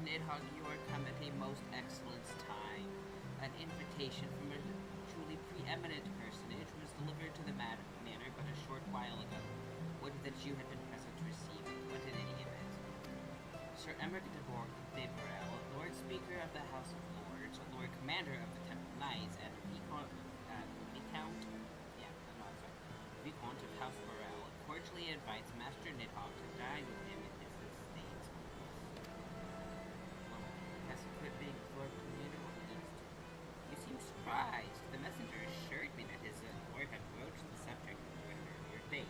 Nidhogg, you are come at a most excellent time. An invitation from a truly preeminent personage was delivered to the manor but a short while ago. Would that you had been present to receive it, but in any event. Sir Emeric de Borel, Lord Speaker of the House of Lords, Lord Commander of the Temple Knights, and Vicomte of House Borel, cordially invites Master Nidhogg to dine with him in his estate. Well, has quit being Lord Commander what he used to. You seem surprised. The messenger assured me that his lord had broached the subject at an earlier date,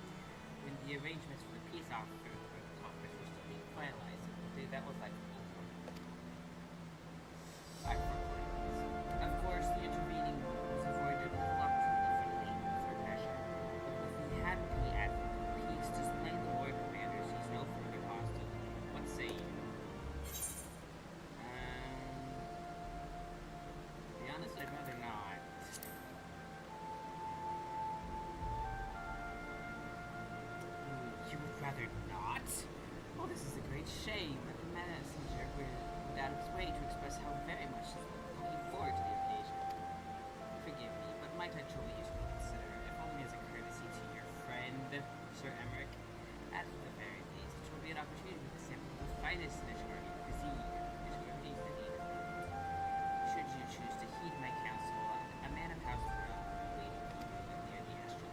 when the arrangements for the peace offer for the conference were still being finalized. Dude, that was like of course, the intervening was avoided with opportunity for measure. If he hadn't be advocate of peace, displaying the Lord Commander sees no further cause to delay. What say you? To be honest, I'd rather not. You would rather not? Oh, this is a great shame, but the messenger went out of his way to express how very much he's looking forward to the occasion. Forgive me, but might I truly use to consider, if only as a courtesy to your friend, Sir Emeric, at the very least, it will be an opportunity to sample the finest Nidhogg cuisine, should you choose to heed my counsel, a man of House Borel waiting for you near the astral.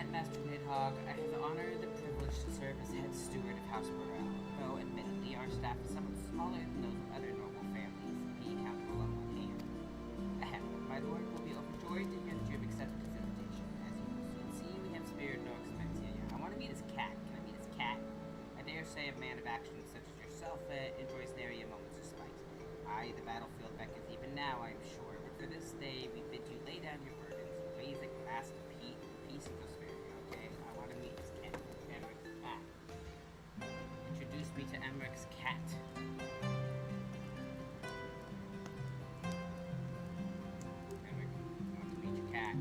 Master Nidhogg, I have the honor and the privilege to serve as head steward of House Borel, though admittedly our staff is somewhat smaller than those of other noble families, the accountable on one hand. Ahem, my lord will be overjoyed to hear that you have accepted his invitation. As you will soon see, we have spared no expense here. I want to meet his cat. Can I meet his cat? I dare say a man of action such as yourself enjoys nary a moment's respite. Aye, the battlefield beckons even now, I am sure, but for this day we bid you lay down your burdens, raise a glass of peace and prosperity. I want to meet his cat, Emeric's cat. Introduce me to Emeric's cat. Emeric, I want to meet your cat.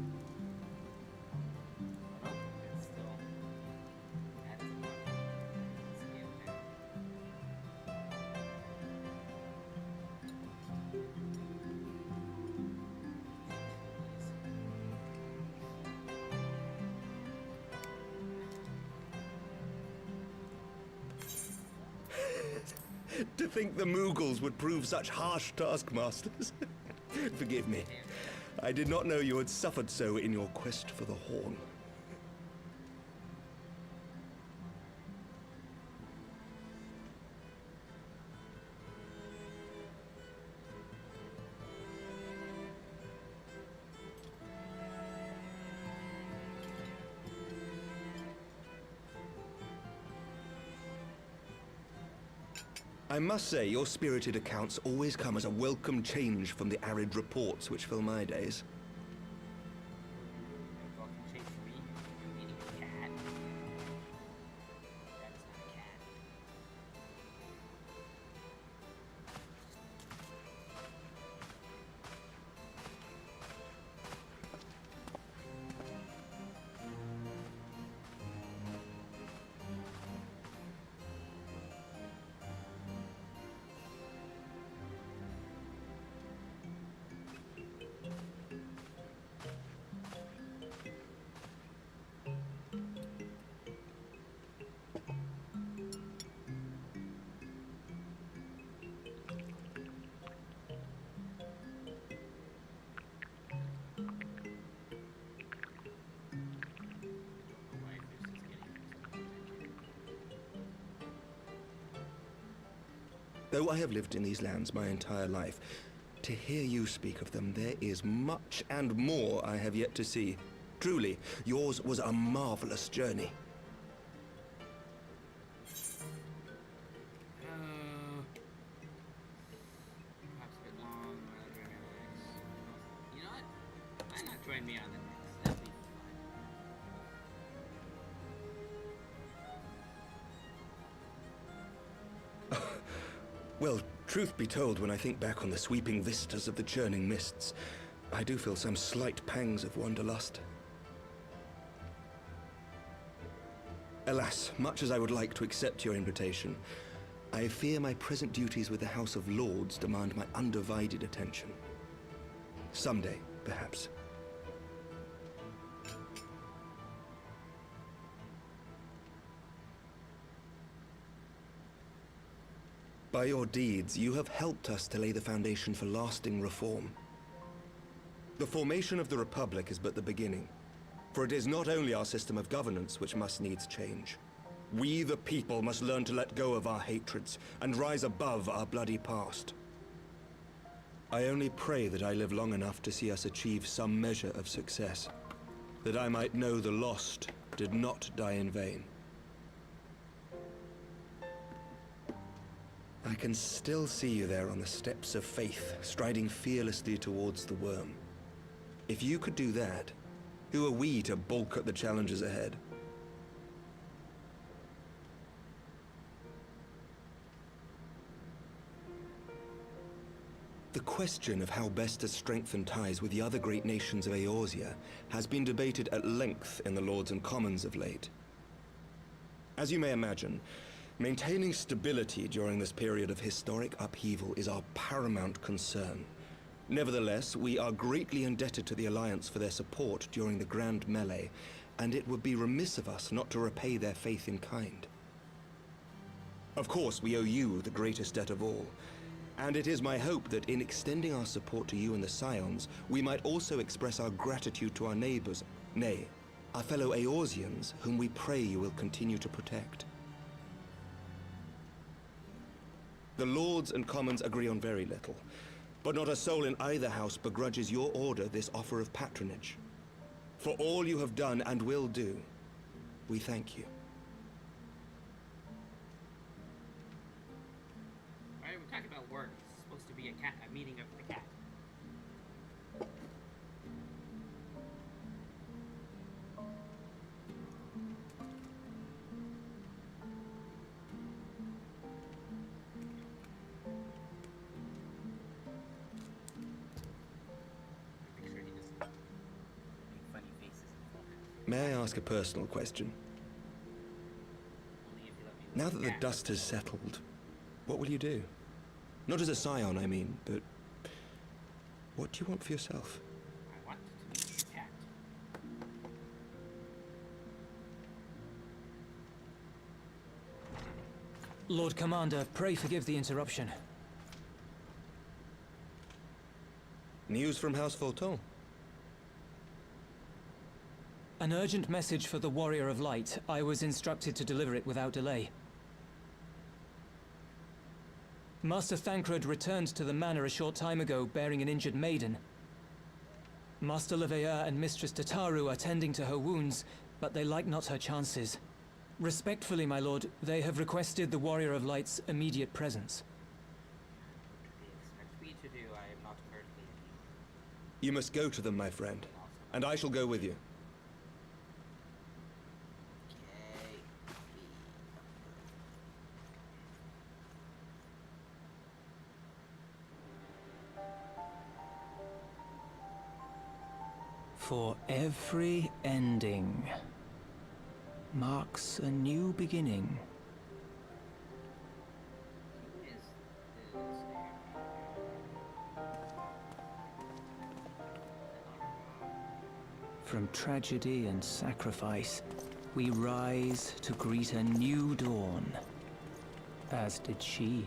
Oh, it's still. That is not. Scale down. To think the Moogles would prove such harsh taskmasters. Forgive me. I did not know you had suffered so in your quest for the horn. I must say, your spirited accounts always come as a welcome change from the arid reports which fill my days. Welcome change for me. I'm eating a cat. That is not a cat. Though I have lived in these lands my entire life, to hear you speak of them, there is much and more I have yet to see. Truly, yours was a marvelous journey. Perhaps a bit long, you know what? Why not join me on the next? That'd be fun. Well, truth be told, when I think back on the sweeping vistas of the churning mists, I do feel some slight pangs of wanderlust. Alas, much as I would like to accept your invitation, I fear my present duties with the House of Lords demand my undivided attention. Someday, perhaps. By your deeds, you have helped us to lay the foundation for lasting reform. The formation of the Republic is but the beginning, for it is not only our system of governance which must needs change. We, the people, must learn to let go of our hatreds and rise above our bloody past. I only pray that I live long enough to see us achieve some measure of success, that I might know the lost did not die in vain. I can still see you there on the steps of faith, striding fearlessly towards the worm. If you could do that, who are we to balk at the challenges ahead? The question of how best to strengthen ties with the other great nations of Eorzea has been debated at length in the Lords and Commons of late. As you may imagine, maintaining stability during this period of historic upheaval is our paramount concern. Nevertheless, we are greatly indebted to the Alliance for their support during the Grand Melee, and it would be remiss of us not to repay their faith in kind. Of course, we owe you the greatest debt of all, and it is my hope that in extending our support to you and the Scions, we might also express our gratitude to our neighbors, nay, our fellow Eorzeans, whom we pray you will continue to protect. The Lords and Commons agree on very little, but not a soul in either house begrudges your order this offer of patronage. For all you have done and will do, we thank you. Why are we talking about work? It's supposed to be a meeting of the cat. May I ask a personal question? Now that the dust has settled, what will you do? Not as a scion, I mean, but what do you want for yourself? I want to meet the cat. Lord Commander, pray forgive the interruption. News from House Fulton? An urgent message for the Warrior of Light. I was instructed to deliver it without delay. Master Thancred returned to the manor a short time ago, bearing an injured maiden. Master Leveilleur and Mistress Tataru are tending to her wounds, but they like not her chances. Respectfully, my lord, they have requested the Warrior of Light's immediate presence. What do they expect me to do? I am not currently. You must go to them, my friend, and I shall go with you. Okay. For every ending marks a new beginning. Who is this? From tragedy and sacrifice, we rise to greet a new dawn, as did she.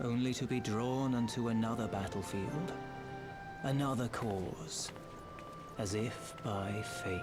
Only to be drawn unto another battlefield, another cause, as if by fate.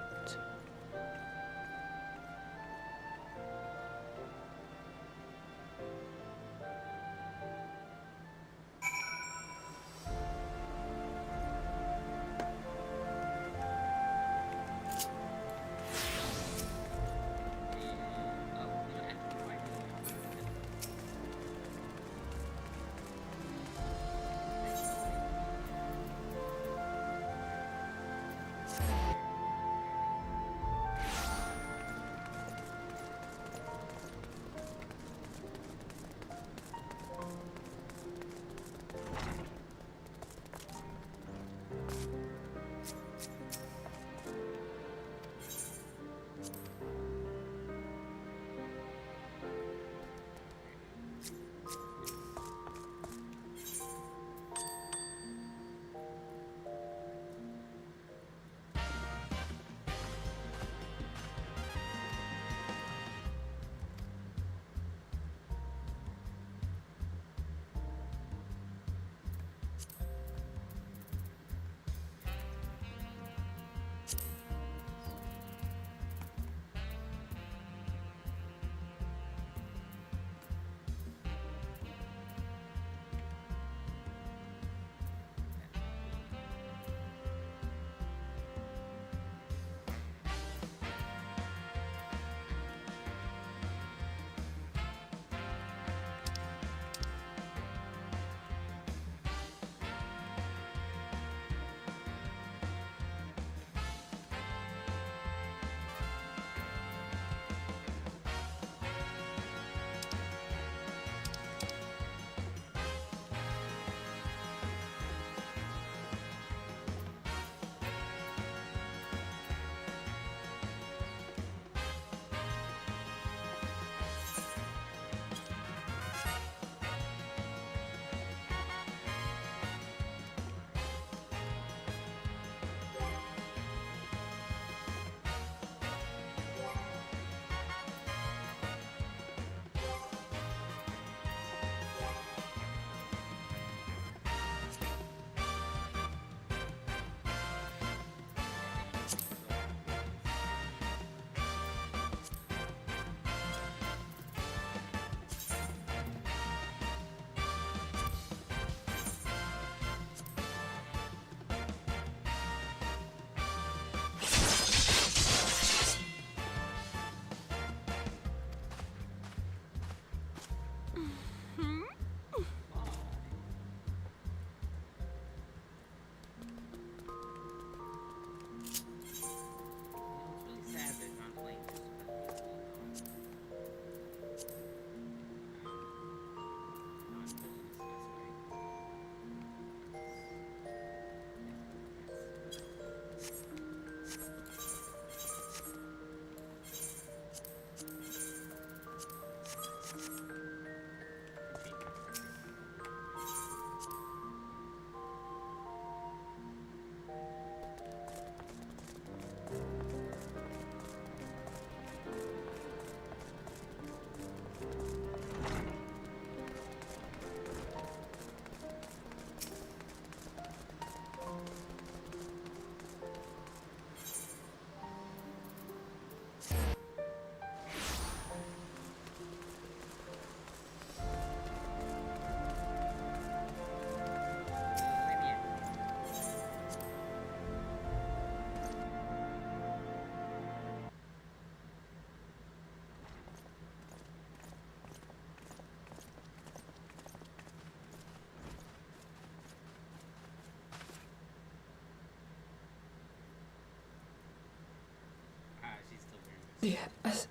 Yes.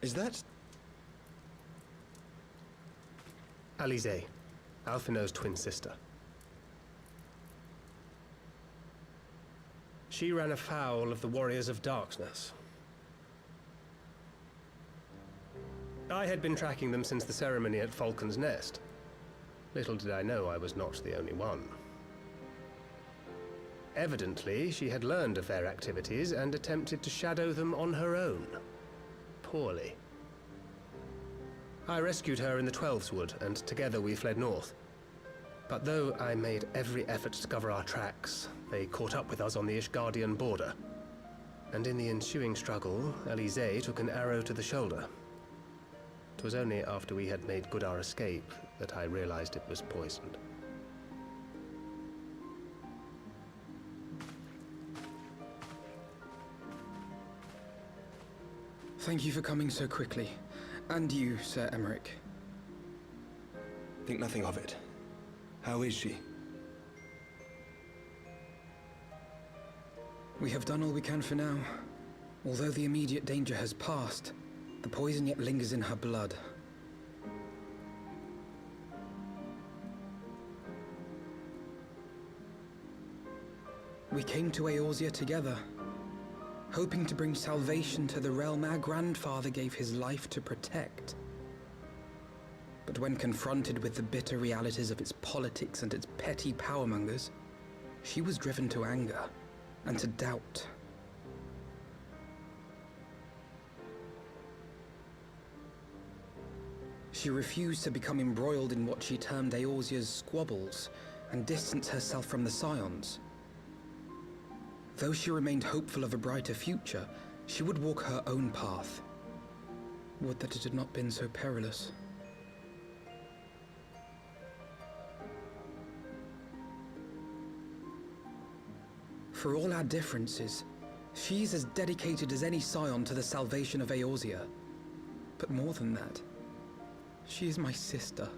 Is that... Alize, Alphinaud's twin sister. She ran afoul of the Warriors of Darkness. I had been tracking them since the ceremony at Falcon's Nest. Little did I know I was not the only one. Evidently, she had learned of their activities and attempted to shadow them on her own. Poorly. I rescued her in the Twelveswood, and together we fled north. But though I made every effort to cover our tracks, they caught up with us on the Ishgardian border. And in the ensuing struggle, Alize took an arrow to the shoulder. It was only after we had made good our escape that I realized it was poisoned. Thank you for coming so quickly. And you, Sir Emmerich. Think nothing of it. How is she? We have done all we can for now. Although the immediate danger has passed, the poison yet lingers in her blood. We came to Eorzea together, hoping to bring salvation to the realm our grandfather gave his life to protect. But when confronted with the bitter realities of its politics and its petty powermongers, she was driven to anger and to doubt. She refused to become embroiled in what she termed Eorzea's squabbles and distance herself from the Scions. Though she remained hopeful of a brighter future, she would walk her own path. Would that it had not been so perilous. For all our differences, she is as dedicated as any Scion to the salvation of Eorzea. But more than that, she is my sister.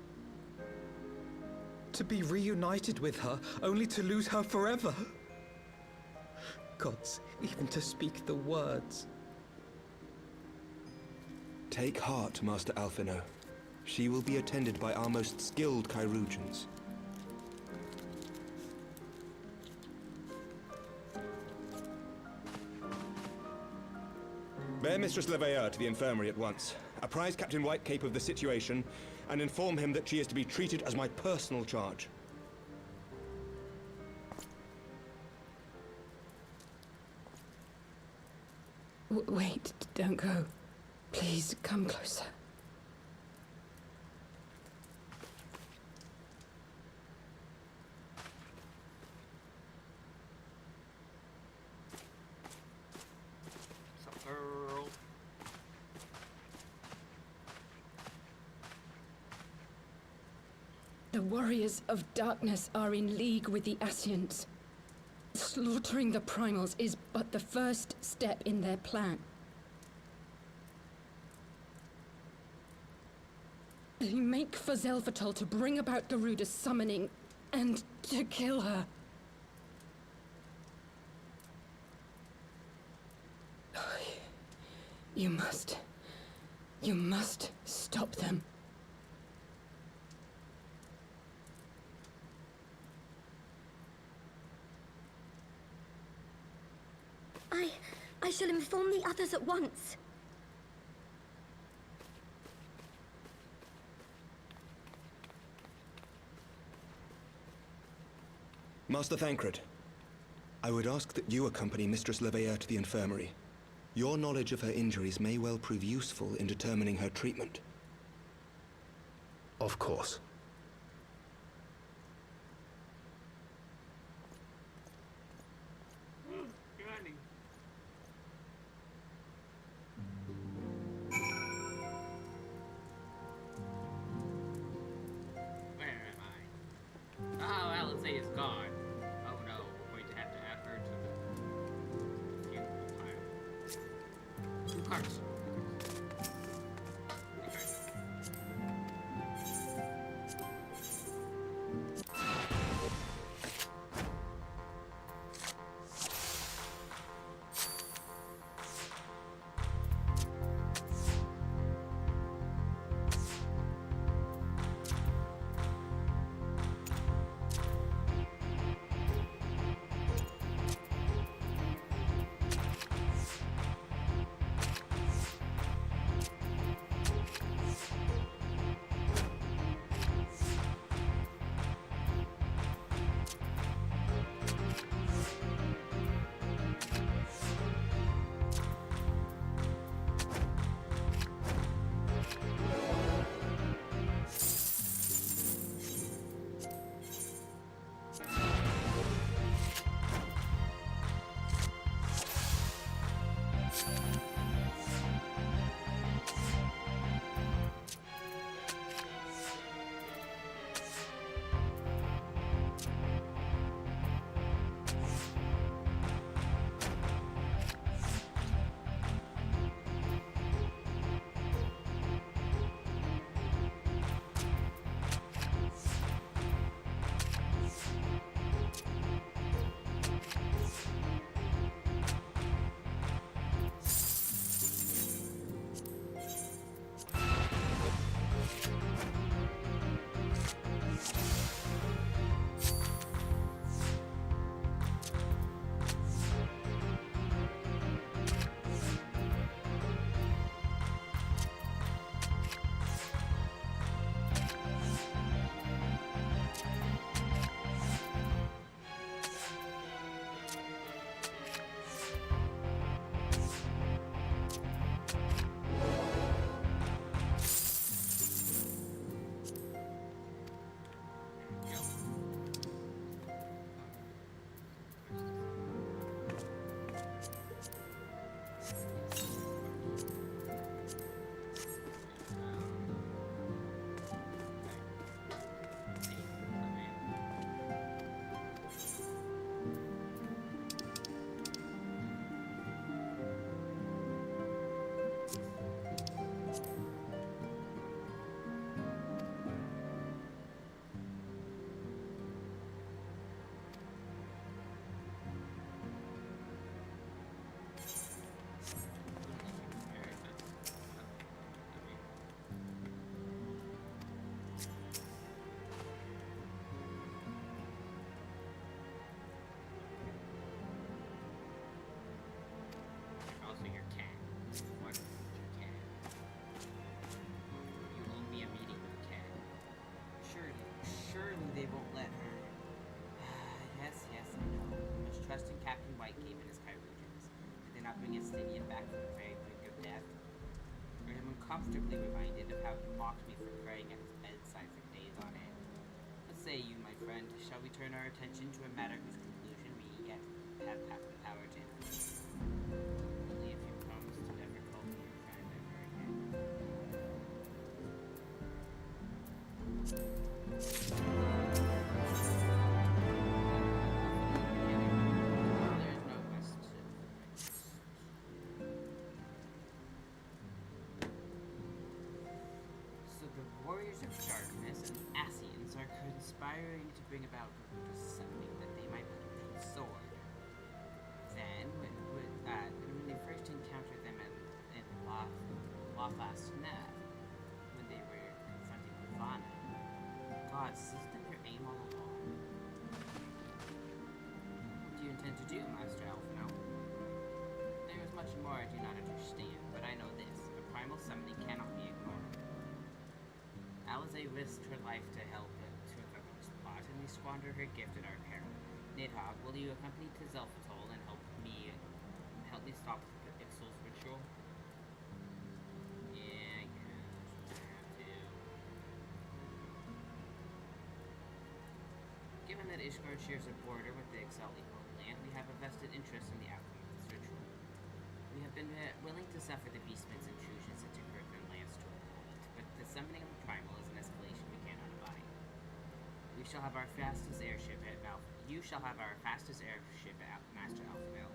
To be reunited with her, only to lose her forever. Gods, even to speak the words. Take heart, Master Alphinaud. She will be attended by our most skilled chirurgeons. Bear Mistress Leveilleur to the infirmary at once. Apprise Captain Whitecape of the situation, and inform him that she is to be treated as my personal charge. Wait, don't go. Please, come closer. What's up, girl? The Warriors of Darkness are in league with the Ascians. Slaughtering the Primals is but the first step in their plan. They make for Zelvatol to bring about Garuda's summoning and to kill her. You must stop them. I shall inform the others at once. Master Thancred, I would ask that you accompany Mistress Leveilleur to the infirmary. Your knowledge of her injuries may well prove useful in determining her treatment. Of course. Gunny. Where am I? Oh, Alize is gone. Oh no, we're going to have to add her to the funeral pile. 2 cards. not bring Estinian back from the very brink of death. Or am uncomfortably reminded of how he mocked me for praying at his bedside for days on end. What say you, my friend? Shall we turn our attention to a matter whose conclusion we yet have the power to influence? Only if you promise to never call me your friend ever again. There is no quest to So the warriors of darkness and Asians are conspiring to bring about something that they might produce a sword. Then, when they first encountered them in Lothas Nav, when they were confronting Ravana, gods, this has been their aim all along. What do you intend to do, Master Alphino? There is much more I do not understand, but I know this. A primal summoning cannot be ignored. Alize risked her life to help to accomplish the plot, and we squander her gift at our peril. Nidhogg, will you accompany to Zelphatol and help me stop the Ixal's ritual? Yeah, I guess I have to. Given that Ishgard shares a border with the Ixali homeland, we have a vested interest in the outcome of this ritual. We have been willing to suffer the Beastman's intrusions into Kirkland lands to a point, but the summoning of a primal is an escalation we cannot abide. You shall have our fastest airship at Master Alphino.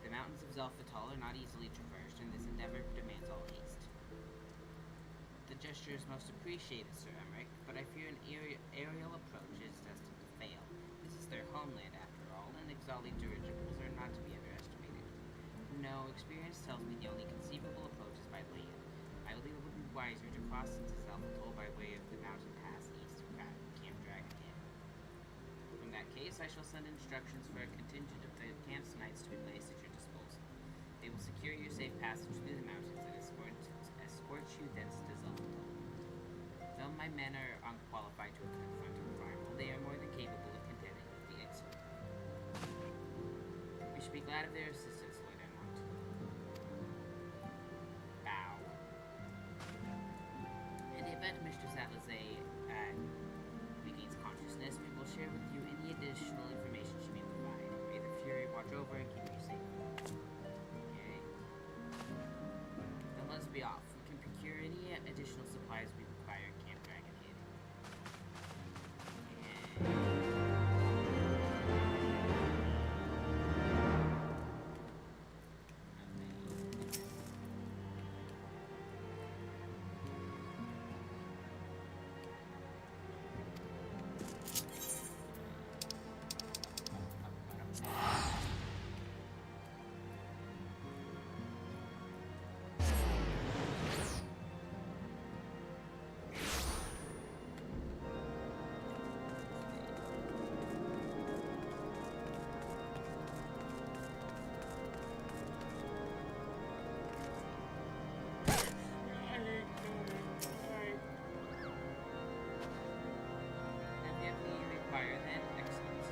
The mountains of Zelphatol are not easily traversed, and this endeavor demands all haste. The gesture is most appreciated, Sir Emmerich, but I fear an aerial approach is destined to fail. This is their homeland, after all, and Ixali dirigibles are not to be underestimated. No, experience tells me the only conceivable approach is by land. I believe it would be wiser to cross into Zelphatol by way of the mountain pass east of Camp Dragonhead. In that case, I shall send instructions for a contingent of the camp's knights to be placed at your disposal. They will secure your safe passage through the mountains and escort you thence to Zelphatol. Though my men are unqualified to confront a primal, they are more than capable of contending with the Ixal. We should be glad of their assistance, Lord Emont. Bow. In the event Mistress Alize regains consciousness, we will share with you any additional information she may provide. May the Fury watch over and keep you safe. Okay. Then let's be off. We can procure any additional supplies we require at Camp Dragonhead. Fire then, excellent.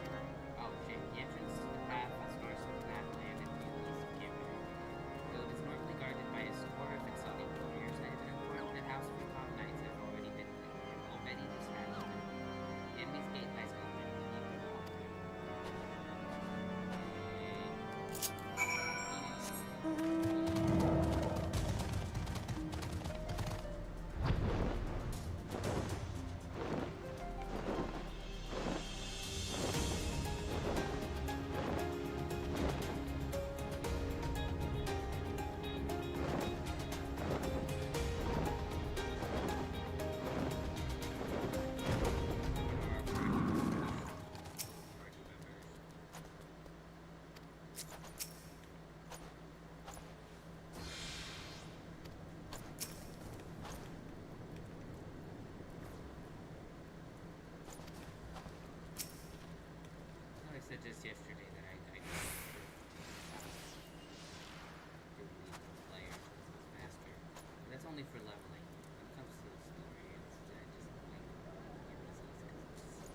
Oh shit, the entrance to the path is north of the map land and due east of Camp Dragonhead. Though it is normally guarded by a score of Ixali warriors, I have been informed that House Recon knights have already dispatched. The enemy's gate lies open, and you can walk through. I said just yesterday that I doing these players with master. But that's only for leveling. When it comes to the story, I just like Liberties because it's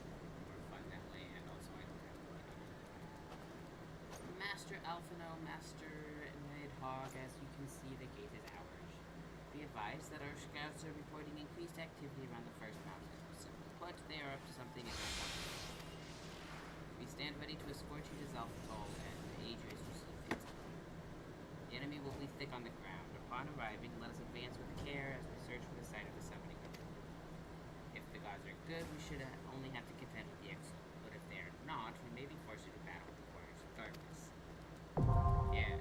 more fun that way, and also I don't have to Master Alphino, Master Nidhogg. Nidhogg. As you can see, the gate is ours. Be advised that our scouts are reporting increased activity around the first mountain. Simply put, they are up to something important. We stand ready to escort you to Zalfatol and aid you as you see fit. The enemy will be thick on the ground. Upon arriving, let us advance with care as we search for the site of the summoning ritual. If the gods are good, we should only have to contend with the exile. But if they are not, we may be forced into battle with the warriors of darkness. Yeah.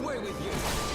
Away with you!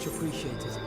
Much appreciated.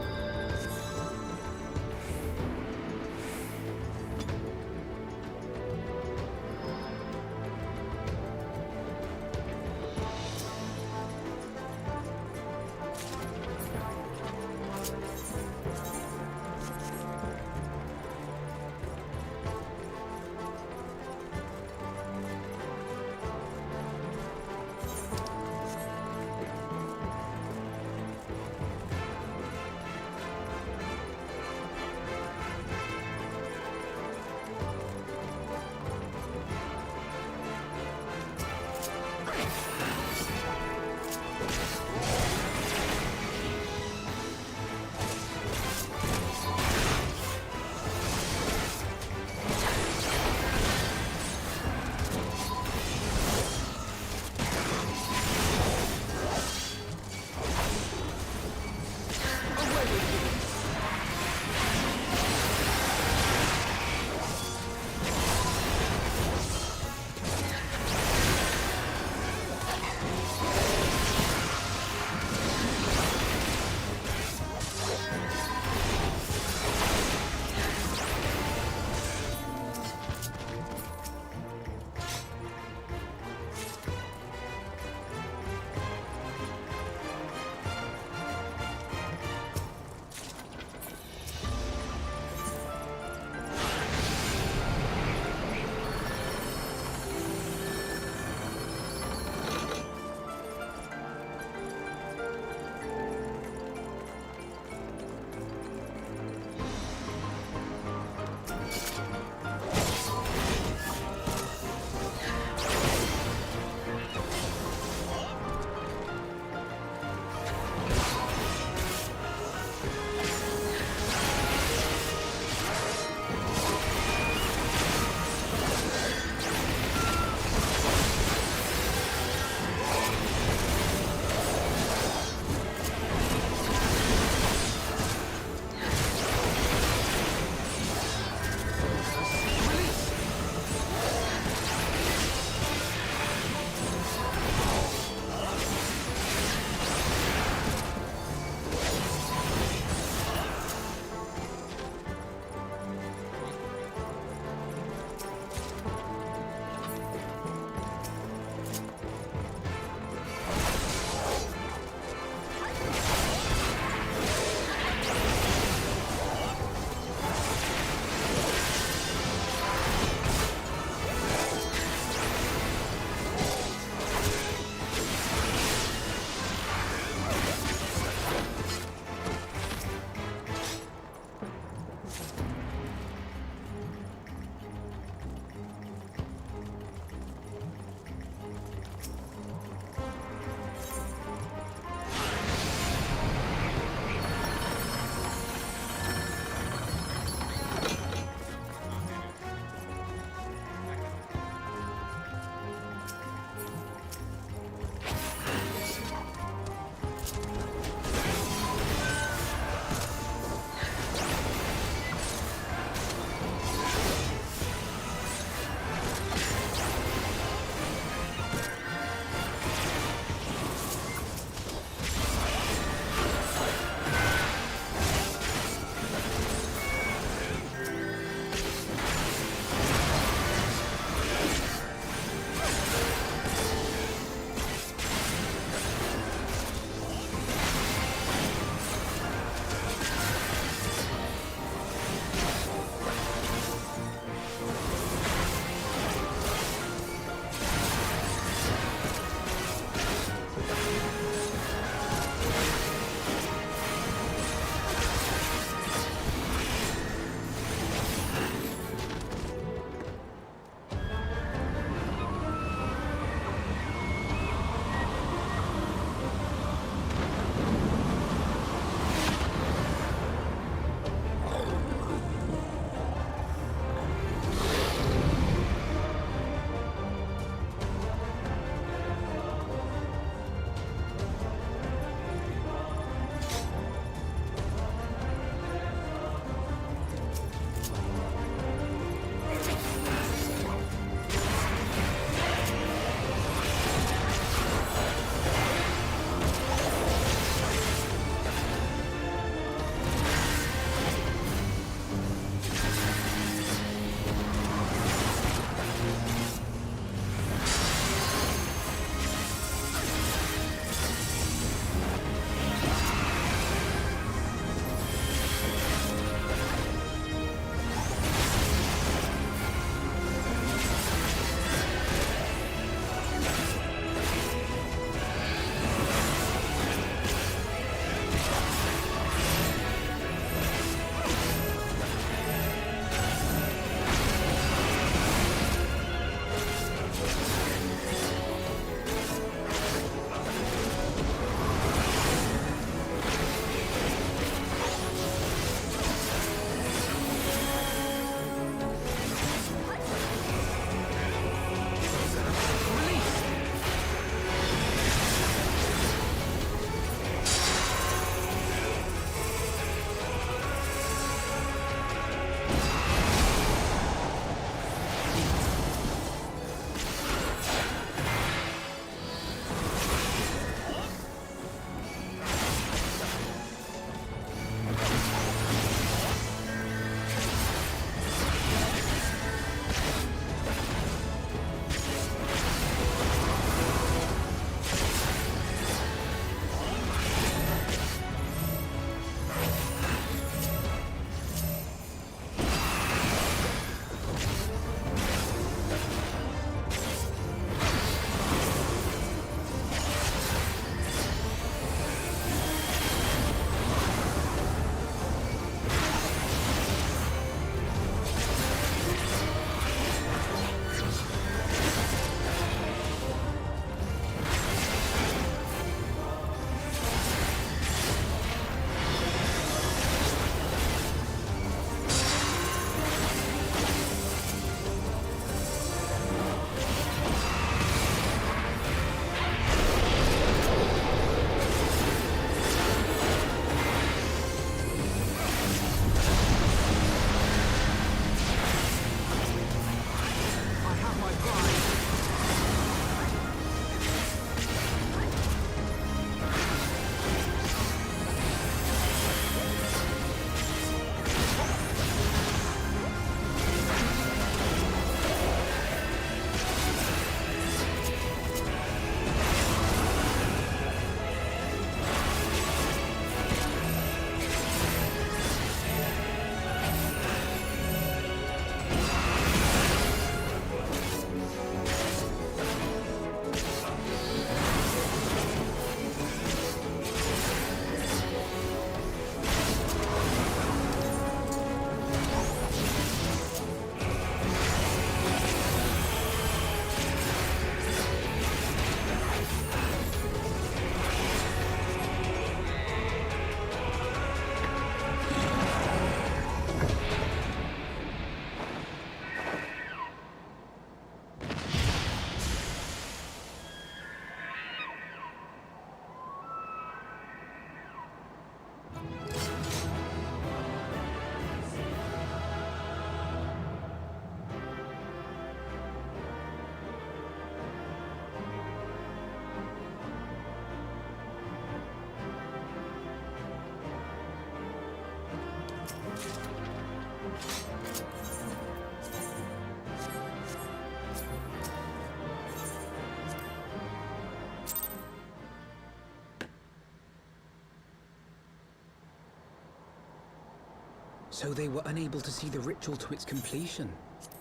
So they were unable to see the ritual to its completion.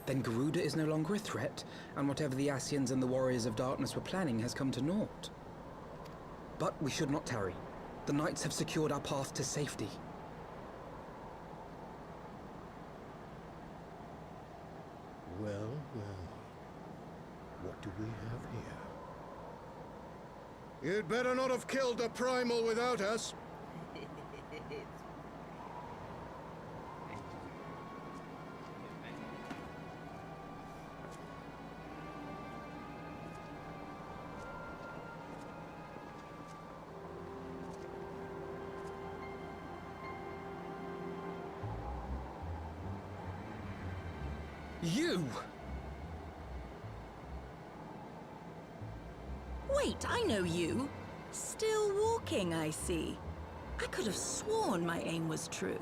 Then Garuda is no longer a threat, and whatever the Ascians and the Warriors of Darkness were planning has come to naught. But we should not tarry. The Knights have secured our path to safety. Well, well. What do we have here? You'd better not have killed the Primal without us. You! Wait, I know you. Still walking, I see. I could have sworn my aim was true.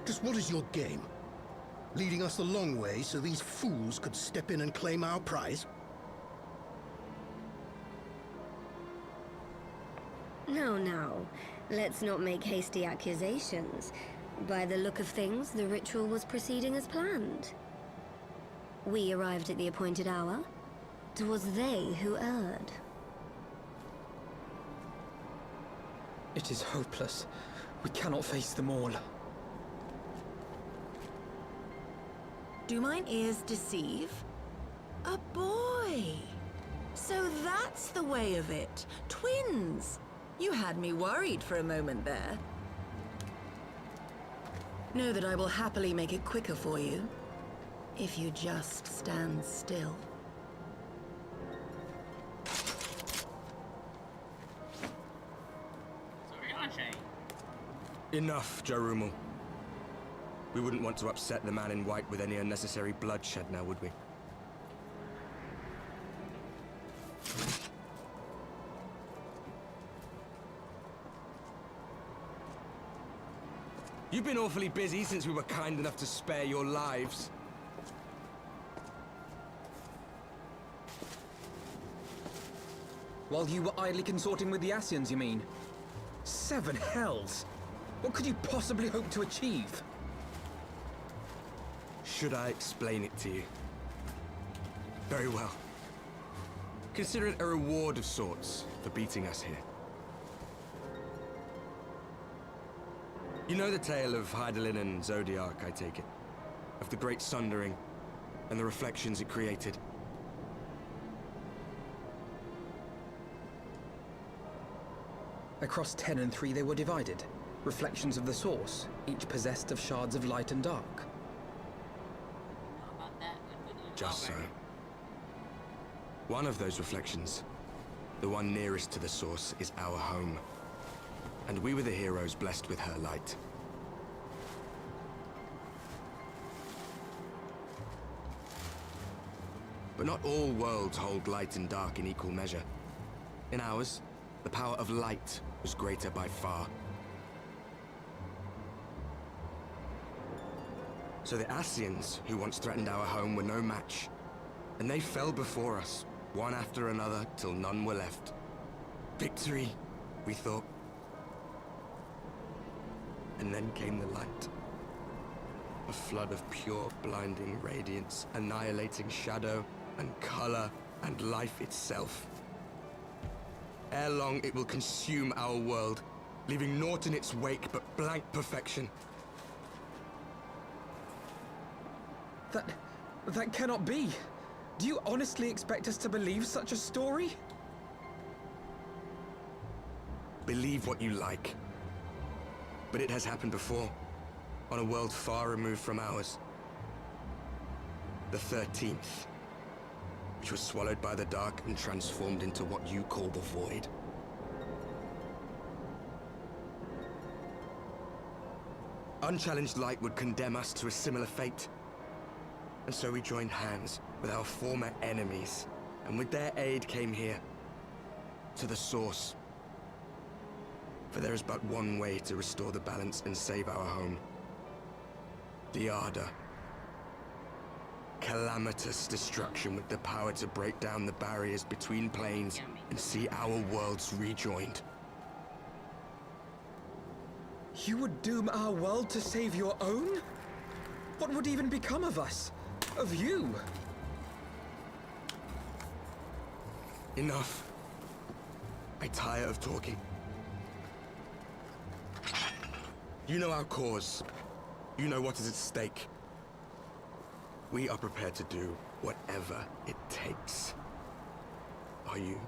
Just what is your game? Leading us the long way so these fools could step in and claim our prize? No. Let's not make hasty accusations. By the look of things, the ritual was proceeding as planned. We arrived at the appointed hour. 'Twas they who erred. It is hopeless. We cannot face them all. Do mine ears deceive? A boy! So that's the way of it. Twins! You had me worried for a moment there. Know that I will happily make it quicker for you, if you just stand still. Enough, Jarumul. We wouldn't want to upset the man in white with any unnecessary bloodshed now, would we? You've been awfully busy since we were kind enough to spare your lives. While you were idly consorting with the Ascians, you mean? 7 hells! What could you possibly hope to achieve? Should I explain it to you? Very well. Consider it a reward of sorts for beating us here. You know the tale of Hydaelyn and Zodiac, I take it? Of the Great Sundering and the reflections it created? Across 10 and 3 they were divided. Reflections of the source, each possessed of shards of light and dark. Just so. One of those reflections, the one nearest to the source, is our home. And we were the heroes blessed with her light. But not all worlds hold light and dark in equal measure. In ours, the power of light was greater by far. So the Ascians, who once threatened our home, were no match. And they fell before us, one after another, till none were left. Victory, we thought. And then came the light. A flood of pure, blinding radiance, annihilating shadow and color and life itself. Ere long, it will consume our world, leaving naught in its wake but blank perfection. That cannot be. Do you honestly expect us to believe such a story? Believe what you like. But it has happened before, on a world far removed from ours. The 13th, which was swallowed by the dark and transformed into what you call the Void. Unchallenged light would condemn us to a similar fate. And so we joined hands with our former enemies, and with their aid came here, to the Source. For there is but one way to restore the balance and save our home. The Ardor. Calamitous destruction with the power to break down the barriers between planes and see our worlds rejoined. You would doom our world to save your own? What would even become of us? Of you? Enough. I tire of talking. You know our cause. You know what is at stake. We are prepared to do whatever it takes. Are you?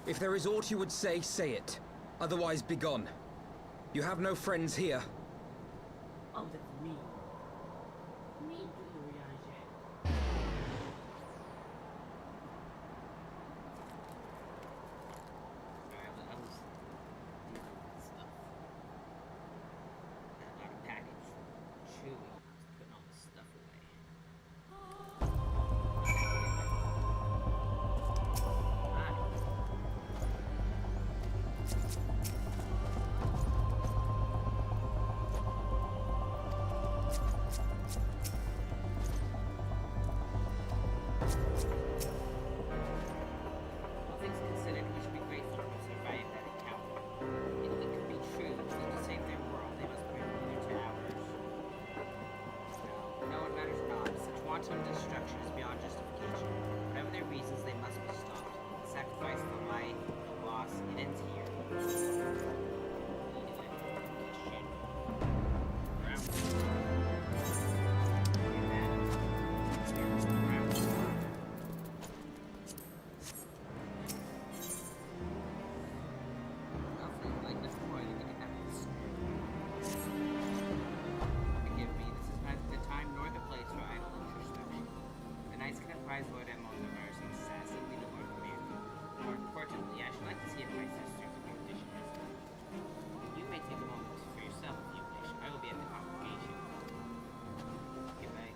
If there is aught you would say, say it. Otherwise, begone. You have no friends here. Oh, that's me. Me too, Rianche. Sorry, I was dealing with stuff. Our package, Chewy, putting all the stuff away. All things considered, we should be grateful to survive that encounter. If it could be true, that to save their world, they must bring neither to ours. No, it matters not. Such wanton destruction is beyond justification. Whatever their reasons, they must be stopped. The sacrifice of the life, the loss, it ends here. Lord Emil Nurse and assassinate the Lord Commander. More importantly, I should like to see if my sister's condition is. You may take a moment for yourself if you wish. I will be at the congregation. Goodbye.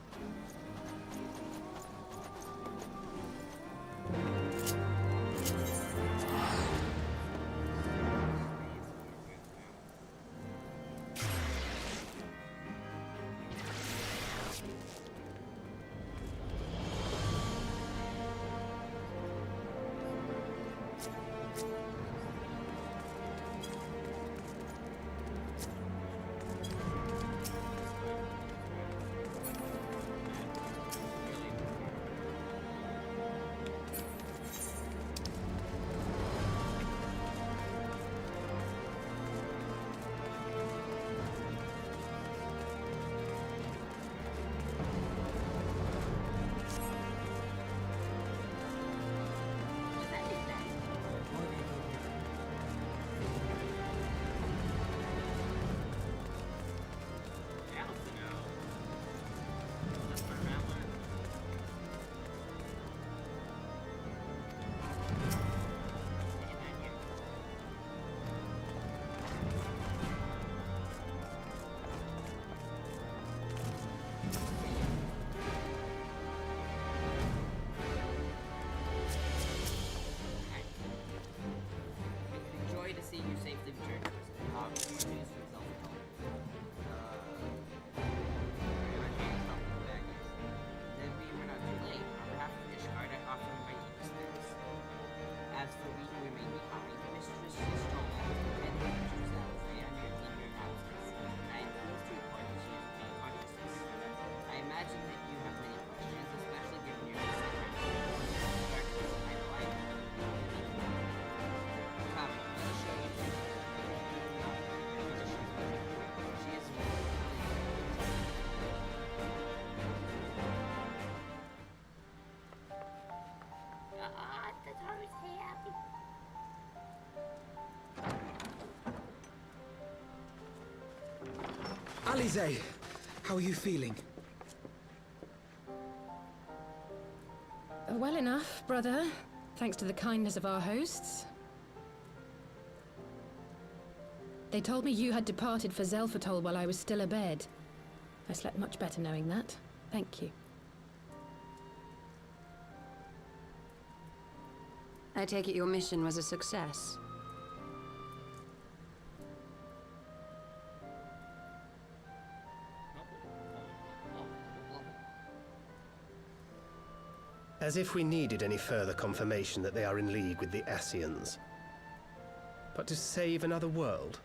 Alize, how are you feeling? Well enough, brother. Thanks to the kindness of our hosts. They told me you had departed for Zelphatol while I was still abed. I slept much better knowing that. Thank you. I take it your mission was a success. As if we needed any further confirmation that they are in league with the Ascians. But to save another world?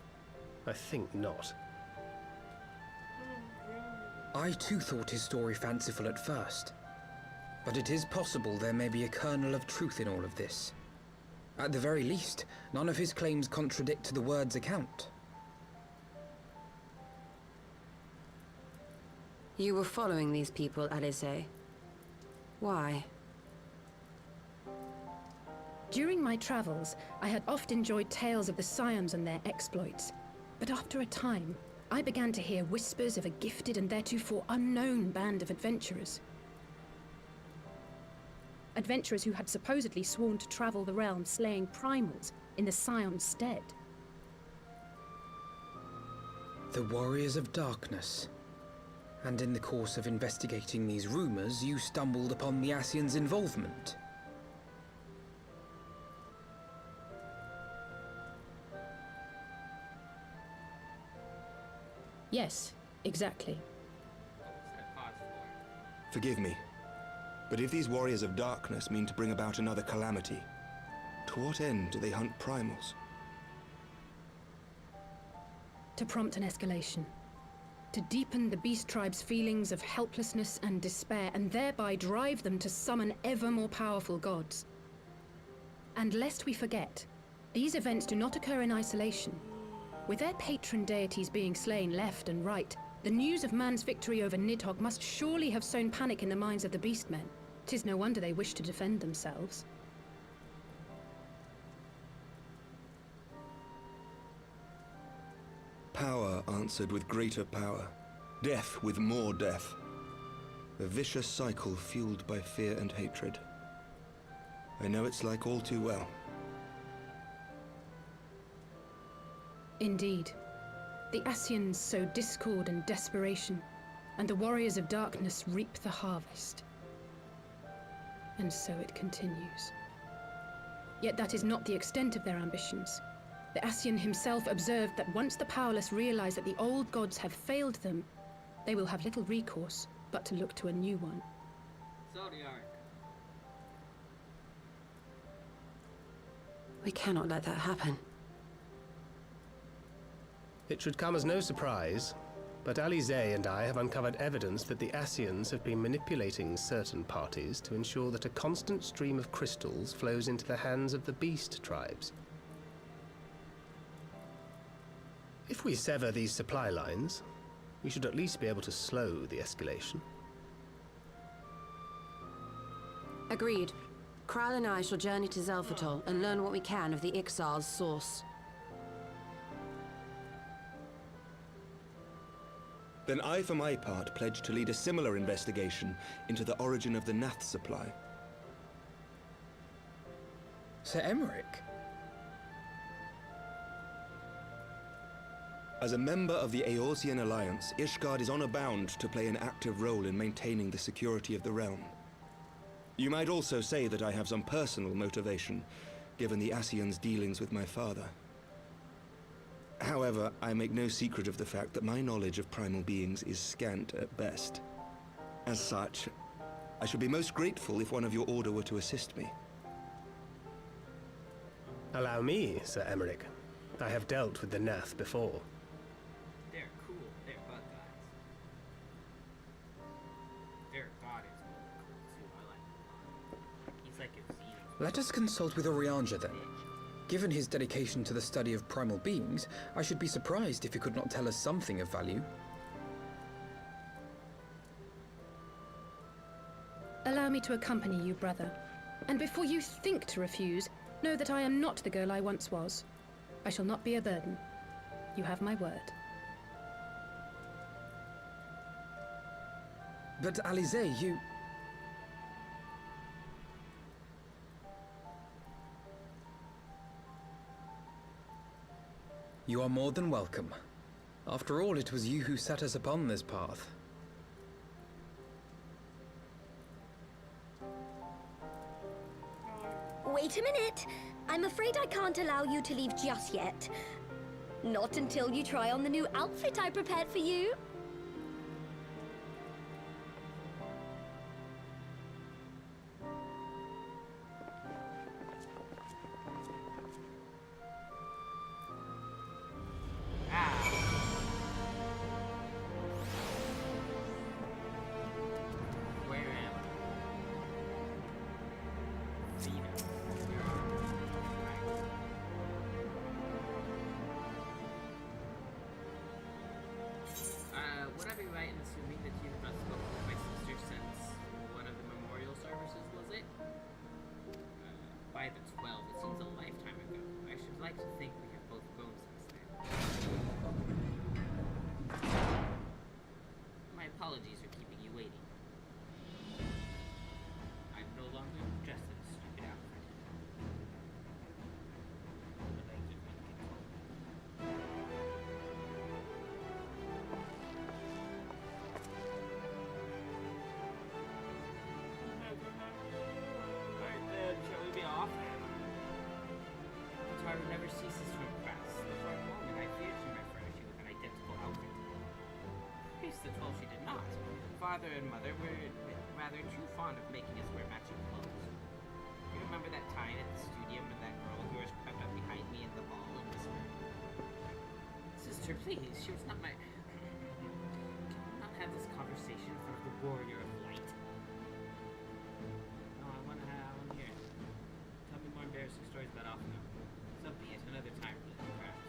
I think not. I too thought his story fanciful at first. But it is possible there may be a kernel of truth in all of this. At the very least, none of his claims contradict the word's account. You were following these people, Alice. Why? During my travels, I had oft enjoyed tales of the Scions and their exploits. But after a time, I began to hear whispers of a gifted and theretofore unknown band of adventurers. Adventurers who had supposedly sworn to travel the realm slaying primals in the Scion's stead. The Warriors of Darkness. And in the course of investigating these rumors, you stumbled upon the Ascians' involvement. Yes, exactly. Forgive me, but if these Warriors of Darkness mean to bring about another calamity, to what end do they hunt primals? To prompt an escalation. To deepen the beast tribe's feelings of helplessness and despair, and thereby drive them to summon ever more powerful gods. And lest we forget, these events do not occur in isolation. With their patron deities being slain left and right, the news of man's victory over Nidhogg must surely have sown panic in the minds of the beastmen. 'Tis no wonder they wish to defend themselves. Power answered with greater power, death with more death. A vicious cycle fueled by fear and hatred. I know it's like all too well. Indeed. The Ascians sow discord and desperation, and the Warriors of Darkness reap the harvest. And so it continues. Yet that is not the extent of their ambitions. The Ascian himself observed that once the powerless realize that the old gods have failed them, they will have little recourse but to look to a new one. We cannot let that happen. It should come as no surprise, but Alice and I have uncovered evidence that the Ascians have been manipulating certain parties to ensure that a constant stream of crystals flows into the hands of the beast tribes. If we sever these supply lines, we should at least be able to slow the escalation. Agreed. Kral and I shall journey to Zelphatol and learn what we can of the Ixal's source. Then I, for my part, pledge to lead a similar investigation into the origin of the Nath supply. Sir Emmerich? As a member of the Eorzean Alliance, Ishgard is honor-bound to play an active role in maintaining the security of the realm. You might also say that I have some personal motivation, given the Ascians' dealings with my father. However, I make no secret of the fact that my knowledge of primal beings is scant at best. As such, I should be most grateful if one of your order were to assist me. Allow me, Sir Emmerich. I have dealt with the Nath before. They're cool. They're bug guys. Their god is cool too. I like him. He's like a Xeno. Let us consult with Orianja then. Given his dedication to the study of primal beings, I should be surprised if he could not tell us something of value. Allow me to accompany you, brother. And before you think to refuse, know that I am not the girl I once was. I shall not be a burden. You have my word. But Alice, you... You are more than welcome. After all, it was you who set us upon this path. Wait a minute. I'm afraid I can't allow you to leave just yet. Not until you try on the new outfit I prepared for you. Would I be right in assuming that you have not spoken with my sister since one of the memorial services, was it? By the 12, it seems a lifetime ago. I should like to think we have both grown since then. My apologies for keeping you waiting. I'm no longer dressed in a stupid outfit. The legs are going to get cold. Never ceases to impress. For a moment, I feared she might furnish you with an identical outfit. Priest the 12 she did not. Father and mother were rather too fond of making us wear matching clothes. You remember that time at the studio when that girl of yours crept up behind me in the hall and whispered, "Sister, please, she was not my..." Can we not have this conversation in front of the warrior of light? No, I want to hear. Tell me more embarrassing stories about Alpha. So be it, another time for this, perhaps.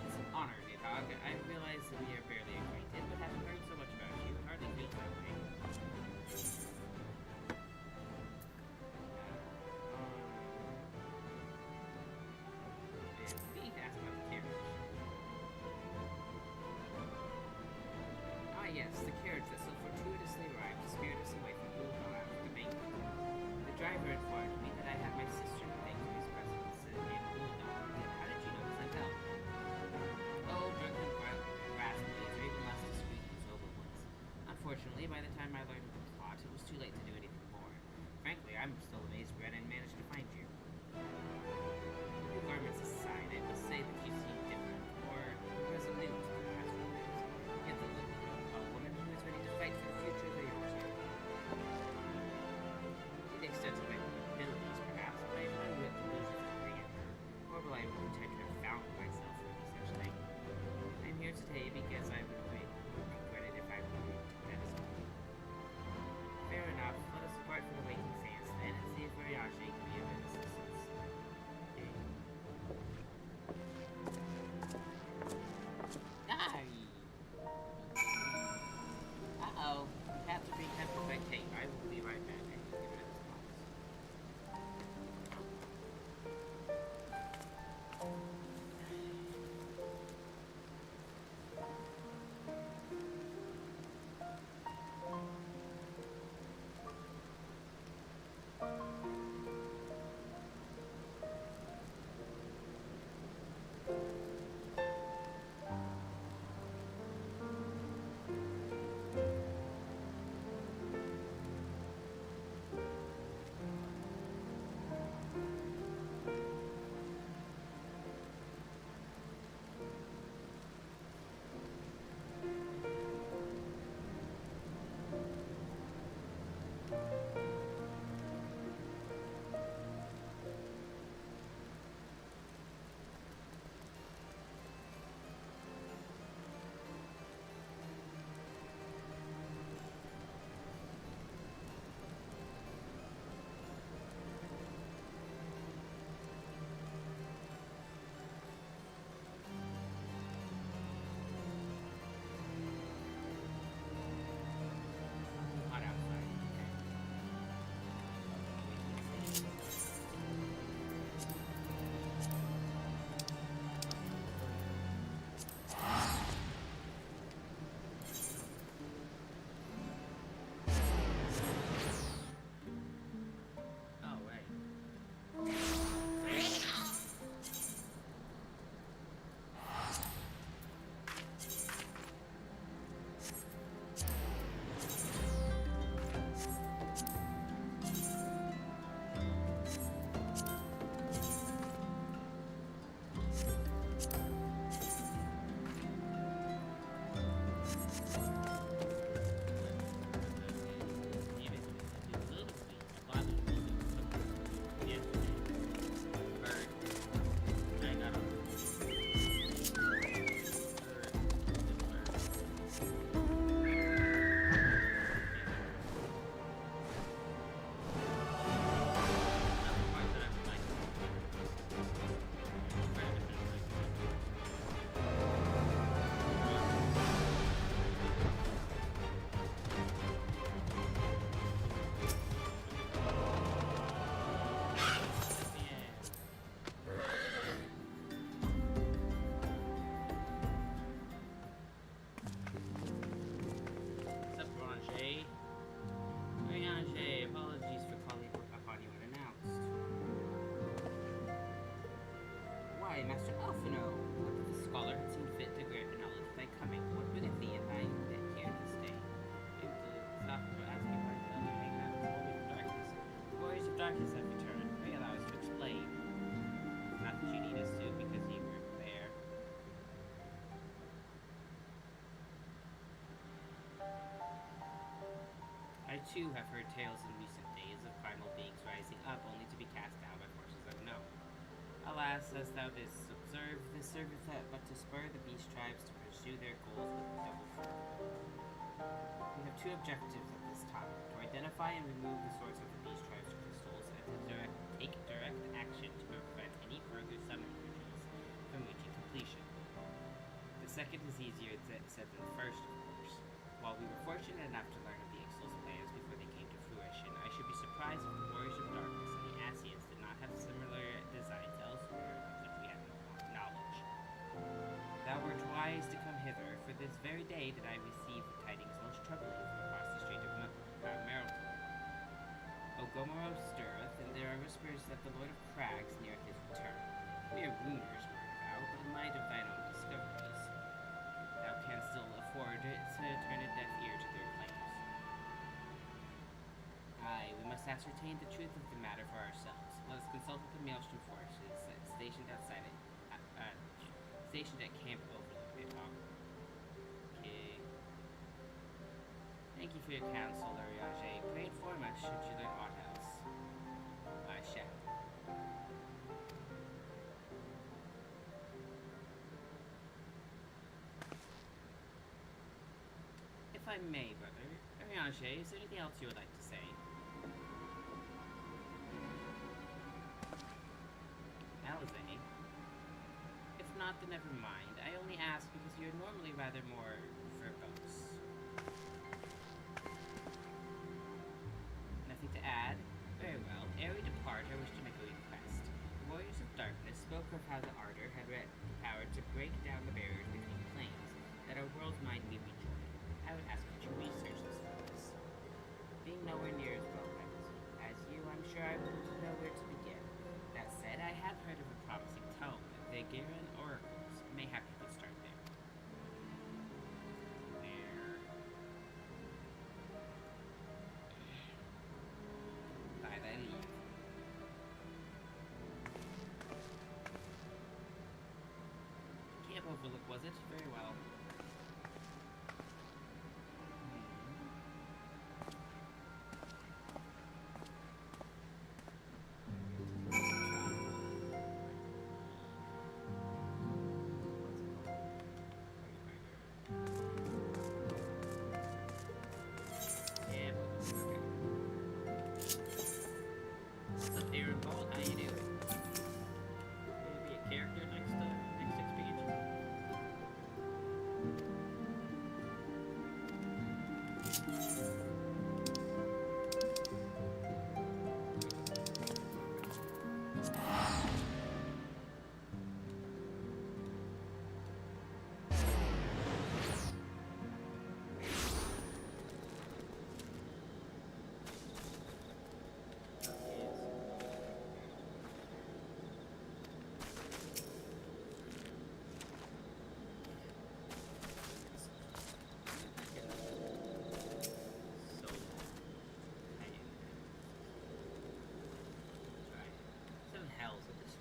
It's an honor, Nidhogg. I realize that we are barely acquainted, but having heard so much about you, it hardly feels that way. And being asked about the carriage. Ah yes, the carriage that so fortuitously arrived to spirit us away from Ultron after the banquet. The driver informed me that I had my sister to thank for his presence in Ultron. How did you know this I felt? Oh, drunken rascals are even less discreet than sober ones. Unfortunately, by the time I learned of the plot, it was too late to do anything more. Frankly, I'm still amazed we hadn't managed to find you. Your garments aside, I must say that you seem different, more resolute than the past few days. You have the look of a woman who is ready to fight for the future of the Yorkshire. To the extent of my abilities, perhaps, but I have no real delusions of grandeur, nor will I pretend to have found myself or any such thing. I'm here today because I would regret it if I were to that as well. too have heard tales in recent days of primal beings rising up only to be cast down by forces unknown. Alas, as thou didst observe, this serveth but to spur the beast tribes to pursue their goals with double fury. We have two objectives at this time: to identify and remove the source of the beast tribe's crystals, and to take direct action to prevent any further summon rituals from reaching completion. The second is easier said than the first, of course. While we were fortunate enough to learn of the Ixal's plans before they came to fruition, I should be surprised if the Warriors of Darkness and the Asians did not have similar designs elsewhere of which we have no knowledge. Thou wert wise to come hither, for this very day did I receive the tidings most troubling from across the Strait of Merylton. Ogomoro stirreth, and there are whispers that the Lord of Crags neareth his return. Mere rumors, mark thou, but in light of thine own discoveries, thou canst still afford to turn a deaf ear to their claims. Aye, we must ascertain the truth of the matter for ourselves. Let us consult with the Maelstrom forces stationed outside it, stationed at Camp Overlook, Nidhogg. Okay. Thank you for your counsel, Ariage. Pray inform us should you learn aught else. I shall. If I may, brother. Ariage, is there anything else you would like to say? Alize? If not, then never mind. I only ask because you're normally rather more verbose. Nothing to add? Very well. Ere we depart, I wish to make a request. The Warriors of Darkness spoke of how the Ardor had the power to break down the barriers between planes, that our worlds might be rejoined. I would ask that you research this for us. Being nowhere near as well as you, I'm sure I wouldn't know where to begin. That said, I have heard of a promising tome. The Garen Oracles. Mayhap you could start there. By thy leave. Camp Overlook, was it? Very well.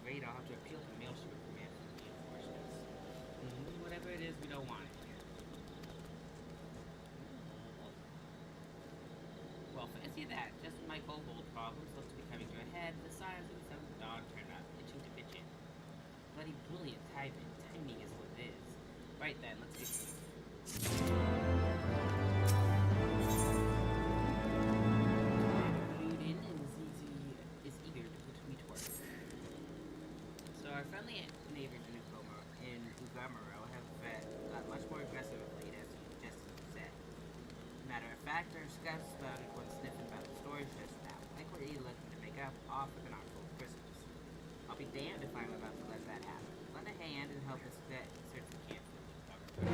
Radar to appeal to Maelstrom command for reinforcements. Whatever it is, we don't want it here. Well, fancy that. Just when my kobold problems look to be coming to a head, the sirens of the Seventh Dawn turn up, itching to pitch in. Bloody brilliant timing. Timing is what it is. Right then, let's get to it. Our friendly neighbors in Ugomoro have got much more aggressive of late, as you just said. Matter of fact, our scouts spotted one sniffing about the storage just now, likely looking to make up off with an armful of crystals. I'll be damned if I'm about to let that happen. Lend a hand and help us search the camp for the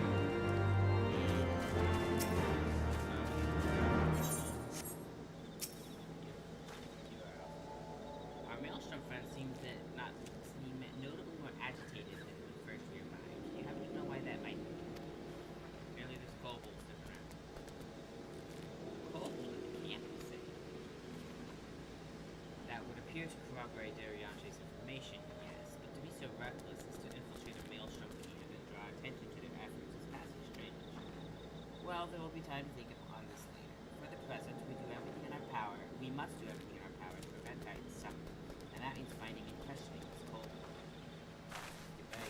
Our Maelstrom friend seems to not seem notably more agitated than when we first realized. Do you happen to know why that might be? Merely there's kobolds sitting around. Kobold in the camp, you say? That would appear to corroborate Darianche's information, yes, but to be so reckless as to infiltrate a Maelstrom camp and draw attention to their efforts is passing strange. Well, there will be time to think upon this later. For the present, we do have a We must do everything in our power to prevent that summon, and that means finding and questioning this cold. Goodbye.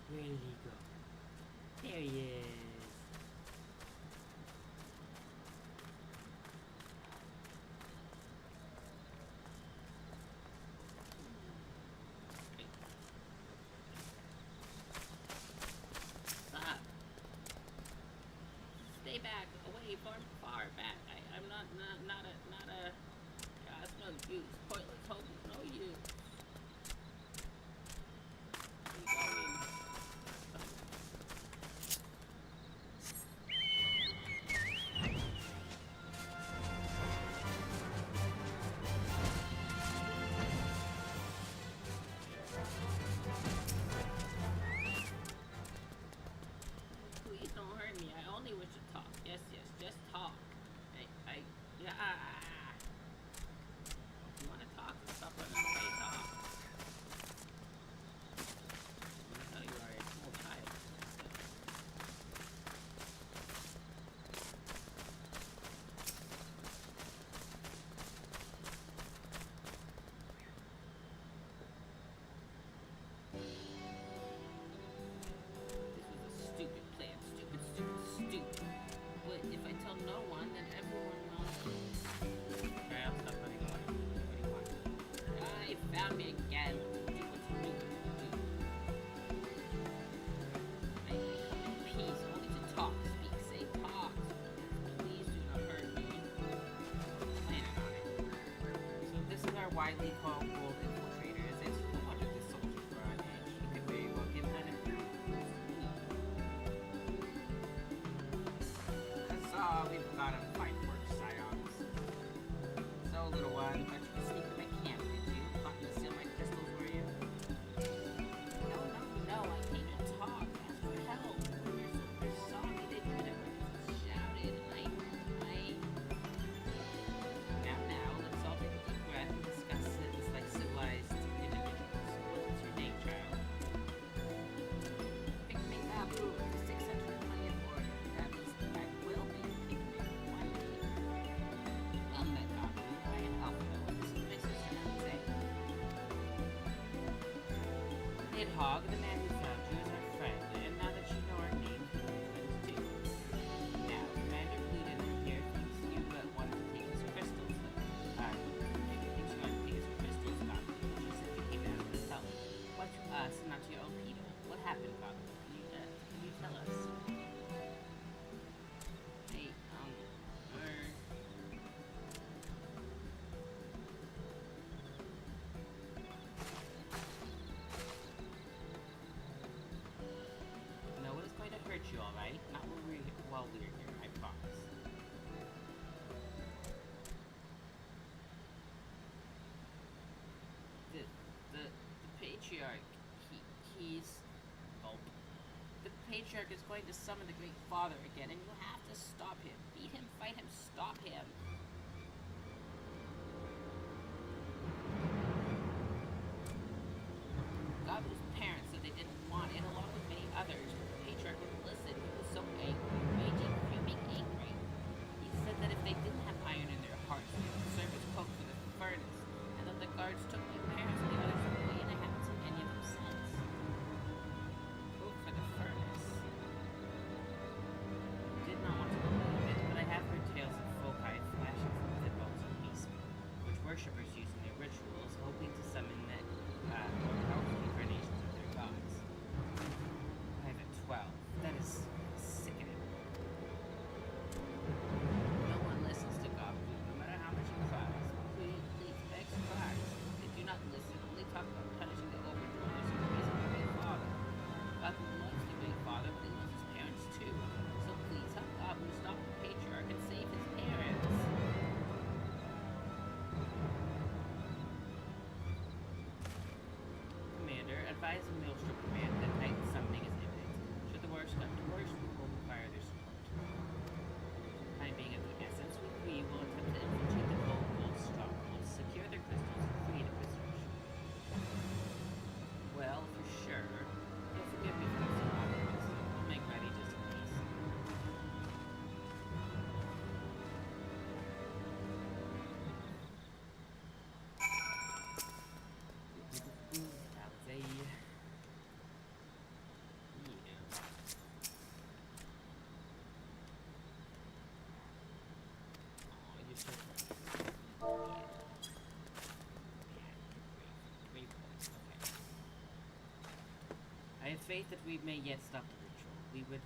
Where did he go? There he is. Stop. Stay back, away, far back. I'm not a. God's no use. Pointless hope is no use. Where you going? Please don't hurt me. I only wish to talk. Yes, just talk. Yeah. If you want to talk, stop running away, talk. I know you are a small child. This was a stupid plan. Stupid. But if I tell no one, then everyone will. Alright, I'll stop running away. What do you want? Ah, you found me again. Do what you do. I come in peace, only to talk, speak, say, talk. Please do not hurt me. Planning on it. So this is our widely called gold infiltrators. It's no wonder the soldiers were on edge. You could very well give that a boost. Huzzah, we've got a fine work, Scions. So, little one, but you can sneak to my camp, did you? Thought you steal my crystals, were you? No, I came to talk, ask for help. When your soldiers saw me, they knew that I shouted, and Now, let's all take a deep breath and discuss this like civilized individuals. What's your name, child? Picnic Abu, the 620th Order. That means I will be a picnic one day. Well met, Abu. I am Alpha, and this is my sister Jose. Nidhogg, the man who found you, is our friend, and now that you know our names, we'll be friends too. Now, Commander Bluden here thinks you wanted to take his crystals. Thinks you wanted to take his crystals, Gabu. She said you came to ask for help. Why to us and not to your own people? What happened, Gabu? Can you tell us? Hey, No one is going to hurt you, alright? Not while we're here, I promise. The Patriarch, he's... Gulp. The Patriarch is going to summon the Great Father again, and you have to stop him. Beat him, fight him, stop him. Gabu's parents said they didn't want it, along with many others, but the Patriarch wouldn't listen. He was so angry, raging, fuming, angry. He said that if they didn't have iron in their hearts, they would serve as coke for the furnace, and that the guards took me faith that we may yet stop the ritual. We would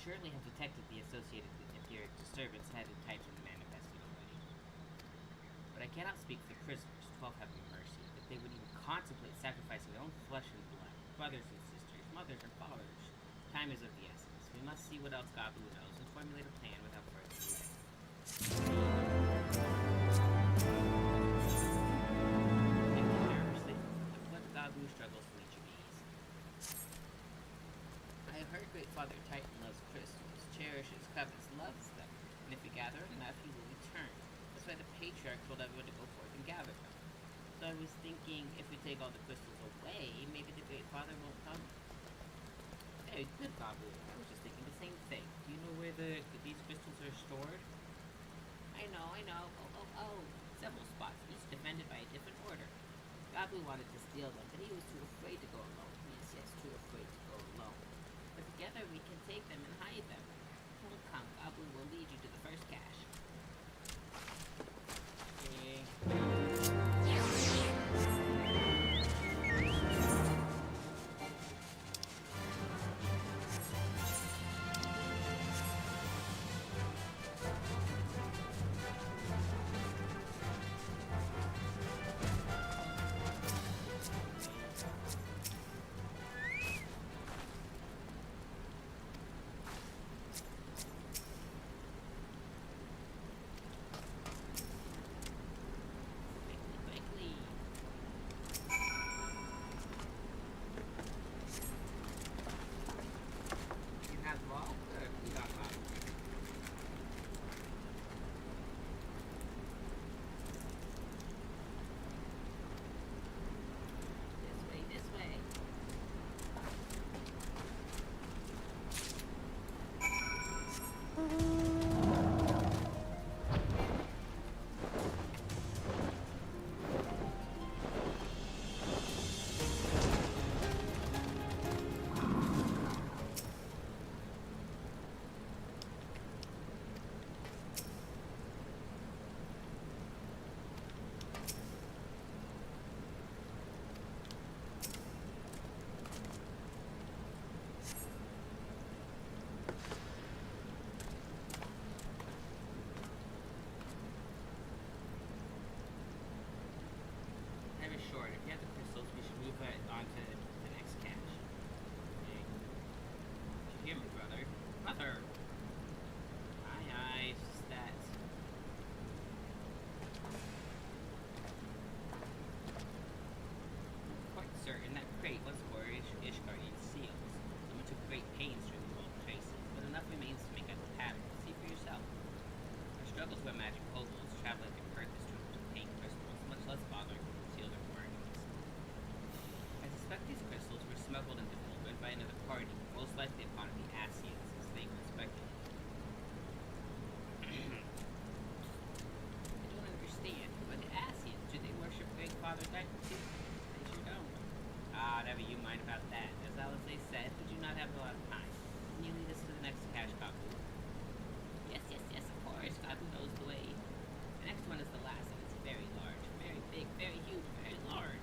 surely have detected the associated etheric disturbance had it typed in the manifesto already. But I cannot speak for the prisoners, 12 have mercy, that they would even contemplate sacrificing their own flesh and blood, brothers and sisters, mothers and fathers. Time is of the essence. We must see what else Gabu knows and formulate a plan without further delay. Thinking nervously, what Gabu struggles to reach your ease. I have heard Great Father Titan loves crystals, cherishes, covets, loves them, and if we gather enough, he will return. That's why the Patriarch told everyone to go forth and gather them. So I was thinking, if we take all the crystals away, maybe the Great Father won't come. Hey, good Gabu. I was just thinking the same thing. Do you know where these crystals are stored? I know. Oh. Several spots, each defended by a different order. Gabu wanted to steal them, but he was too afraid to go alone. Yes, too afraid to go alone. But together we can take them and hide them. Come, Gabu will lead you to the first cache. Okay. Short. If you have the crystals, we should move it on to the next cache. Okay. Did you hear me, brother? Mother! Aye, it's just that. I'm quite certain that crate was for Ishgard's seals. Someone took great pains to remove all traces, but enough remains to make out the pattern. See for yourself. Our struggles with magic puzzles traveling to Purpose to obtain crystals, much less bother to conceal their I suspect these crystals were smuggled into Vilbert by another party, most likely upon the Asians, as they were speculated. I don't understand, but the Asians, do they worship Great Father Titan too? They sure don't. Ah, never you mind about that. As Alizé said, we do not have a lot of time. Can you lead us to the next cache, Gabu? Yes, of course, Gabu knows the way. The next one is the last, and it's very large, very big, very huge, very large.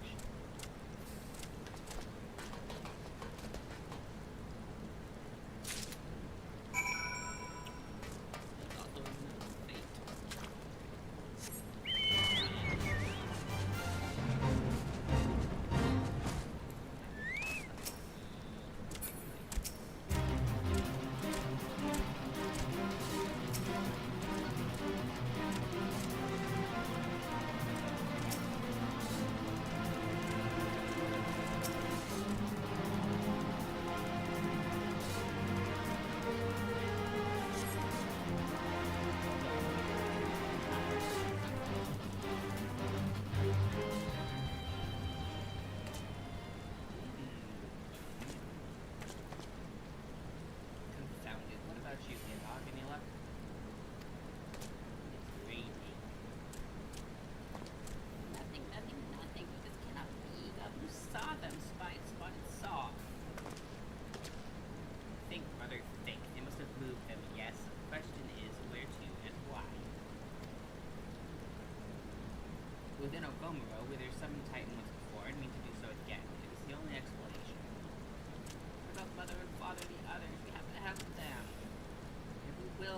Within Ogomuro, where there's some Titan once before, and mean to do so again. It is the only explanation.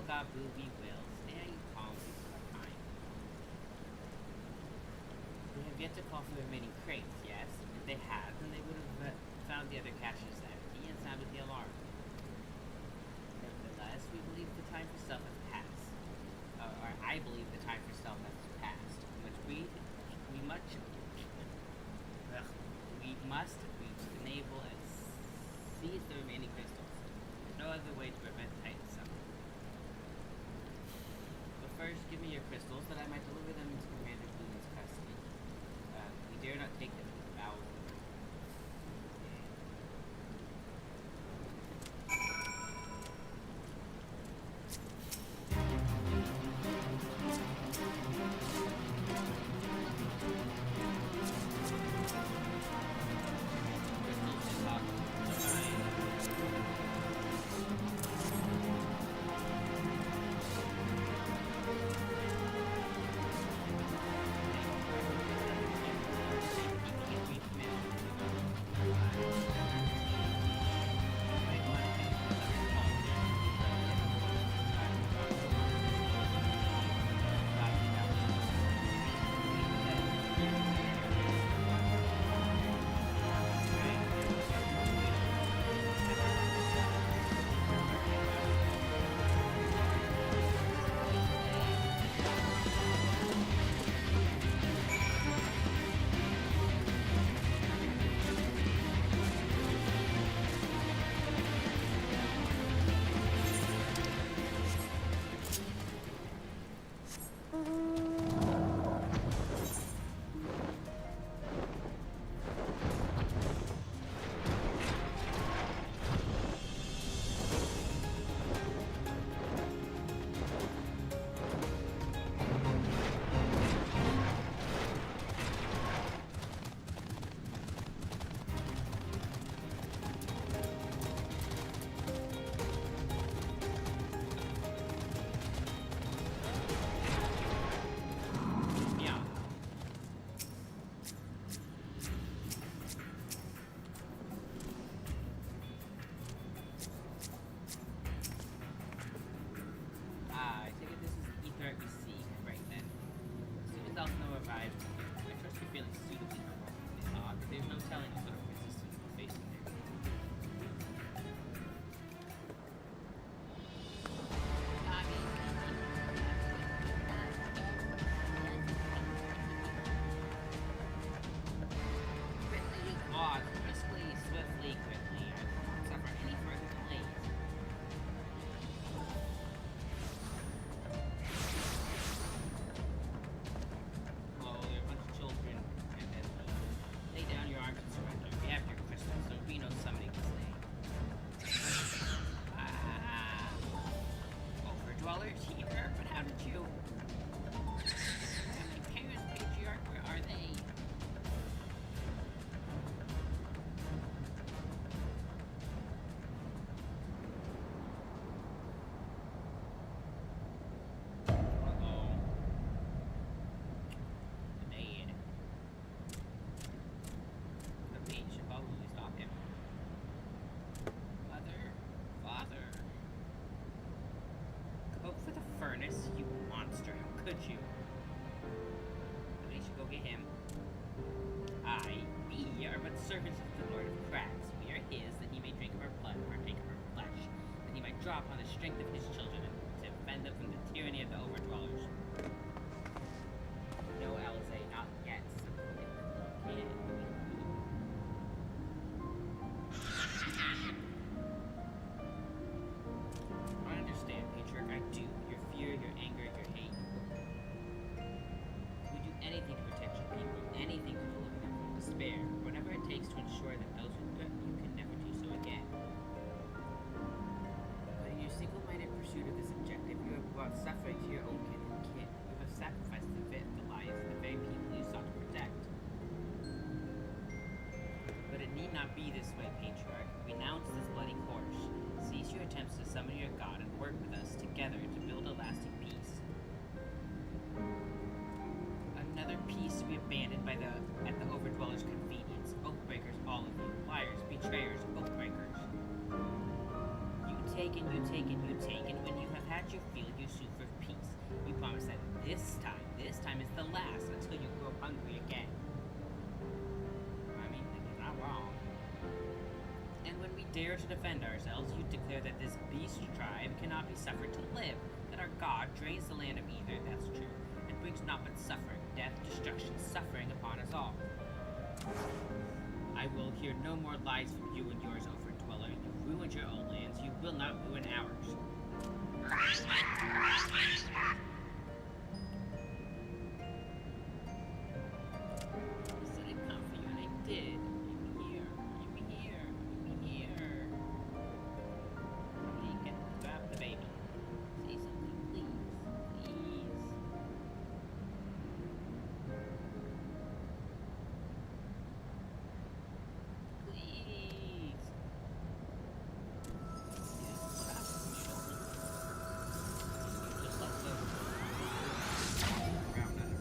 will, Gabu, we will. Stay calm, people are kind. We have yet to call for the remaining crates, yes? If they had, then they would have found the other caches empty and sounded the alarm. Nevertheless, we believe the time for stealth has passed. Or I believe the time for stealth has passed. We must reach the navel and seize the remaining crystals. There's no other way to prevent Titan summoning. But first, give me your crystals that I might deliver them into Commander Bloom's custody. We dare not take them into the bowels of the earth. You monster, how could you? But you should go get him. We are but servants of the Lord of Cracks. We are his, that he may drink of our blood, partake of our flesh, that he might draw upon the strength of his children and to defend them from the tyranny of the overdwellers. No, Alize, not yet. I understand, Patriarch, I do. Your fear, your anger, your hate. We do anything to protect your people, anything to deliver them from despair, whatever it takes to ensure that those who threaten you can never do so again. But in your single-minded pursuit of this objective, you have brought suffering to your own kin and kin. You have sacrificed the lives of the very people you sought to protect. But it need not be this way, Patriarch. Renounce this bloody course. Cease your attempts to summon your god and work with us together to build a lasting peace. Another peace to be abandoned at the overdwellers' convenience. Oathbreakers, all of you. Liars, betrayers, oathbreakers. You take and you take and you take, and when you have had your the last until you grow hungry again. I mean, you're not wrong. And when we dare to defend ourselves, you declare that this beast tribe cannot be suffered to live, that our god drains the land of Ether, that's true, and brings not but suffering, death, destruction, suffering upon us all. I will hear no more lies from you and yours, Overdweller. You ruined your own lands, you will not ruin ours. Said I'd come for you, and I did. I'm here. I'm here. I'm here. You can grab the baby. Say something, please. Please. Please. Yeah, grab some shoulder. Just like so. Ground under.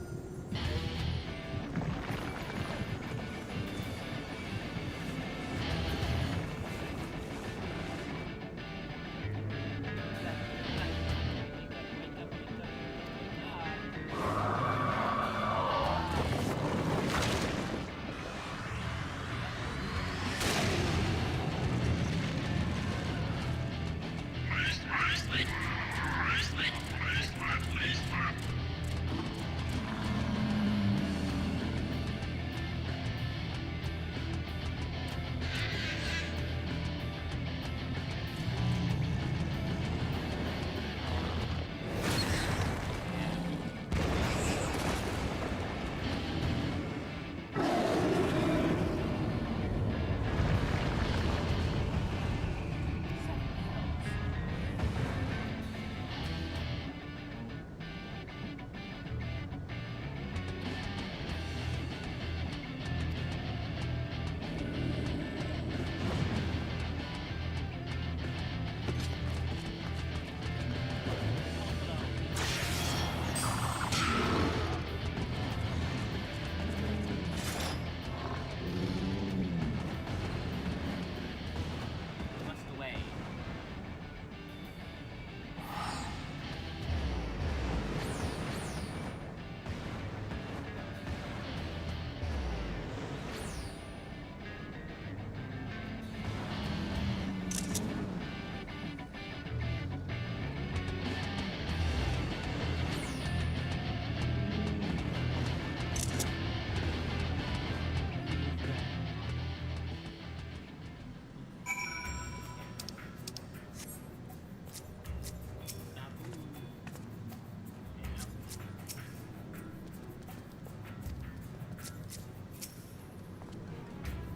Must away.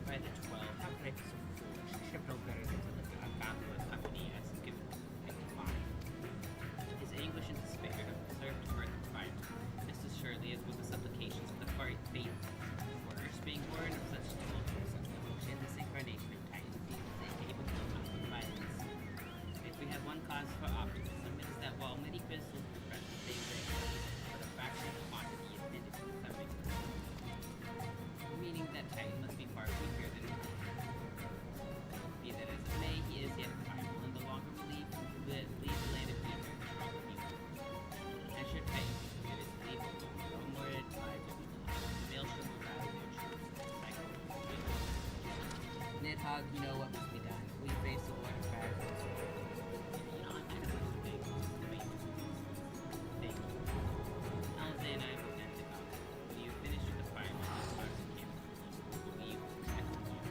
By the 12, how could I be so foolish? I should have known better than to look at unbounded company as his given and combined. His anguish and despair have deserved further fight, just as surely as would the supplications of the faithful. Worse, being born of such tumult, such devotion, this incarnation of Titan feels incapable of constant violence. If we have one cause for optimism, it is that while many crystals will present, they exist for the fraction of quantity intended for the subject. Meaning that Titan must be far weaker than be that as it may, he is yet primal, and the longer we leave the land of Ether, the stronger he will. And should Titan be committed to leave it, no more lives will be lost. The maelstrom will rattle their troops, and the cycle will continue. Nidhogg, you know what must be done. We face the war of fire. You know, I kind of wish they would make thank you. Alza and I present the gospel. When you finish with the fire, we'll start the camp. Will you protect the camp?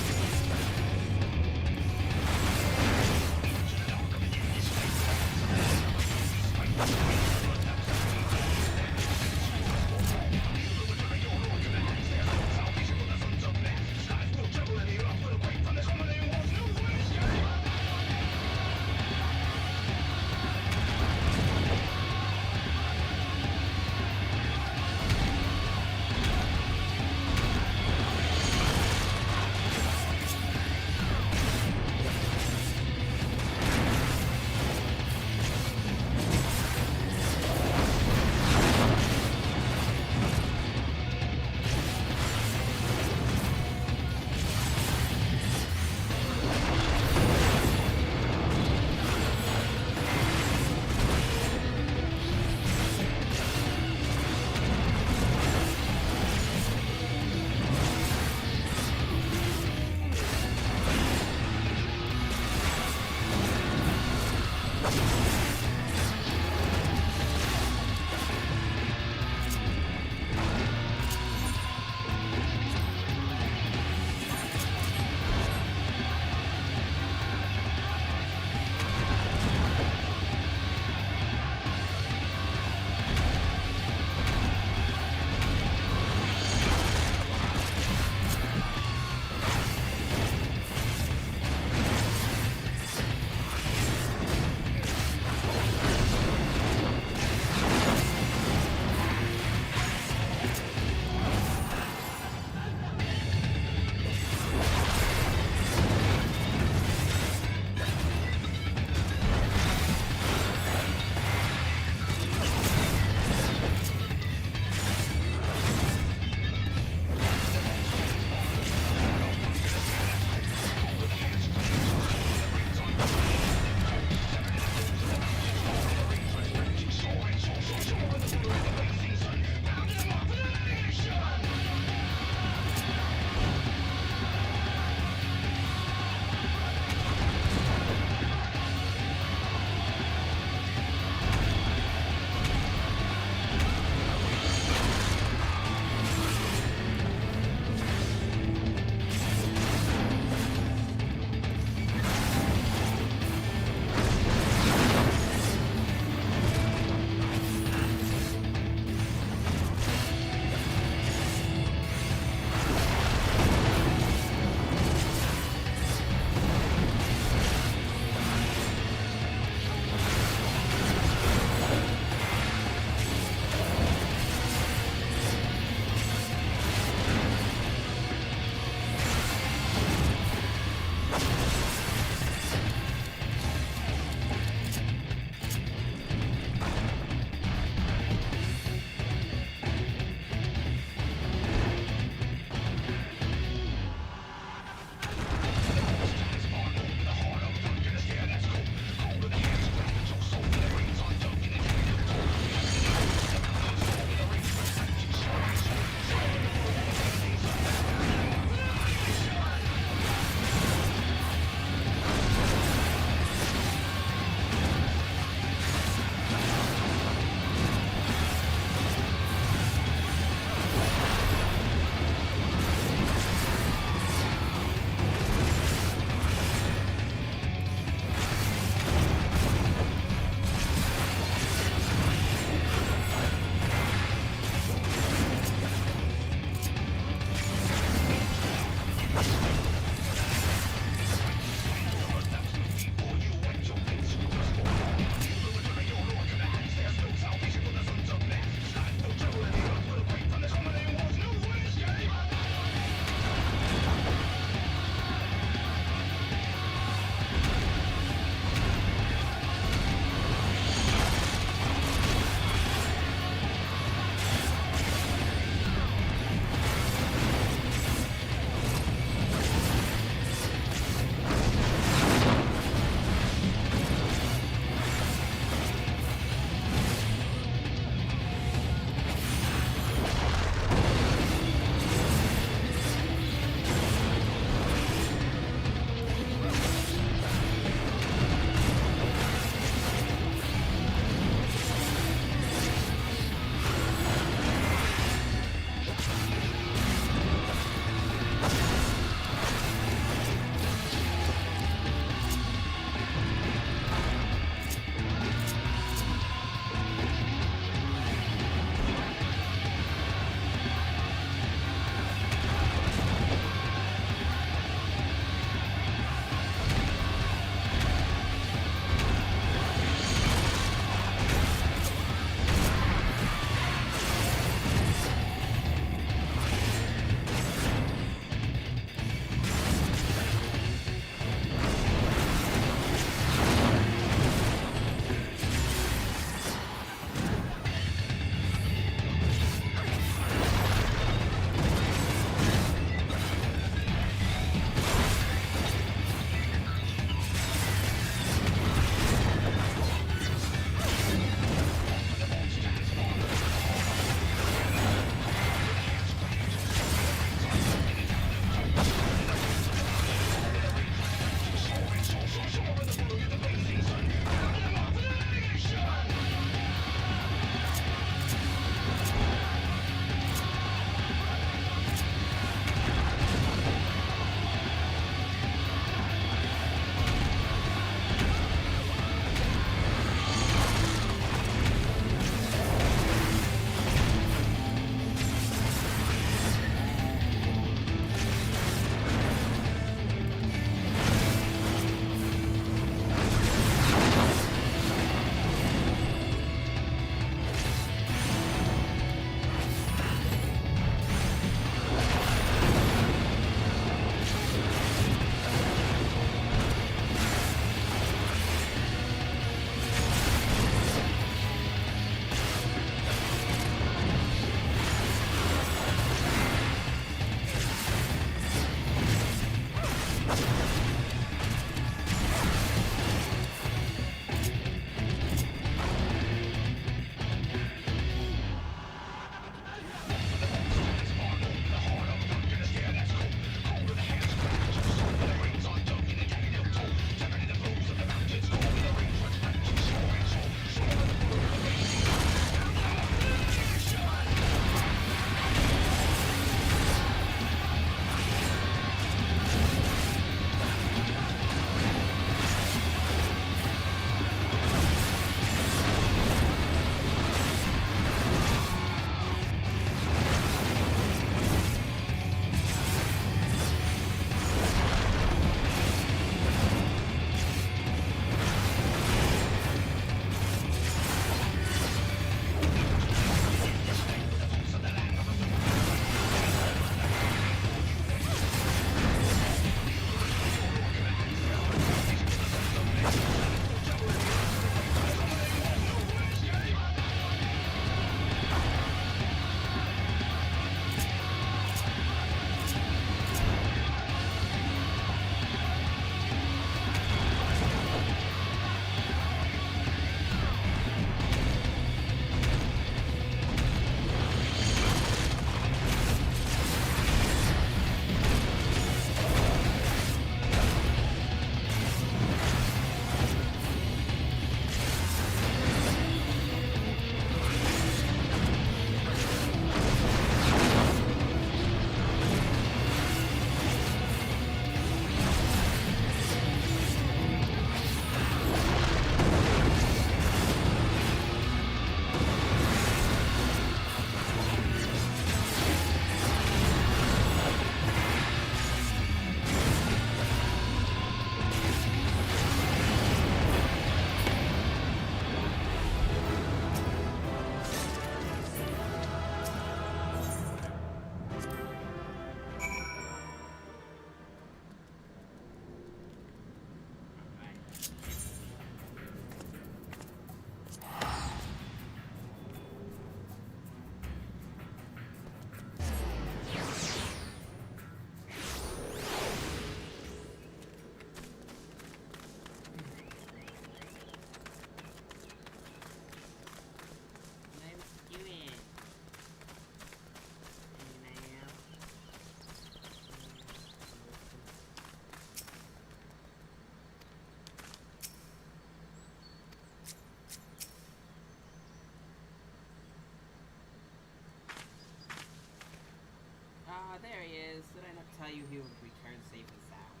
is, did I not tell you he would return safe and sound?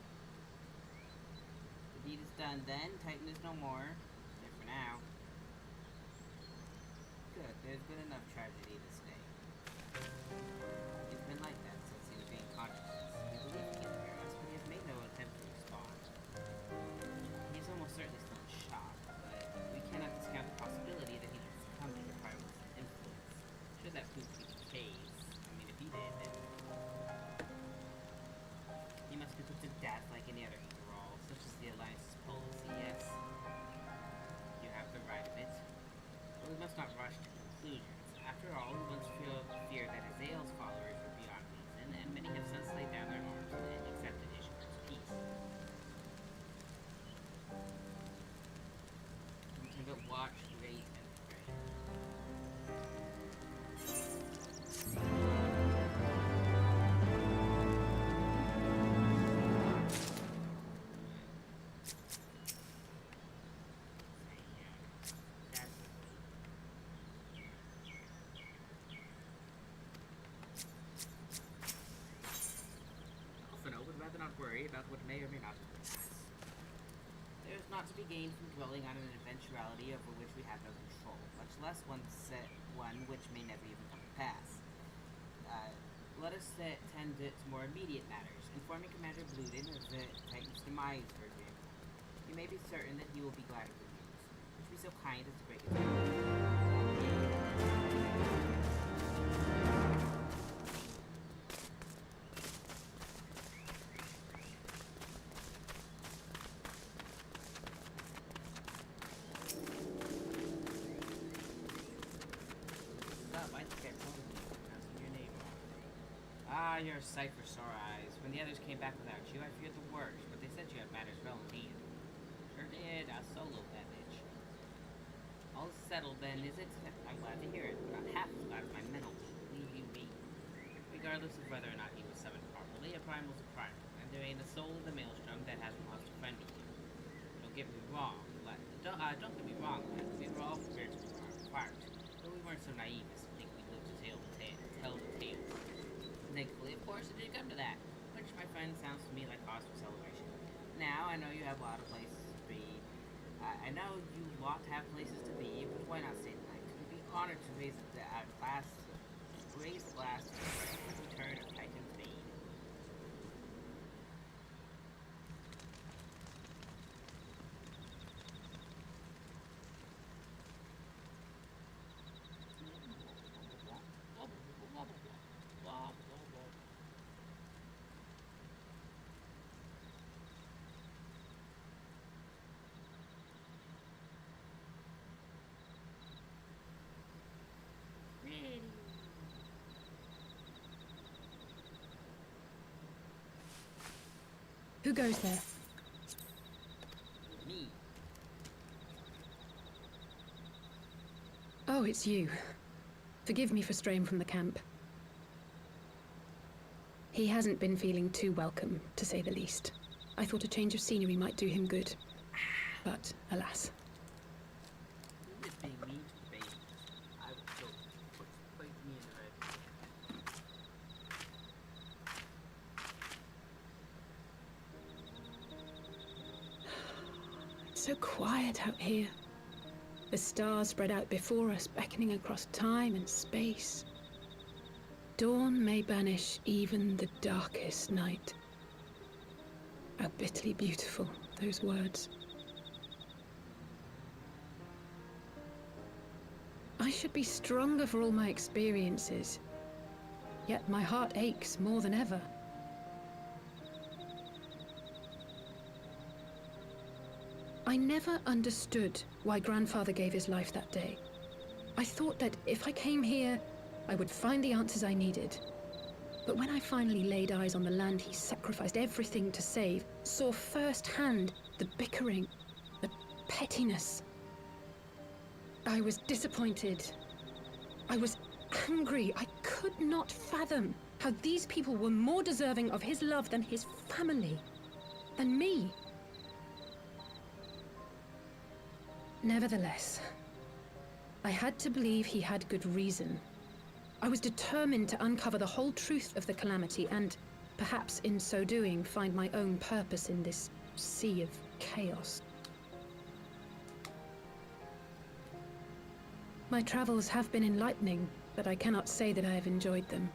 The deed is done then, Titan is no more. There for now. Good, there's been enough tragedy this day. It's been like that since he was gained consciousness. We believe he can hear us, but he has made no attempt to respond. He's almost certainly still in shock, but we cannot discount the possibility that he should succumb to your powerless influence. Should that prove to be the case, I mean, if he did, then he must be put to death like any other thrall, such as the Alliance's policy, yes? You have the right of it. But we must not rush to conclusions. After all, we once feared that Azael's followers were beyond reason, and many have since laid down their arms and accepted Ishkar's peace. We can but watch, wait, and pray. Rather not worry about what may or may not come to pass. There is not to be gained from dwelling on an eventuality over which we have no control, much less one which may never even come to pass. Let us tend to more immediate matters, informing Commander Bluden of the Titan's demise, for example. You may be certain that he will be glad of the news. Would you be so kind as to break it down? Ah, you're a sight for sore eyes. When the others came back without you, I feared the worst, but they said you had matters well in hand. Sure did. I soloed that bitch. All settled then, is it? I'm glad to hear it. Not half as glad as my mental team. Believe you me. Regardless of whether or not he was summoned properly, a primal's a primal, and there ain't a soul in the maelstrom that hasn't lost a friend with you. Don't get me wrong. Don't get me wrong. We were all prepared to do our part, but we weren't so naive as to think we'd live to tell the tale. Thankfully, of course, it did come to that, which, my friend, sounds to me like cause for celebration. Now, I know you have a lot of places to be. I know you lot have places to be, but why not stay the night? We'd be honored to raise the glass to the return of Titan's Bane. Who goes there? Me. Oh, it's you. Forgive me for straying from the camp. He hasn't been feeling too welcome, to say the least. I thought a change of scenery might do him good. But, alas. It's being mean to the baby. I will kill him. Place me in the red. It's so quiet out here. The stars spread out before us, beckoning across time and space. Dawn may banish even the darkest night. How bitterly beautiful, those words. I should be stronger for all my experiences, yet my heart aches more than ever. I never understood why Grandfather gave his life that day. I thought that if I came here, I would find the answers I needed. But when I finally laid eyes on the land he sacrificed everything to save, saw firsthand the bickering, the pettiness, I was disappointed. I was angry. I could not fathom how these people were more deserving of his love than his family, than me. Nevertheless, I had to believe he had good reason. I was determined to uncover the whole truth of the calamity and, perhaps in so doing, find my own purpose in this sea of chaos. My travels have been enlightening, but I cannot say that I have enjoyed them.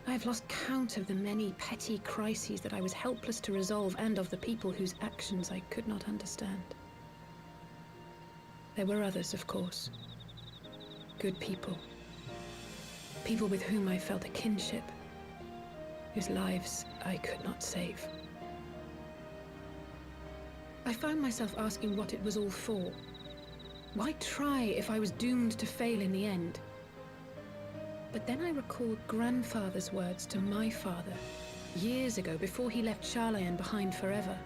I have lost count of the many petty crises that I was helpless to resolve and of the people whose actions I could not understand. There were others, of course. Good people. People with whom I felt a kinship, whose lives I could not save. I found myself asking what it was all for. Why try if I was doomed to fail in the end? But then I recalled grandfather's words to my father, years ago, before he left Sharlayan behind forever.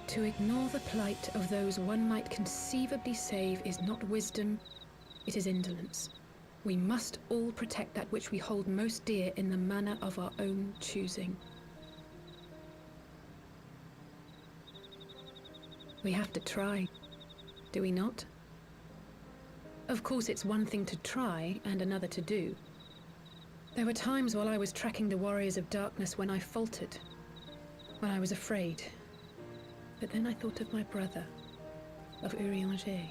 To ignore the plight of those one might conceivably save is not wisdom, it is indolence. We must all protect that which we hold most dear in the manner of our own choosing. We have to try, do we not? Of course, it's one thing to try and another to do. There were times while I was tracking the warriors of darkness when I faltered, when I was afraid. But then I thought of my brother, of Urianger.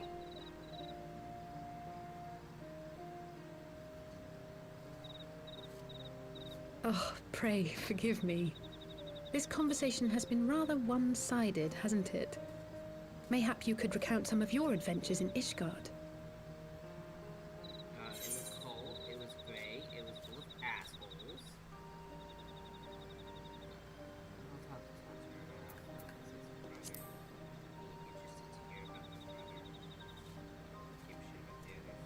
Oh, pray forgive me. This conversation has been rather one-sided, hasn't it? Mayhap you could recount some of your adventures in Ishgard. It was cold, it was gray, it was full of assholes. I'll talk to Spencer about Alpha, because it's interested to hear about his brother. Give a shit about the others.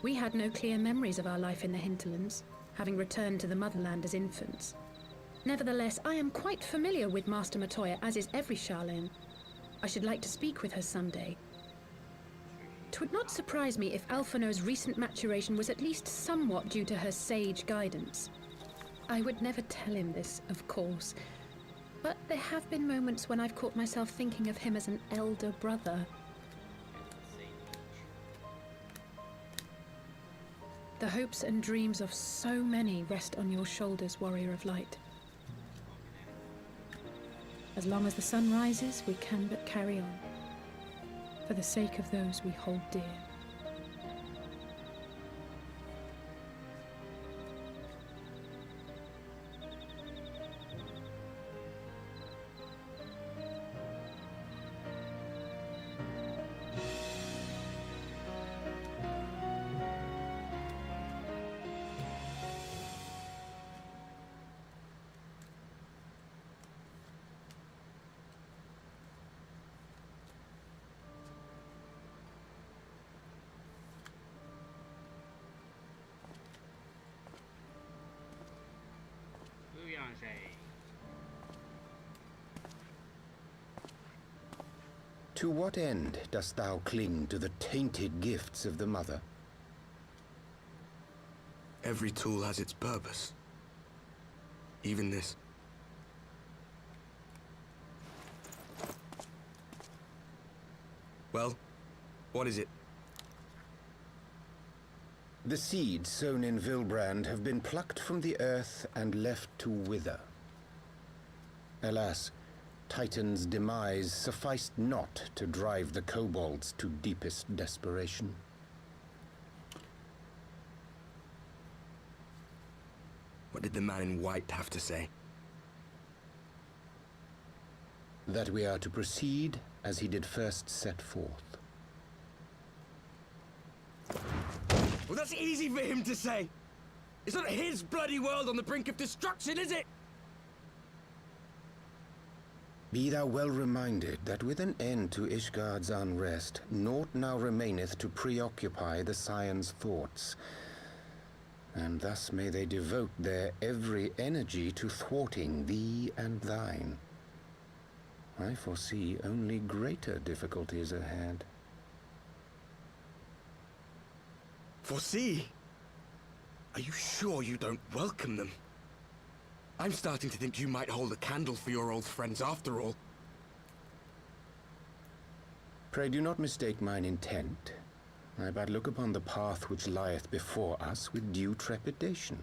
We had no clear memories of our life in the hinterlands, having returned to the motherland as infants. Nevertheless, I am quite familiar with Master Matoya, as is every Sharlayan. I should like to speak with her someday. 'Twould not surprise me if Alphino's recent maturation was at least somewhat due to her sage guidance. I would never tell him this, of course, but there have been moments when I've caught myself thinking of him as an elder brother. The hopes and dreams of so many rest on your shoulders, Warrior of Light. As long as the sun rises, we can but carry on, for the sake of those we hold dear. To what end dost thou cling to the tainted gifts of the Mother? Every tool has its purpose. Even this. Well, what is it? The seeds sown in Vilbrand have been plucked from the earth and left to wither. Alas, Titan's demise sufficed not to drive the kobolds to deepest desperation. What did the man in white have to say? That we are to proceed as he did first set forth. Well, that's easy for him to say. It's not his bloody world on the brink of destruction, is it? Be thou well reminded that with an end to Ishgard's unrest, naught now remaineth to preoccupy the Scion's thoughts. And thus may they devote their every energy to thwarting thee and thine. I foresee only greater difficulties ahead. Foresee? Are you sure you don't welcome them? I'm starting to think you might hold a candle for your old friends after all. Pray do not mistake mine intent. I but look upon the path which lieth before us with due trepidation.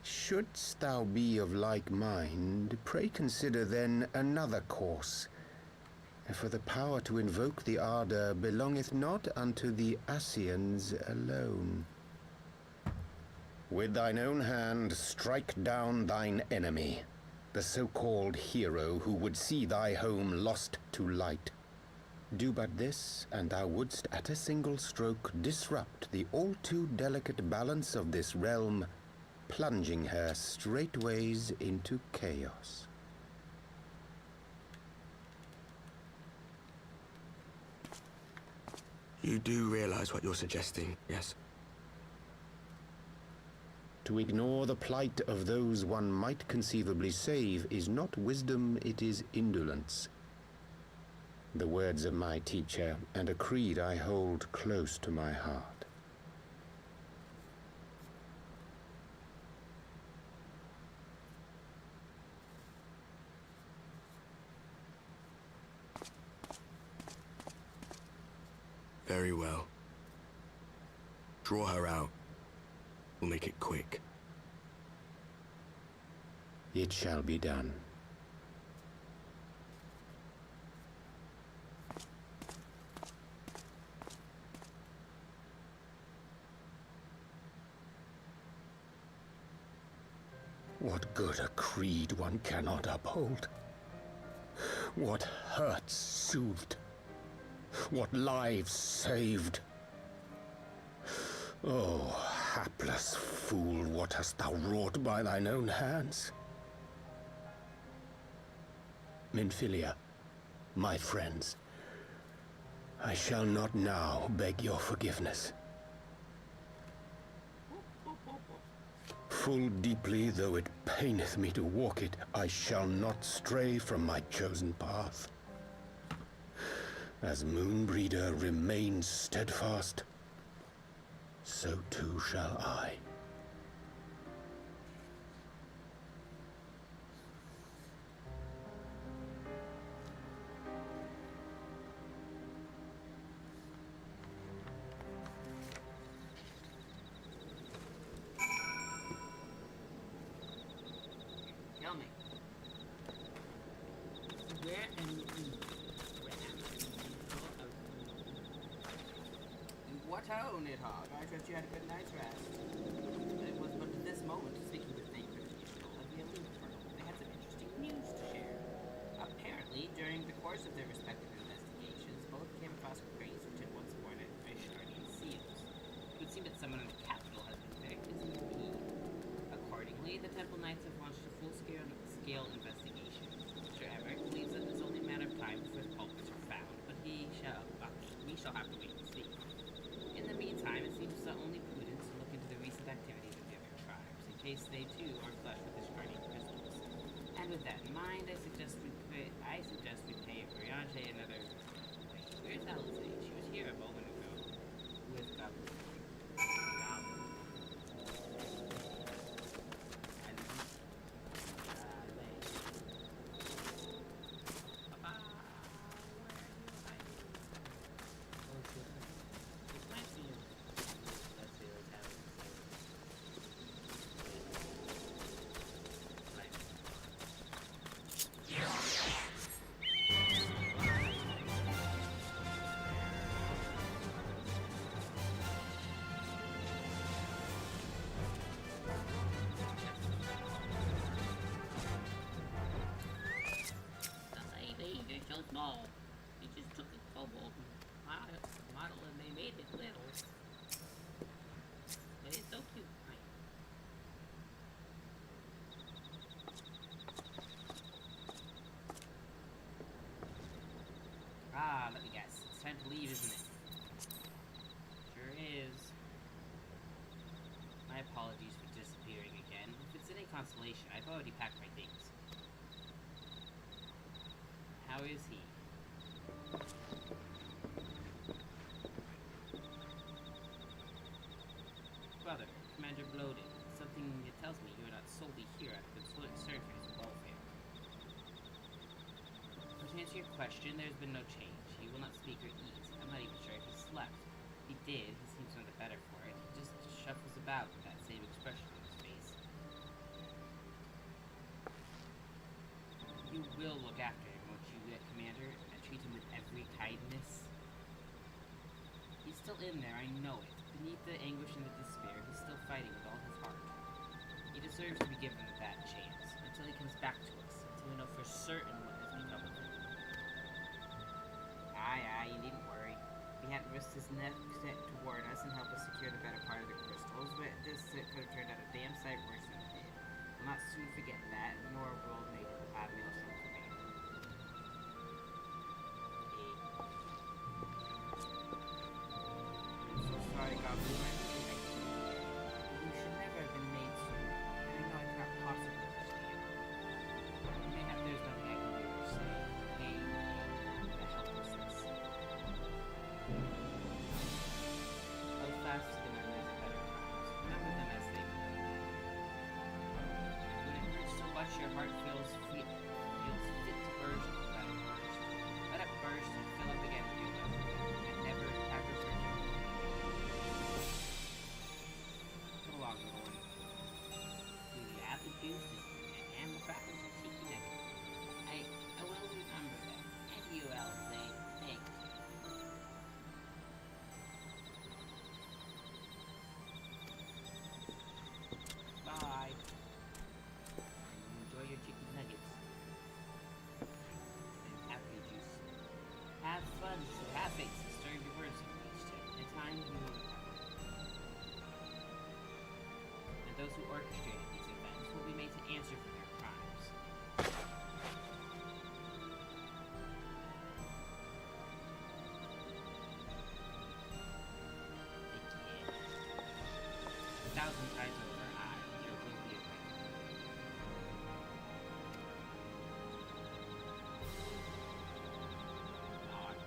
Shouldst thou be of like mind, pray consider then another course. For the power to invoke the ardor belongeth not unto the Ascians alone. With thine own hand strike down thine enemy, the so-called hero who would see thy home lost to light. Do but this, and thou wouldst at a single stroke disrupt the all-too delicate balance of this realm, plunging her straightways into chaos. You do realize what you're suggesting, yes? To ignore the plight of those one might conceivably save is not wisdom, it is indolence. The words of my teacher, and a creed I hold close to my heart. Very well. Draw her out. We'll make it quick. It shall be done. What good a creed one cannot uphold? What hurts soothed? What lives saved? Oh, hapless fool, what hast thou wrought by thine own hands? Minfilia, my friends, I shall not now beg your forgiveness. Full deeply though it paineth me to walk it, I shall not stray from my chosen path. As Moonbreeder remains steadfast, so too shall I. Tell me. Where am I? What ho, Nidhogg? I trust you had a good night's rest. It was but at this moment, speaking with the Critical of the Illustrator, they had some interesting news to share. Apparently, during the course of their respective investigations, both came across crates which had once borne fish guardian seals. It would seem that someone in the capital has been very busy indeed. Accordingly, the Temple Knights have launched a full-scale investigation. Sir Emmerich believes that it's only a matter of time before the culprits are found, but we shall have to wait and see. In the meantime, it seems only prudent to look into the recent activities of the other tribes, in case they too are flush with the guardian crystals. And with that in mind, I suggest we pay Brianche another. Wait, where's Alice? She was here a moment ago with Goblin. So small. He just took a kobold model and they made it little. But it's so cute. Ah, let me guess. It's time to leave, isn't it? Sure is. My apologies for disappearing again. If it's any consolation, I've already packed my things. How is he? Brother, Commander Bloated, something that tells me you are not solely here out of concern for his welfare. But to answer your question, there's been no change. He will not speak or eat. I'm not even sure if he slept. after him, won't you, Commander? And treat him with every kindness? He's still in there, I know it. Beneath the anguish and the despair, he's still fighting with all his heart. He deserves to be given that chance, until he comes back to us, until we know for certain what has become of him. Aye, you needn't worry. He hadn't risked his neck to warn us and help us secure the better part of the crystals, but this could have turned out a damn sight worse than it did. We'll not soon forget that, nor will make it have Maelstrom command. I'm so sorry, Goblin. You should never have been made so. And I know I cannot possibly understand. There's nothing I can do or say. Pain, the helplessness. Hold fast to the memories of better times. Remember them as they were. And when it hurts so much your heart feels fit to burst, let it burst. Let it burst and fill up again with your love. And never, ever forget. Come along, little one. Do the apple juice and the crackers are cheeky neck. I will remember that. And you, Elsie. Thank you. Bye. Enjoy your chicken nuggets. And apple juice. Have fun, have faith, sister. Your words have reached him. In time, you will recover. And those who orchestrated these events will be made to answer for their crimes. They did. 1,000 times over, there will be a reckoning. Nod.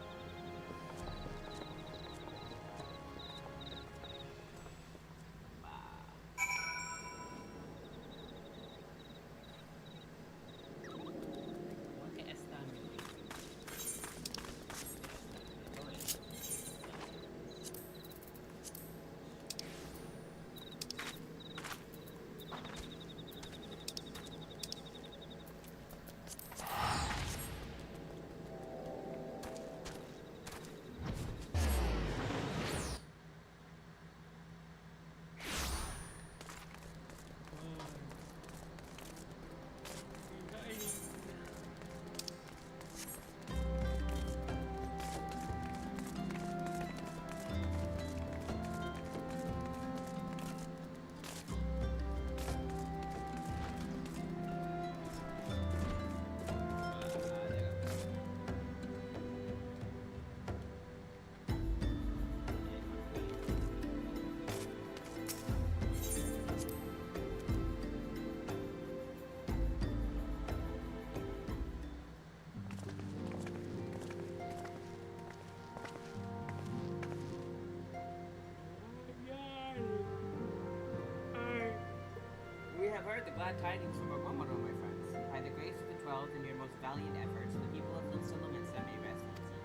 We have heard the glad tidings from Aromodo, my friends. By the grace of the 12 and your most valiant efforts, the people of Linsolomensem may rest easy.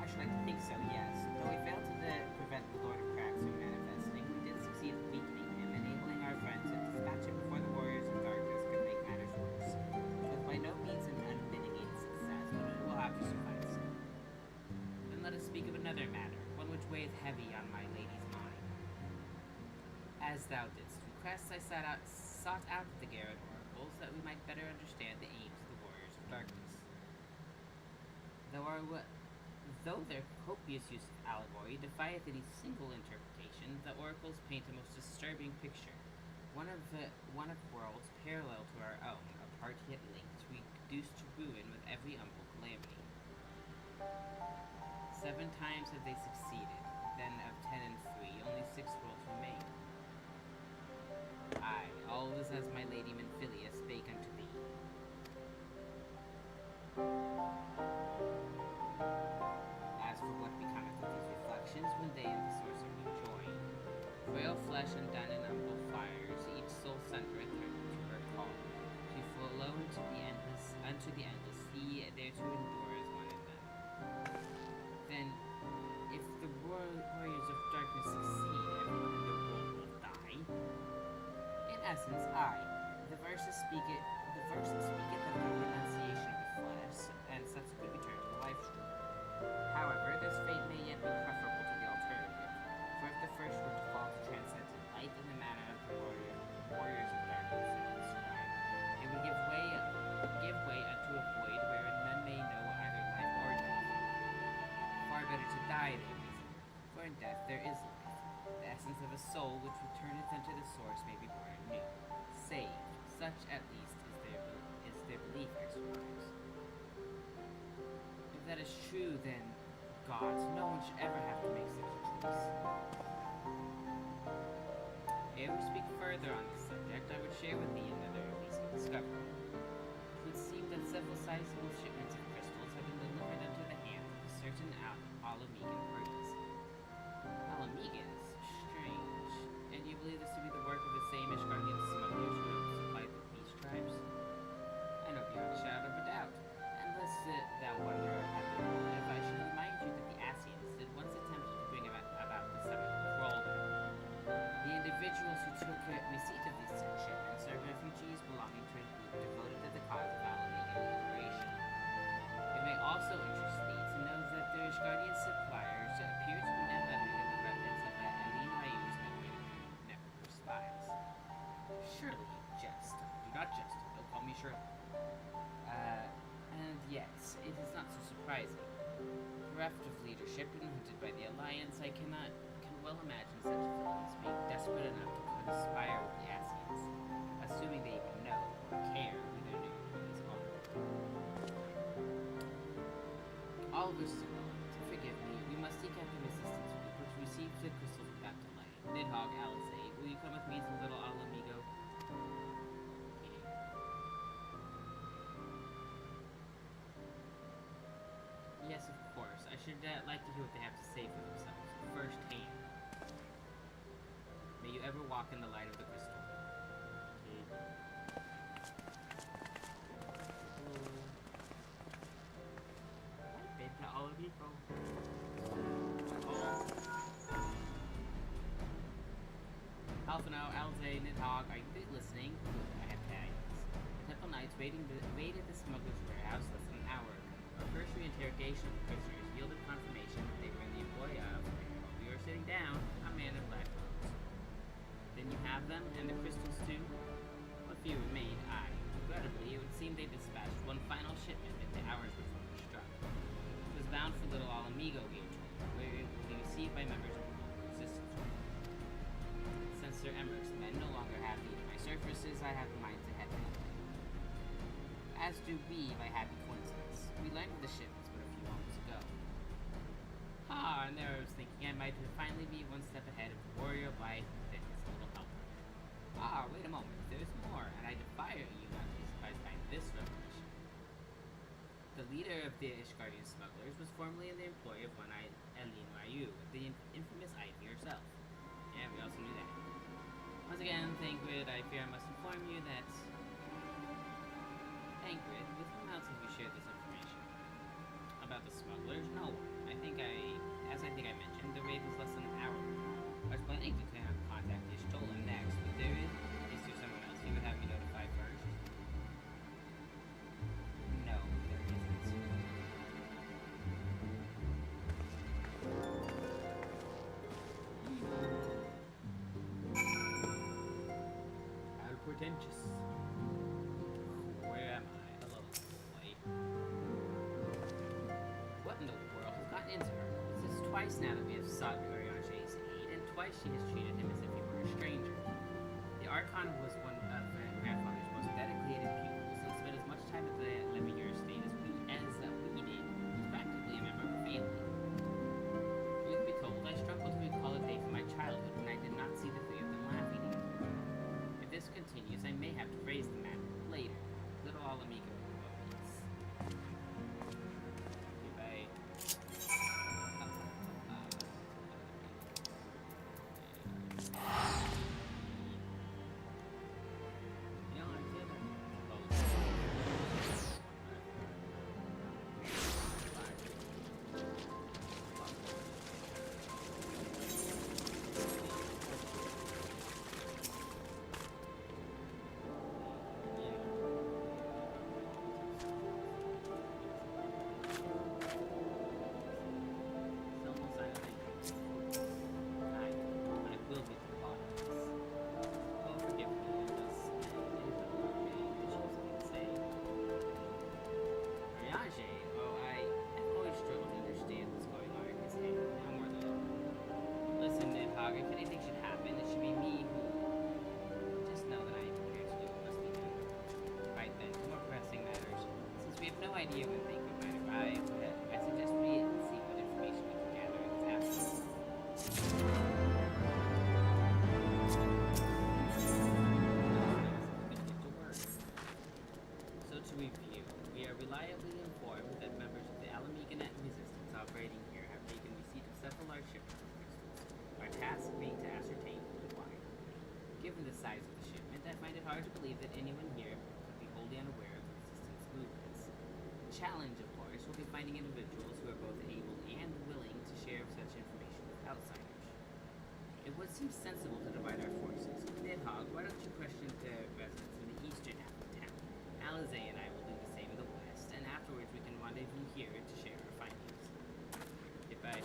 I should like to think so, yes. Though we failed to prevent the Lord of Cracks from manifesting, we did succeed in weakening him, enabling our friends to dispatch him before the warriors of darkness could make matters worse. It was by no means an unmitigated success, but it will have to suffice. Then let us speak of another matter, one which weigheth heavy on my lady's mind. As thou didst request, I sought out the Garrett oracles that we might better understand the aims of the warriors of darkness. Though their copious use of allegory defieth any single interpretation, the oracles paint a most disturbing picture. One of worlds parallel to our own, apart yet linked, reduced to ruin with every humble calamity. 7 times have they succeeded, then of 10 and 3, only 6 worlds remain. Aye, all is as my lady Menphilia spake unto thee. As for what becometh of these reflections when they and the sorcerer join, frail flesh undone in humble fires, each soul centereth her to her call, to flow unto the endless sea, there to endure as one in them. Then, if the warriors of darkness succeed, everyone in the world will die. In essence, the verse speaketh of the renunciation of die, they reason. For in death there is life. The essence of a soul which returneth unto the source may be born anew. Saved. Such, at least, is their belief, I suppose. If that is true, then, gods, no one should ever have to make such a choice. Ere we speak further on this subject, I would share with thee another recent discovery. It would seem that several sizable shipments of crystals have been delivered into the hands of a certain Alamegan herds. Alamegans? Strange. And you believe this to be the work of the same Ishgardian smugglers who have supplied the beast tribes? I know beyond a shadow of a doubt. And lest thou wonder, if I should remind you that the Asians did once attempt to bring about the seventh scroll. The individuals who took receipt of these shipments are refugees belonging to a group devoted to the cause of Alamegan liberation. It may also interest thee to know that their Ishgardian suppliers appear to be none other than the remnants of ENVTUBER's network of spies. Surely you jest. Do not jest. Don't call me Shirley. And yes, it is not so surprising. Bereft of leadership and hunted by the Alliance, I can well imagine such villains being desperate enough to conspire with the Asians, assuming they even know or care who their new employees are. All of this is irrelevant. Forgive me, we must seek out the resistance group which receives the crystals without delay. Nidhogg, Alizé, will you come with me to Little Alamigo? Yes, of course. I should like to hear what they have to say for themselves, firsthand. May you ever walk in the light of the crystal. Beta Alamigo. Alphino, Alizé, Nidhogg, are you listening? I have tidings. The Temple Knights raided the smuggler's warehouse less than an hour ago. Our cursory interrogation of the prisoners yielded confirmation that they were in the employ of, while we were sitting down, a man in black robes. Then you have them, and the crystals too? What few remained, aye. Regrettably, it would seem they dispatched one final shipment at the hours before we struck. It was bound for Little Alamigo, we are told, where it will be received by members of the local resistance group. Since Sir Emmerich's men no longer have need of my services, I have a mind to head that way. As do we, by happy coincidence. We learned of the shipments but a few moments ago. And there I was thinking I might finally be one step ahead of the warrior of life and his little helper. Wait a moment, there's more, and I defy you not to be surprised by this revelation. The leader of the Ishgardian smugglers was formerly in the employ of one-eyed Eileen Ryu, the infamous Ivy herself. Yeah, we also knew that. Once again, Thancred, I fear I must inform you that... Thancred, with whom else have you shared this information? About the smugglers? No one. As I think I mentioned, the raid was less than an hour ago. I was planning to contact Ishtola next, but is there someone else you would have me notify first? No, there isn't. How portentous. Where am I? Hello, boy. What in the world has gotten into her? This is twice now that we have sought Urianche's aid, and twice she has treated him as if he were a stranger. The Archon was one of Grandfather's most dedicated pupils, and spent as much time at the Lemire estate as we did. He's practically a member of our family. Truth be told, I struggled to recall a day from my childhood when I did not see the three of them laughing together. If this continues, I may have to raise the matter later. Little Alamigo. Nidhogg. If anything should happen, it should be me who... Just know that I am prepared to do what must be done. Right then, to more pressing matters. Since we have no idea when Thancred might arrive, I suggest we see what information we can gather in his absence. So to review, we are reliably informed that members of the Alamigan resistance operating here have taken receipt of several large shipments of crystals. Our task being to ascertain who and why. Given the size of the shipment, I find it hard to believe that anyone here could be wholly unaware of the resistance movements. The challenge, of course, will be finding individuals who are both able and willing to share such information with outsiders. It would seem sensible to divide our forces. Nidhogg, why don't you question the residents in the eastern half of town? Alize and I will do the same in the west, and afterwards we can rendezvous here to share our findings. Goodbye.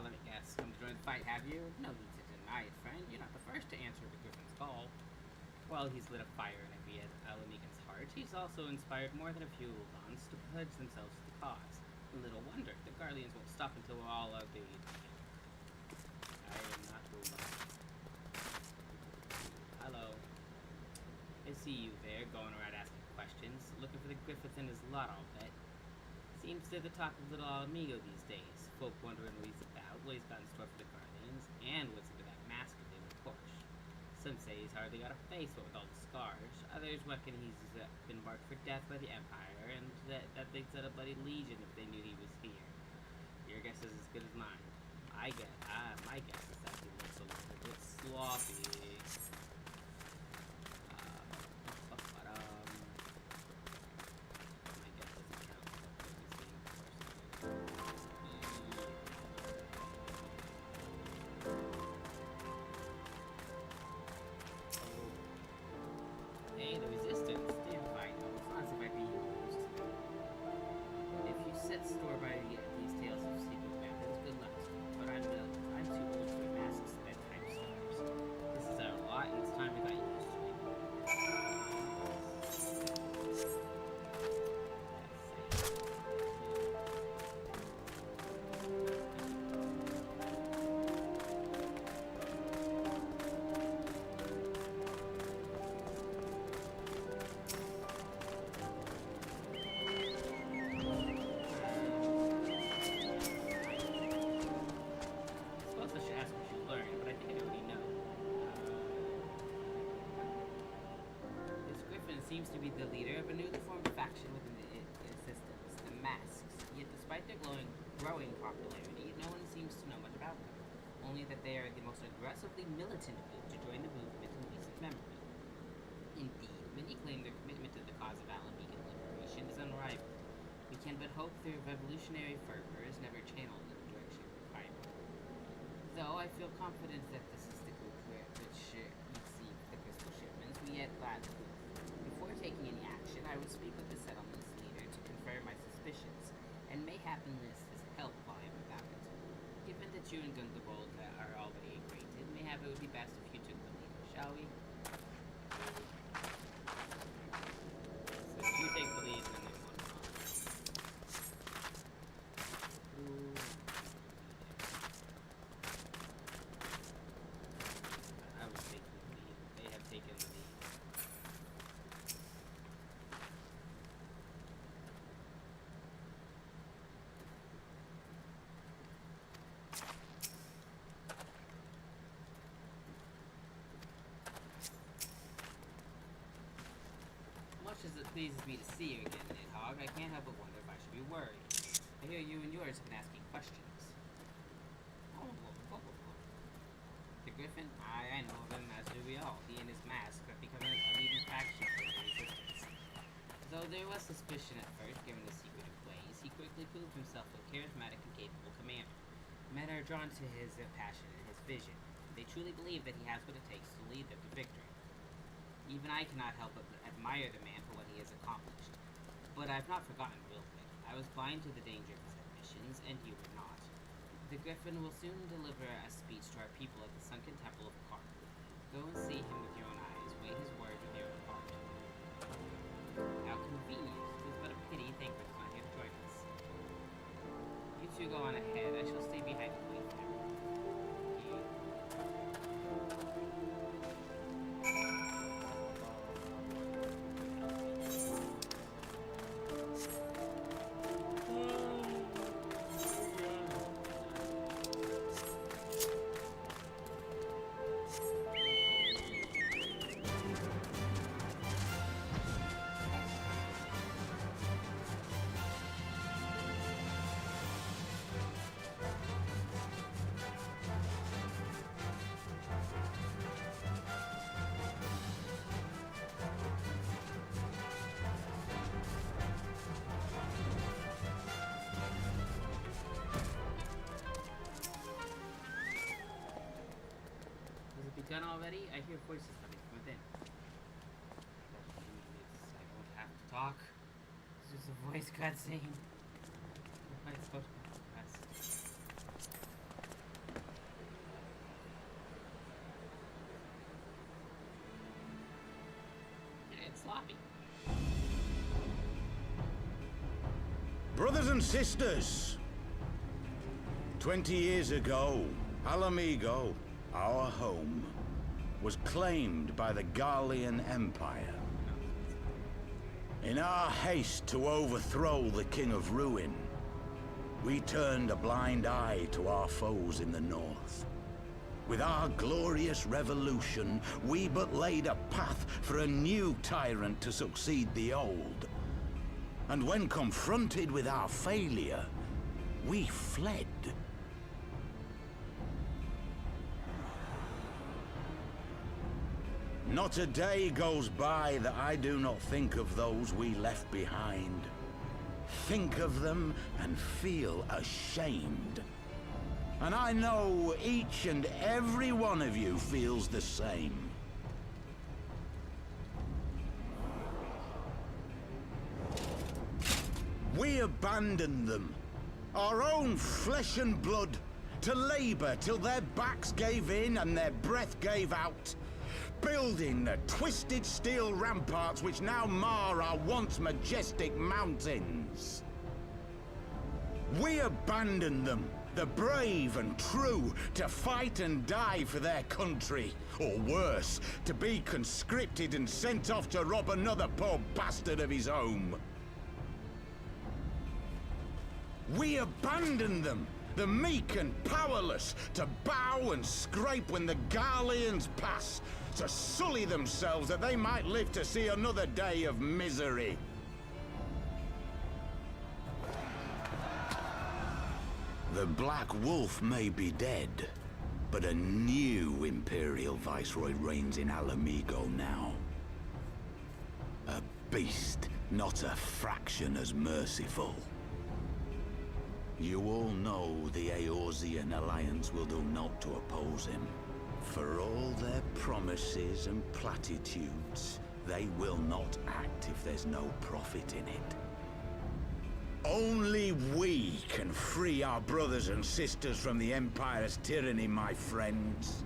Let me guess. Come to join the fight, have you? No need to deny it, friend. You're not the first to answer the Griffin's call. While he's lit a fire in every Alamigan's heart, he's also inspired more than a few Ulgons to pledge themselves to the cause. Little wonder, the Guardians won't stop until we're all outdated. I am not Ulgon. Hello. I see you there, going around asking questions, looking for the Griffith in his lot, I'll bet. Seems they're the talk of little Alamigo these days. Folk wondering what he's about, what he's got in store for the Guardians, and what's into that mask of him, of course. Some say he's hardly got a face, what with all the scars. Others reckon he's been marked for death by the Empire, and that they'd set a bloody legion if they knew he was here. Your guess is as good as mine. My guess is that he looks a little bit sloppy. Hey, the resistance. Damn fine. It's not as if I'd be used. If you set store by these tales of secret weapons, good luck to you. But I'm too old for masks at bedtime stories. This is our lot, and it's time we got used to it. Seems to be the leader of a newly formed faction within the Resistance, the Masks. Yet despite their growing popularity, no one seems to know much about them. Only that they are the most aggressively militant group to join the movement in recent memory. Indeed, many claim their commitment to the cause of Alamigan liberation is unrivaled. We can but hope their revolutionary fervor is never channeled in the direction of crime. Though I feel confident that this is the group which received the crystal shipments, we yet lack proof. Before taking any action, I would speak with the settlement's leader to confirm my suspicions, and mayhap enlist his help while I am about it. Given that you and Gunthebold are already acquainted, mayhap it would be best if you took the lead, shall we? So you take the lead, and then they want to I was taking the lead. They have taken the lead. Much as it pleases me to see you again, Nidhogg, I can't help but wonder if I should be worried. I hear you and yours have been asking questions. The Griffin? I know of him, as do we all. He and his mask have become a leading faction for the Resistance. Though there was suspicion at first, given his secretive ways, he quickly proved himself a charismatic and capable commander. Men are drawn to his passion and his vision. They truly believe that he has what it takes to lead them to victory. Even I cannot help but admire the man for what he has accomplished. but I've not forgotten real quick. I was blind to the danger of his ambitions, and you were not. The Griffin will soon deliver a speech to our people at the sunken temple of Karn. Go and see him with your own eyes. Weigh his word with your own heart. How convenient. It is but a pity Thancred is not here to join us. You two go on ahead. I shall stay behind and wait there. Done already? I hear voices coming from within. I don't have to talk. It's just a voice cutscene. My phone pressed. It's sloppy. Brothers and sisters, 20 years ago, Alamigo, our home, was claimed by the Garlean Empire. In our haste to overthrow the King of Ruin, we turned a blind eye to our foes in the north. With our glorious revolution, we but laid a path for a new tyrant to succeed the old. And when confronted with our failure, we fled. Not a day goes by that I do not think of those we left behind. Think of them and feel ashamed. And I know each and every one of you feels the same. We abandoned them, our own flesh and blood, to labor till their backs gave in and their breath gave out. Building the twisted steel ramparts which now mar our once majestic mountains. We abandoned them, the brave and true, to fight and die for their country, or worse, to be conscripted and sent off to rob another poor bastard of his home. We abandoned them, the meek and powerless, to bow and scrape when the Garleans pass, to sully themselves that they might live to see another day of misery. The Black Wolf may be dead, but a new Imperial Viceroy reigns in Alamigo now. A beast, not a fraction as merciful. You all know the Eorzean Alliance will do naught to oppose him. For all their promises and platitudes, they will not act if there's no profit in it. Only we can free our brothers and sisters from the Empire's tyranny, my friends.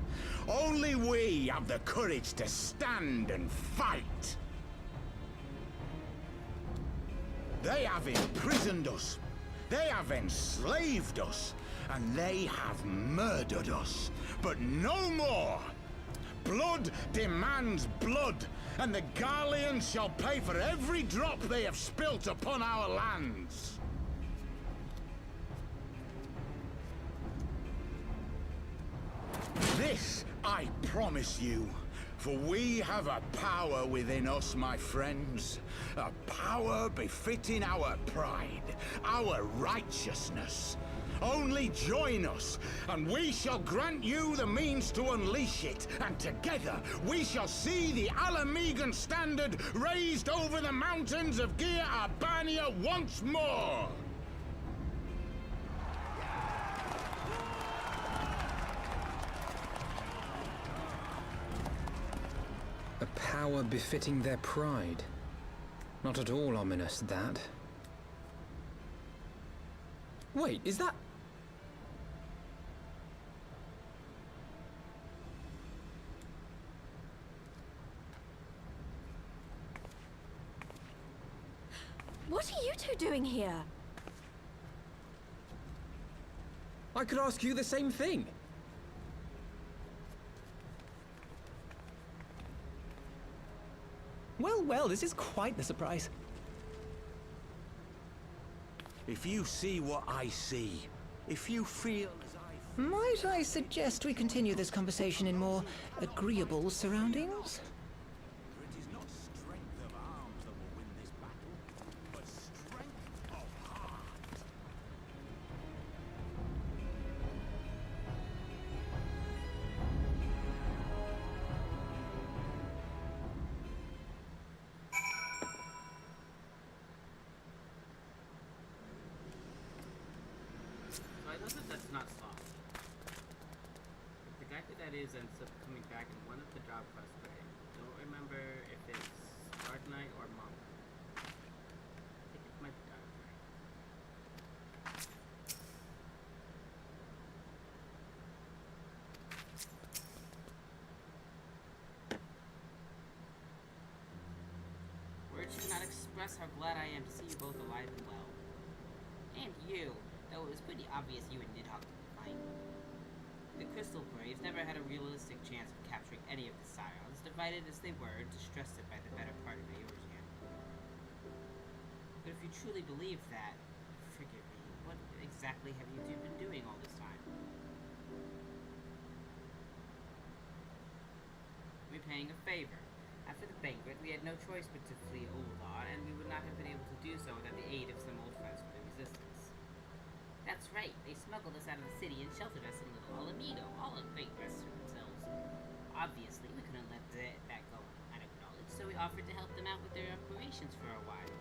Only we have the courage to stand and fight. They have imprisoned us. They have enslaved us. And they have murdered us. But no more! Blood demands blood, and the Garleans shall pay for every drop they have spilt upon our lands. This I promise you, for we have a power within us, my friends. A power befitting our pride, our righteousness. Only join us, and we shall grant you the means to unleash it, and together we shall see the Alamigan standard raised over the mountains of Gia Arbania once more! A power befitting their pride. Not at all ominous, that. Wait, is that... What are you two doing here? I could ask you the same thing. Well, this is quite the surprise. If you see what I see, if you feel as I feel... Might I suggest we continue this conversation in more agreeable surroundings? For it is not strength of arms that will win this battle, but strength of heart. So I know that that's not soft. But the guy who that is ends up coming back in one of the job quests, but I don't remember if it's Dark Knight or Monk. I think it might be Dark Knight. Words cannot express how glad I am to see you both alive and well. And you, though it was pretty obvious you and Nidhogg would fight. The Crystal Braves never had a realistic chance of capturing any of the Scions, divided as they were, distrusted by the better part of Eorzea. But if you truly believe that, forgive me, what exactly have you two been doing all this time? Repaying a favor. After the banquet, we had no choice but to flee Ul'dah, and we would not have been able to do so without the aid of some old friends from the Resistance. That's right, they smuggled us out of the city and sheltered us in Little Alamigo, all a great rest for themselves. Obviously, we couldn't let that go unacknowledged, so we offered to help them out with their operations for a while.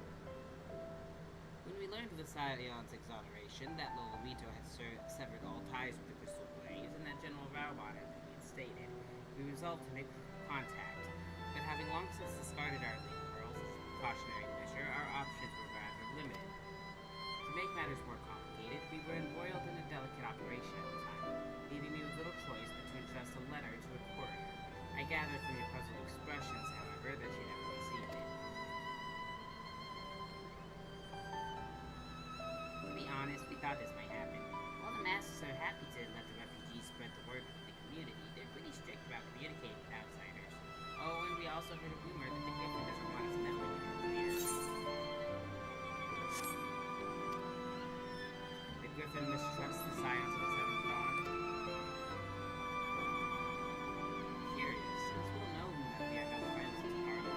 When we learned of the Scion's exoneration, that Lolomito had severed all ties with the Crystal Braves, and that General Raubon had been reinstated, we resolved to make contact. But having long since discarded our legal pearls as a precautionary measure, our options were rather limited. To make matters more complicated, we were embroiled in a delicate operation at the time, leaving me with little choice but to entrust a letter to a courier. I gathered from your puzzled expressions, however, that you never received it. To be honest, we thought this might happen. While the masses are happy to let the refugees spread the word within the community, they're pretty strict about communicating with outsiders. Oh, and we also heard a rumor that the Griffin doesn't want us meddling in our affairs. The Griffin mistrusts the Scions of the Seventh Dawn. Curious, it's well known that we are no friends with Carlo.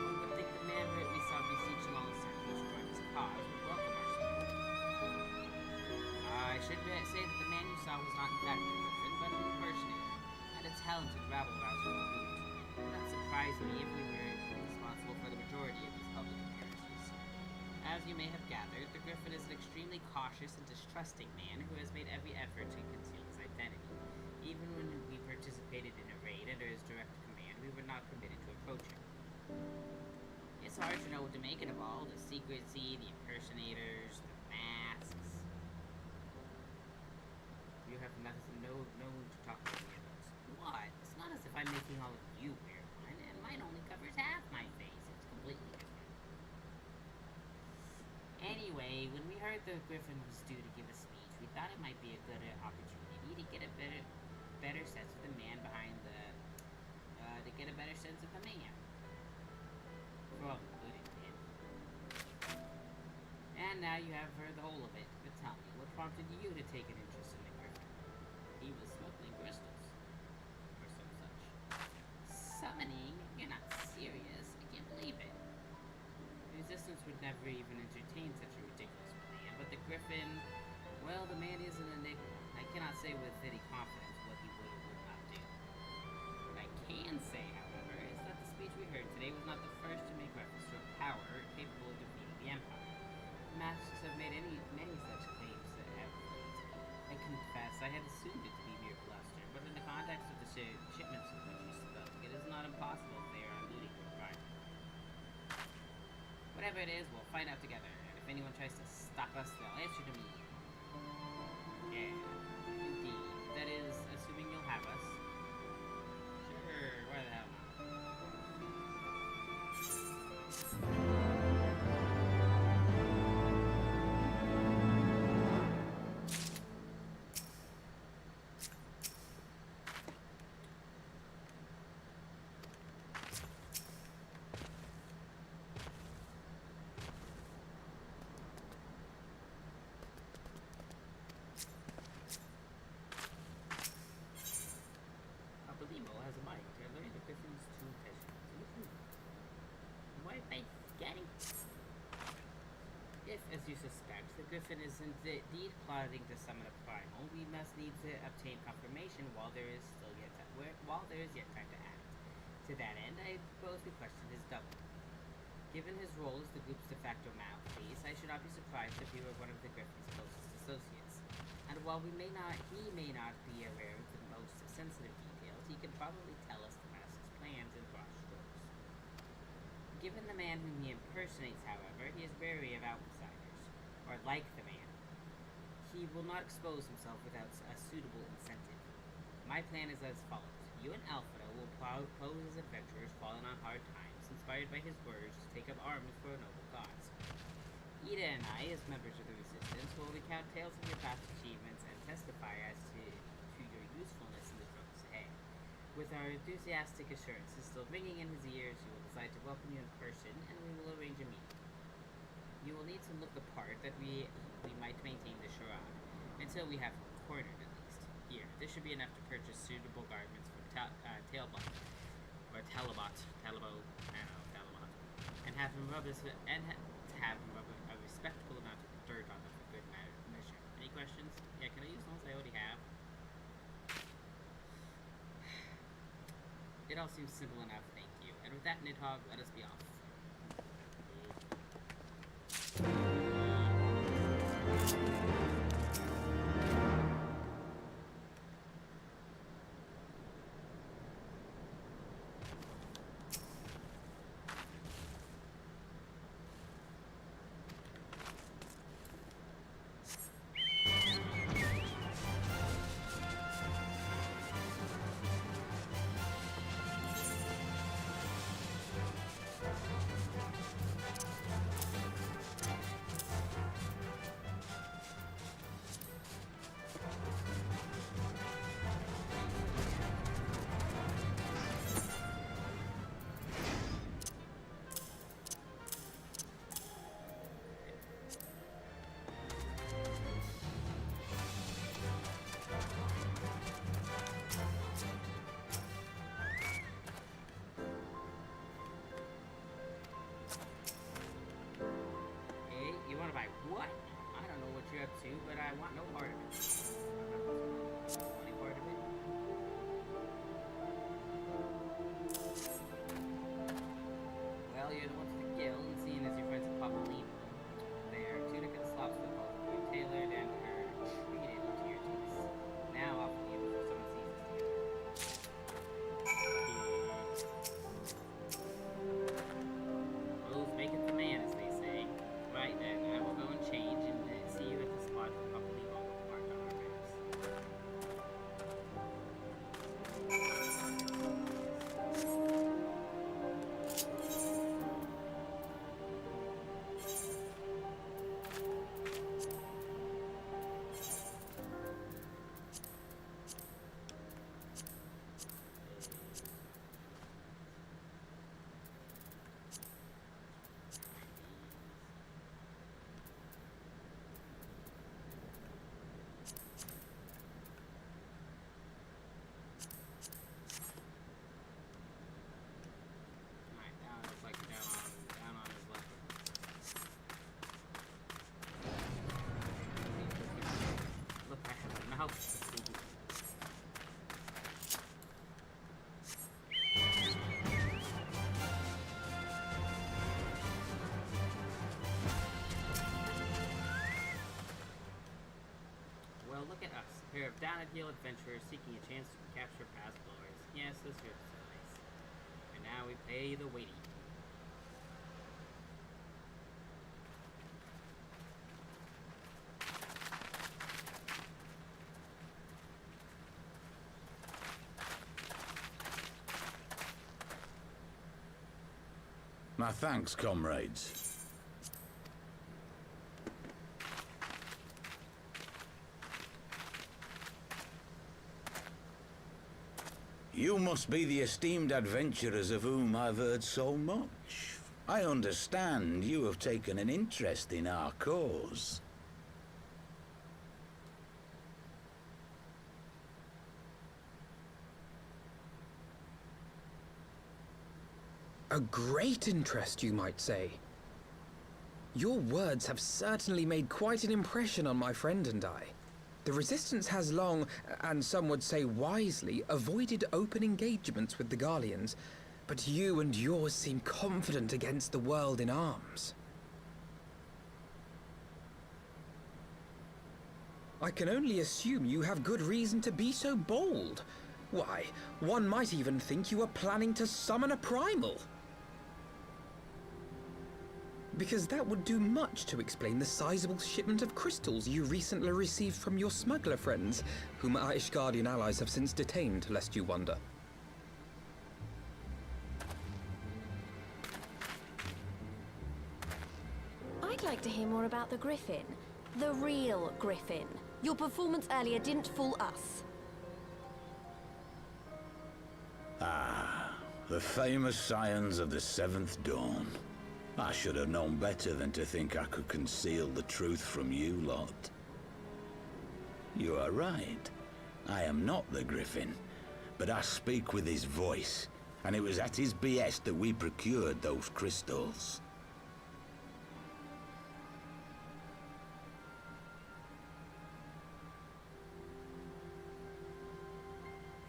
One would think the man we saw beseeching all the circles to join his cause would welcome our support. I should say that the man you saw was not in fact the Griffin, but an impersonator, and a talented rabble-rouser to boot. It would not surprise me if we were responsible for the majority of these public appearances. As you may have gathered, the Griffin is an extremely cautious and distrusting man who has made every effort to conceal his identity. Even when we participated in a raid under his direct command, we were not permitted to approach him. It's hard to know what to make it of all, the secrecy, the impersonators, the masks. You have no one to talk to any of those. What? It's not as if I'm making all of you wear one, and mine only covers half my face. It's completely different. Anyway, when we heard the Griffin was due to give a speech, we thought it might be a good opportunity to get a better sense of the man behind the, For all the good it did. And now you have heard the whole of it, but tell me, what prompted you to take an interest in the Griffin? He was smuggling crystals. Or some such. Summoning? You're not serious. I can't believe it. The Resistance would never even entertain such a ridiculous plan, but the Griffin, well, the man is an enigma. I cannot say with any confidence what he would or would not do. What I can say, however, is that the speech we heard today was not the first to make reference to a power capable of defeating the Empire. The Masters have made many such claims that have I confess I had assumed it to be mere bluster, but in the context of the shipments of which you spoke, it is not impossible if they are on duty to provide. whatever it is, we'll find out together. And if anyone tries to stop us, they'll answer to me. Yeah, indeed. That is, assuming you'll have us. Sure, why the hell not? Has a mic to learn the Griffin's true pleasures. What am I getting? If, as you suspect, the Griffin is indeed plotting to summon a primal, we must need to obtain confirmation while there is yet time to act. To that end, I propose we question his double. Given his role as the group's de facto mouthpiece, I should not be surprised if he were one of the Griffin's closest associates. And while he may not be aware of the most sensitive details, he can probably tell us the master's plans in broad strokes. Given the man whom he impersonates, however, he is wary of outsiders, or like the man. He will not expose himself without a suitable incentive. My plan is as follows. You and Alpha will pose as adventurers fallen on hard times, inspired by his words to take up arms for a noble cause. Ida and I, as members of the Resistance, will recount tales of your past achievements and testify as to your usefulness in the struggles ahead. With our enthusiastic assurances still ringing in his ears, he will decide to welcome you in person, and we will arrange a meeting. You will need to look the part that we might maintain the charade, until we have him cornered at least. Here, this should be enough to purchase suitable garments from Talbot, or Talabot, and have him rub a respectable amount of dirt on them for good measure. Any questions? Yeah, can I use the ones I already have? It all seems simple enough, thank you. And with that, Nidhogg, let us be off. What? I don't know what you're up to, but I want no part of it. Any part of it? Well, you're the one to the guild, and seeing as your friends at Papa Lima, their tunic and slops with both of you tailored and treated to your taste. Now off with you before someone sees us together. Rules maketh the man, as they say. Right then, I will go and change and see you at the spot for Papa Lima marked on our maps. Well, look at us, a pair of down-at-heel adventurers seeking a chance to capture past glories. Yes, this is nice. And now we pay the waiting. My thanks, comrades. You must be the esteemed adventurers of whom I've heard so much. I understand you have taken an interest in our cause. A great interest, you might say. Your words have certainly made quite an impression on my friend and I. The Resistance has long, and some would say wisely, avoided open engagements with the Garleans, but you and yours seem confident against the world in arms. I can only assume you have good reason to be so bold. Why, one might even think you are planning to summon a primal. Because that would do much to explain the sizable shipment of crystals you recently received from your smuggler friends, whom our Ishgardian allies have since detained, lest you wonder. I'd like to hear more about the Griffin. The real Griffin. Your performance earlier didn't fool us. Ah, the famous scions of the Seventh Dawn. I should have known better than to think I could conceal the truth from you lot. You are right. I am not the Griffin, but I speak with his voice, and it was at his behest that we procured those crystals.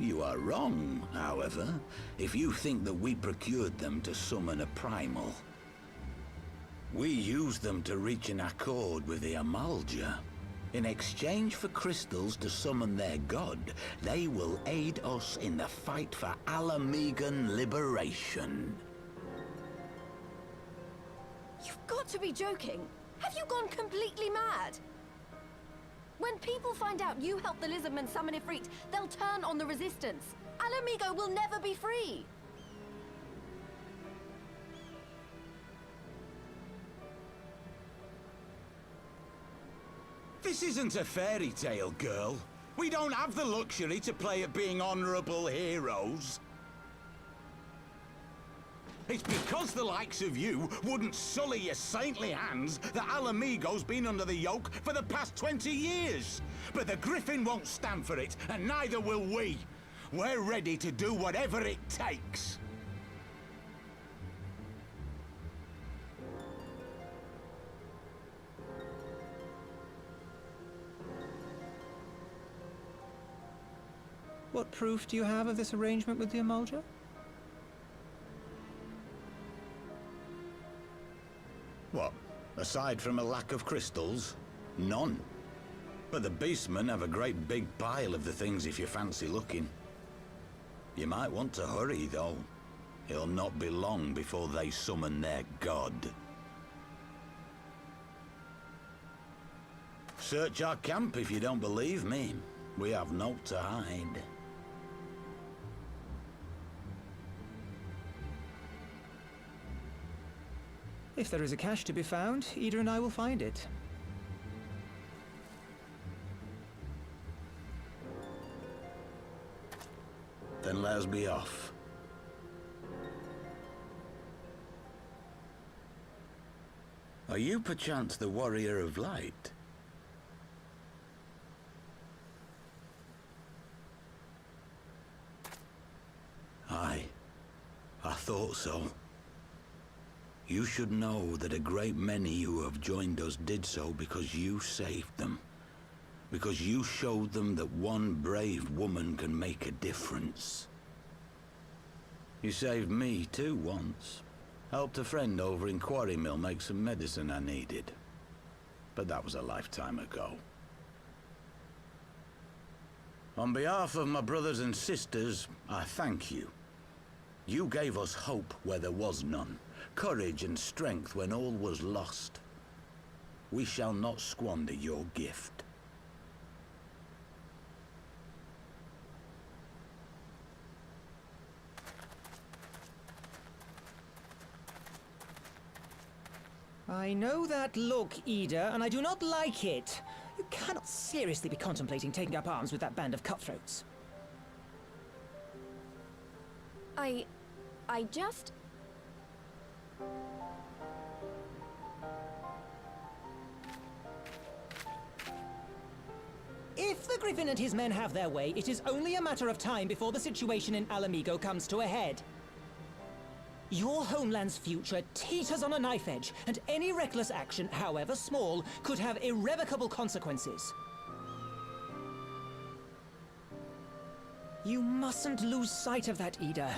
You are wrong, however, if you think that we procured them to summon a primal. We used them to reach an accord with the Amalja. In exchange for crystals to summon their god, they will aid us in the fight for Alamegan liberation. You've got to be joking. Have you gone completely mad? When people find out you helped the Lizardmen summon Ifrit, they'll turn on the Resistance. Alamigo will never be free. This isn't a fairy tale, girl. We don't have the luxury to play at being honorable heroes. It's because the likes of you wouldn't sully your saintly hands that Alamigo's been under the yoke for the past 20 years. But the Griffin won't stand for it, and neither will we. We're ready to do whatever it takes. What proof do you have of this arrangement with the Amalja? What? Aside from a lack of crystals? None. But the beastmen have a great big pile of the things if you fancy looking. You might want to hurry, though. It'll not be long before they summon their god. Search our camp if you don't believe me. We have naught to hide. If there is a cache to be found, Ida and I will find it. Then let us be off. Are you perchance the Warrior of Light? Aye, I thought so. You should know that a great many who have joined us did so because you saved them. Because you showed them that one brave woman can make a difference. You saved me too once. Helped a friend over in Quarry Mill make some medicine I needed. But that was a lifetime ago. On behalf of my brothers and sisters, I thank you. You gave us hope where there was none. Courage and strength when all was lost. We shall not squander your gift. I know that look, Ida, and I do not like it. You cannot seriously be contemplating taking up arms with that band of cutthroats. I just... If the Griffin and his men have their way, it is only a matter of time before the situation in Alamigo comes to a head. Your homeland's future teeters on a knife edge, and any reckless action, however small, could have irrevocable consequences. You mustn't lose sight of that, Ida.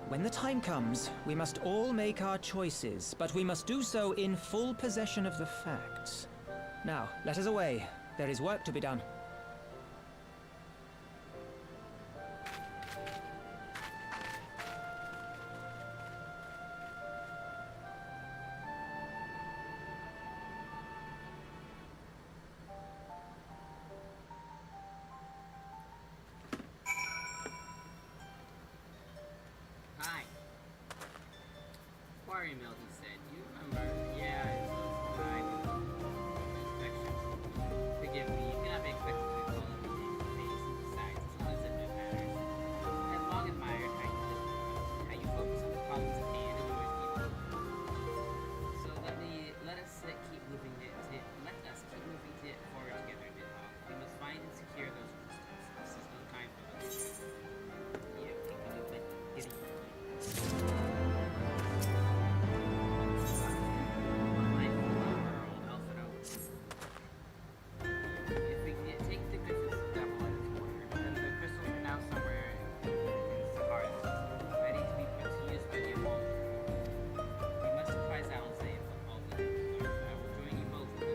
When the time comes, we must all make our choices, but we must do so in full possession of the facts. Now, let us away. There is work to be done. Hi. Quarry Mill, he said. You remember? Yeah, it's I inspection. Forgive me, you cannot be expected to recall everything in the face. Besides, it's not as if it matters. I've long admired how you focus on the problems at hand and always keep them. So let us keep moving it forward together, Nidhogg. We must find and secure those crystals. This is no time for this. Yeah, taking a bit giddy. If we can take the Griffin's devil out of the corner, then the crystals are now somewhere in Sahara, ready to be put to use by the Evolver. We must surprise Alance and all we can. I will join you both in the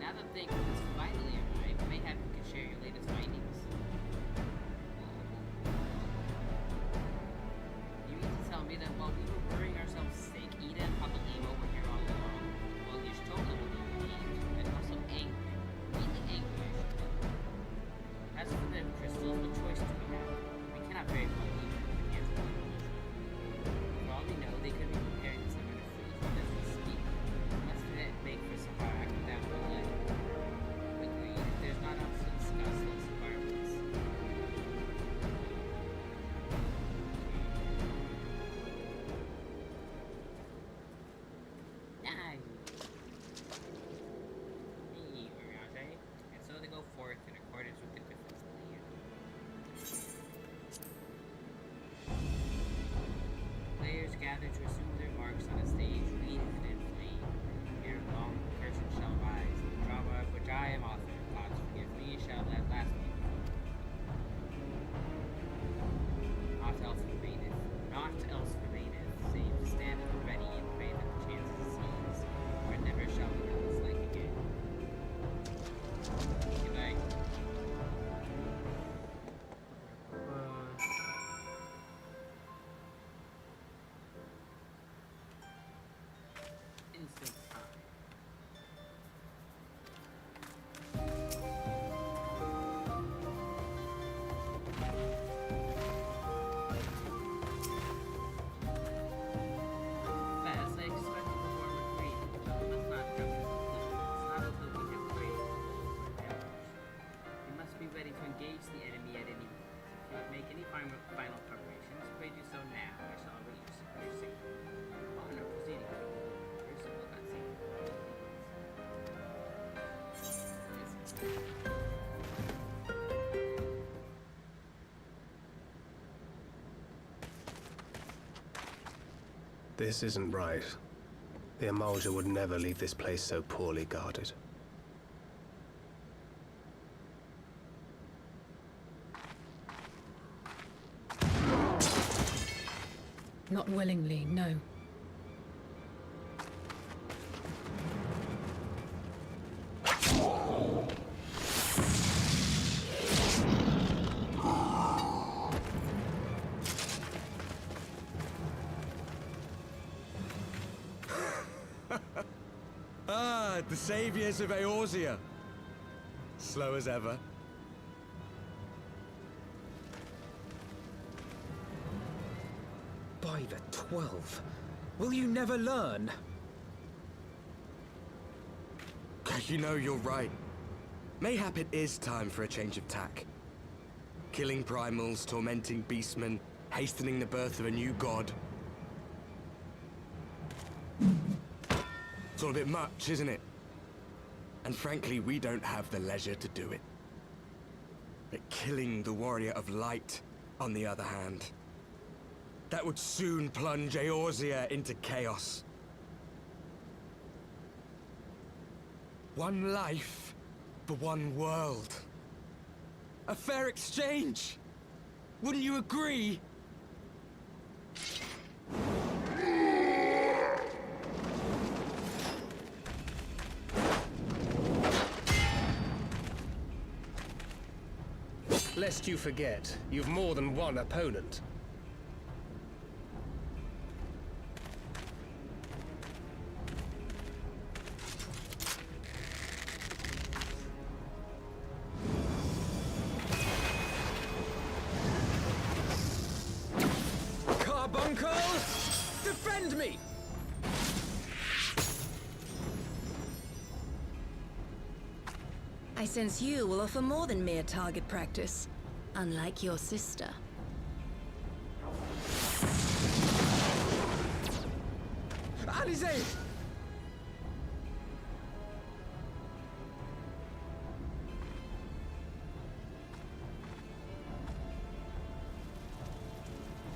Now that the Griffins finally arrived, mayhap you can share your latest findings. You mean to tell me that while we were worrying ourselves sick, Ida and Papa Emo were here all along? Well, you're totally relieved, and also angry. Really angry, I should say. As for the crystals, what choice do we have? We cannot very well leave them in the hands of the Evolution. For all we know, they could be preparing some kind of food as we speak. Must make for Sahara down below. Agreed. If there's not else to discuss, let's embark this. And so they go forth in accordance with the Griffin's plan. Players gather to assume their marks on a stage wreathed in flame. Here long the curtain shall rise. The drama of which I am author, gods forgive me, shall at last be performed. Naught else remaineth, save to stand at the ready and pray that the chances seize, for never shall we know its like again. Good night. Instant time. As I expected the war would breed, but we must not jump to conclusions, not until we have created the goals for the ambush. We must be ready to engage the enemy at any moment. If you make any final preparations, pray do so now. I shall await your signal. On our proceeding. This isn't right. The Amalja would never leave this place so poorly guarded. Not willingly, no. The saviors of Eorzea. Slow as ever. By the 12. Will you never learn? You know, you're right. Mayhap it is time for a change of tack. Killing primals, tormenting beastmen, hastening the birth of a new god. It's all a bit much, isn't it? And frankly, we don't have the leisure to do it. But killing the Warrior of Light, on the other hand, that would soon plunge Eorzea into chaos. One life for one world. A fair exchange! Wouldn't you agree? Lest you forget, you've more than one opponent. Carbuncle! Defend me! I sense you will offer more than mere target practice, unlike your sister. Alizé!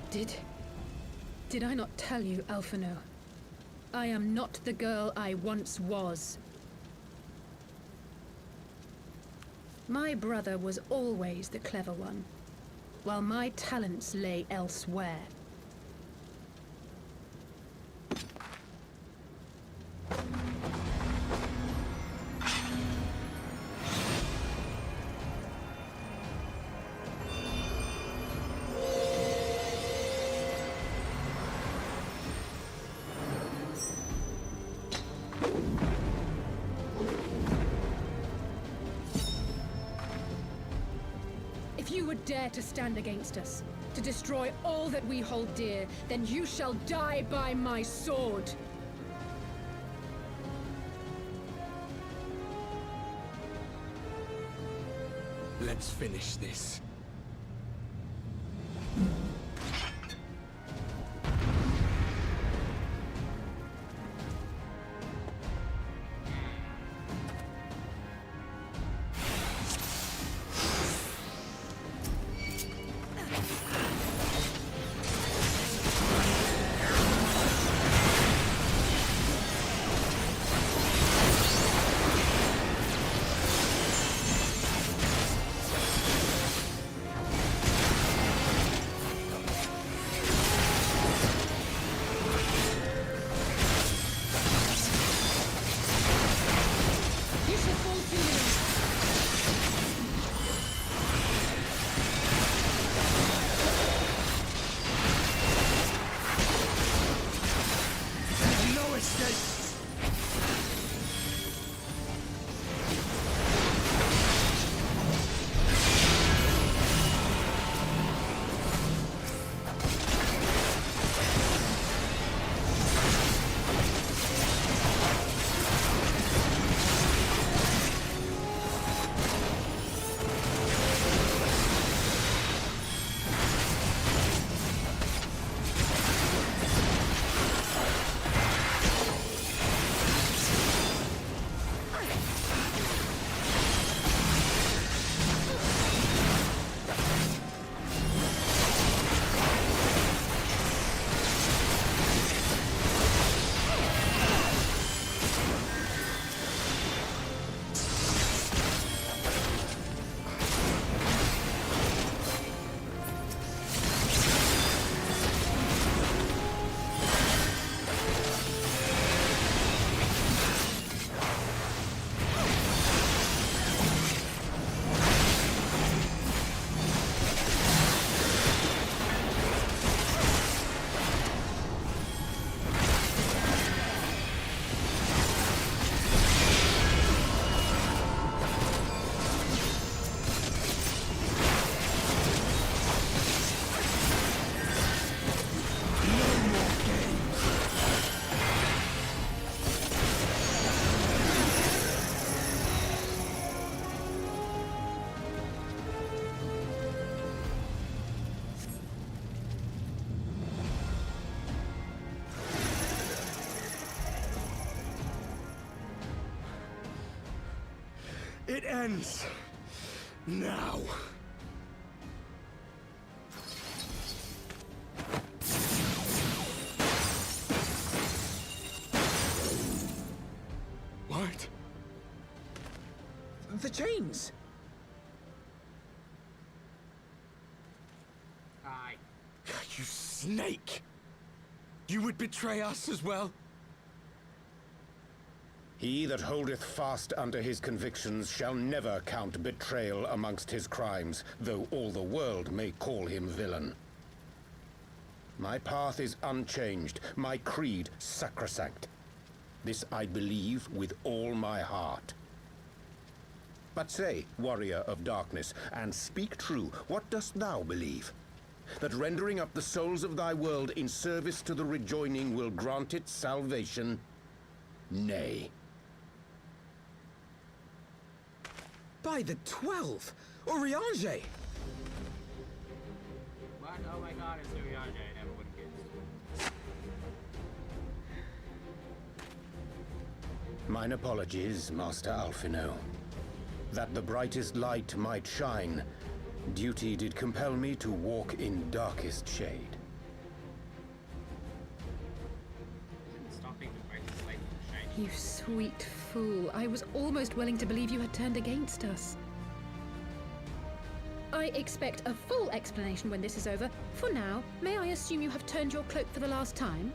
Did I not tell you, Alphino? I am not the girl I once was. My brother was always the clever one, while my talents lay elsewhere. If you would dare to stand against us, to destroy all that we hold dear, then you shall die by my sword. Let's finish this. It ends now. What? The chains! Aye. You snake! You would betray us as well? He that holdeth fast unto his convictions shall never count betrayal amongst his crimes, though all the world may call him villain. My path is unchanged, my creed sacrosanct. This I believe with all my heart. But say, warrior of darkness, and speak true, what dost thou believe? That rendering up the souls of thy world in service to the rejoining will grant it salvation? Nay. By the 12! Urianger! What? Oh my god, it's Urianger. I never would have guessed. Mine apologies, Master Alphino. That the brightest light might shine, duty did compel me to walk in darkest shade. Stop being the brightest light from shining. You sweet fool. I was almost willing to believe you had turned against us. I expect a full explanation when this is over. For now, may I assume you have turned your cloak for the last time?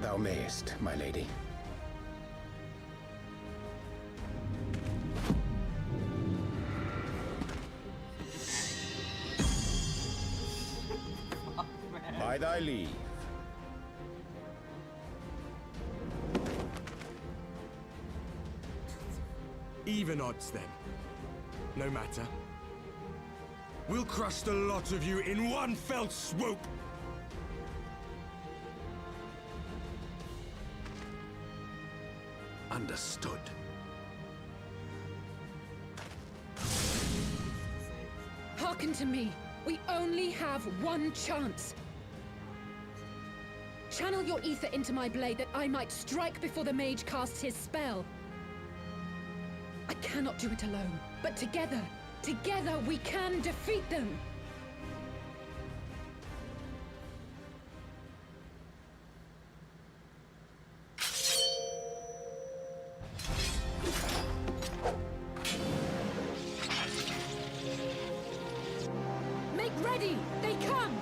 Thou mayest, my lady. By thy leave. Even odds, then. No matter. We'll crush the lot of you in one fell swoop! Understood. Hearken to me. We only have one chance. Channel your ether into my blade that I might strike before the mage casts his spell. I cannot do it alone, but together we can defeat them! Make ready! They come!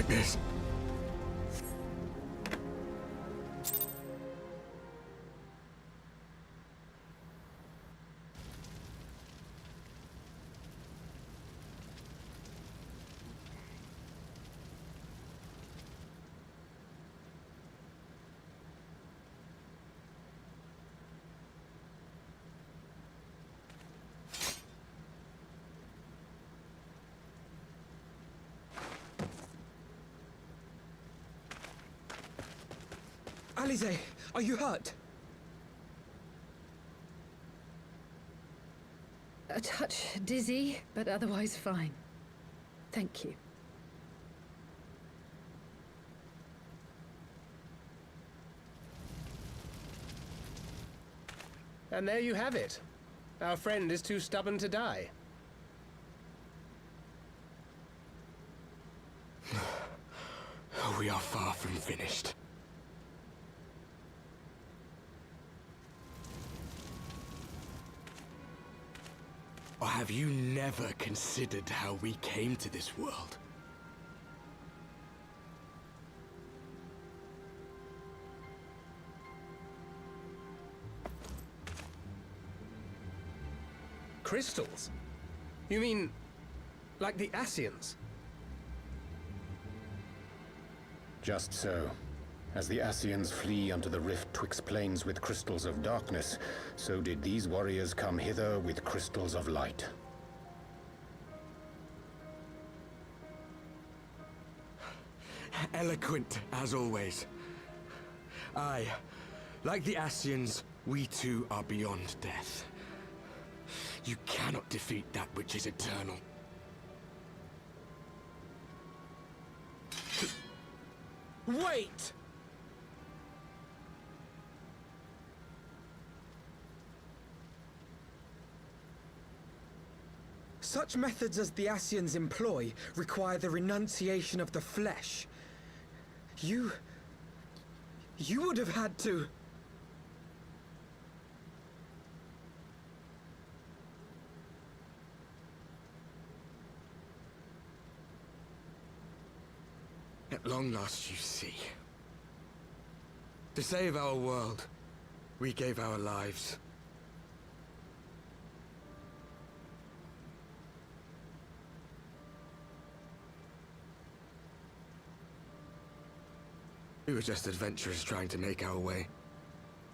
like this. Alize, are you hurt? A touch dizzy, but otherwise fine. Thank you. And there you have it. Our friend is too stubborn to die. We are far from finished. Or have you never considered how we came to this world? Crystals? You mean, like the Ascians? Just so. As the Ascians flee unto the rift twixt planes with crystals of darkness, so did these warriors come hither with crystals of light. Eloquent, as always. Aye, like the Ascians, we too are beyond death. You cannot defeat that which is eternal. Wait! Such methods as the Ascians employ require the renunciation of the flesh. You would have had to... At long last you see. To save our world, we gave our lives. We were just adventurers trying to make our way.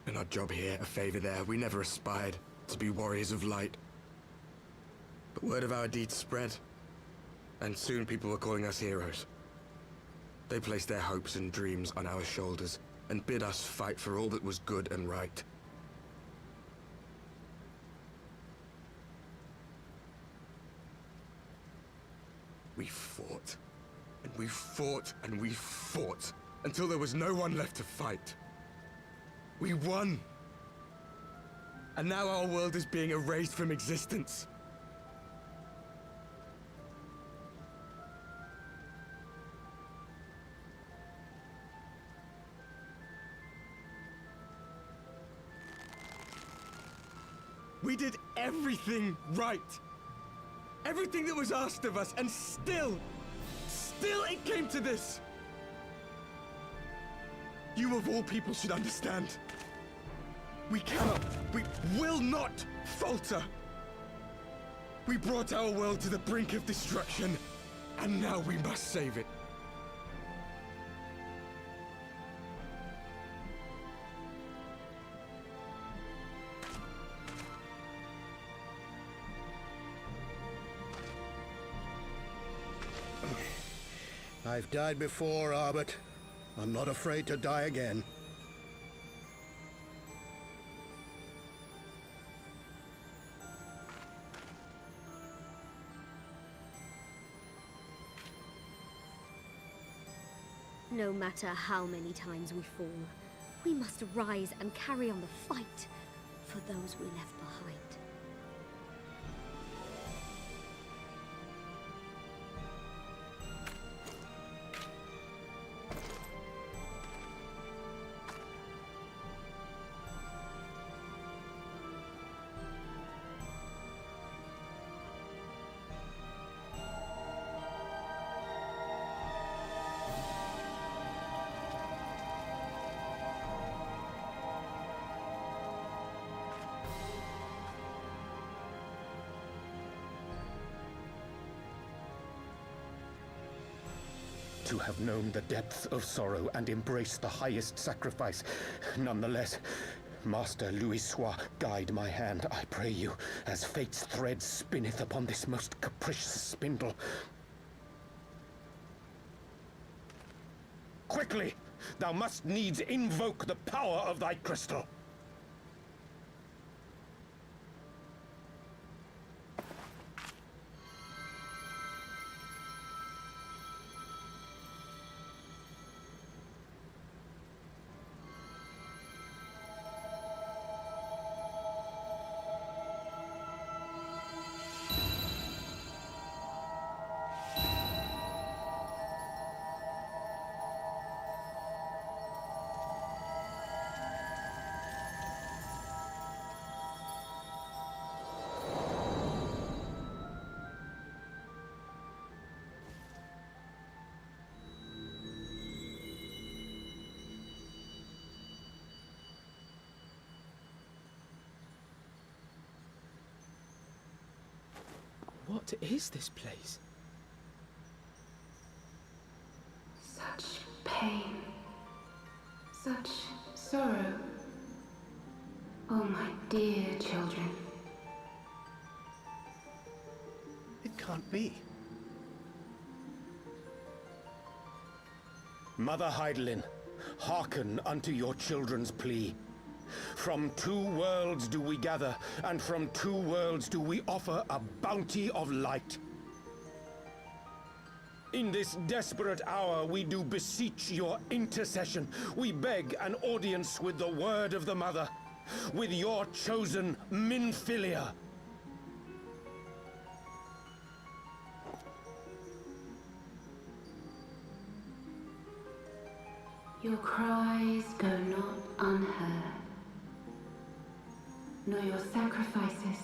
An odd job here, a favor there. We never aspired to be warriors of light. But word of our deeds spread, and soon people were calling us heroes. They placed their hopes and dreams on our shoulders, and bid us fight for all that was good and right. We fought, and we fought, and we fought, until there was no one left to fight. We won! And now our world is being erased from existence. We did everything right. Everything that was asked of us, and still it came to this. You of all people should understand. We will not falter. We brought our world to the brink of destruction, and now we must save it. I've died before, Arbet. I'm not afraid to die again. No matter how many times we fall, we must rise and carry on the fight for those we left behind. to have known the depth of sorrow and embraced the highest sacrifice. Nonetheless, Master Louis-Sois, guide my hand, I pray you, as fate's thread spinneth upon this most capricious spindle. Quickly! Thou must needs invoke the power of thy crystal. What is this place? Such pain. Such sorrow. Oh, my dear children. It can't be. Mother Heidelin, hearken unto your children's plea. From two worlds do we gather, and from two worlds do we offer a bounty of light. In this desperate hour we do beseech your intercession. We beg an audience with the word of the Mother, with your chosen Minfilia. Your cries go not unheard, nor your sacrifices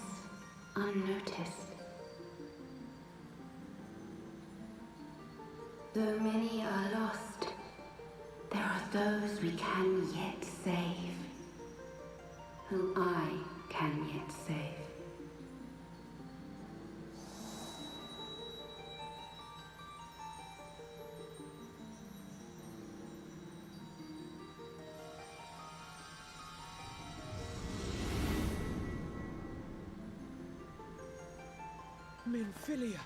unnoticed. Though many are lost, there are those we can yet save, whom I can yet save. Minfilia.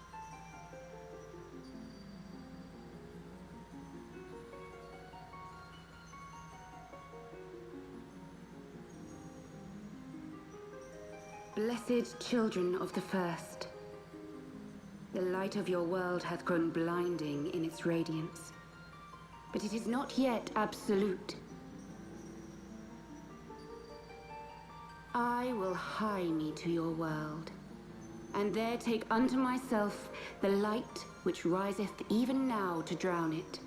Blessed children of the first, the light of your world hath grown blinding in its radiance, but it is not yet absolute. I will hie me to your world, and there take unto myself the light which riseth even now to drown it,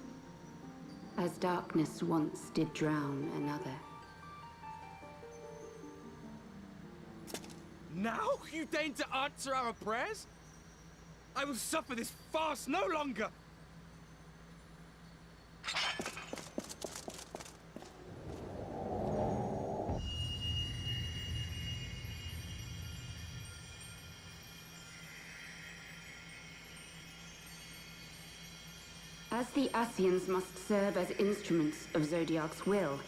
as darkness once did drown another. Now you deign to answer our prayers? I will suffer this farce no longer! As the Ascians must serve as instruments of Zodiark's will,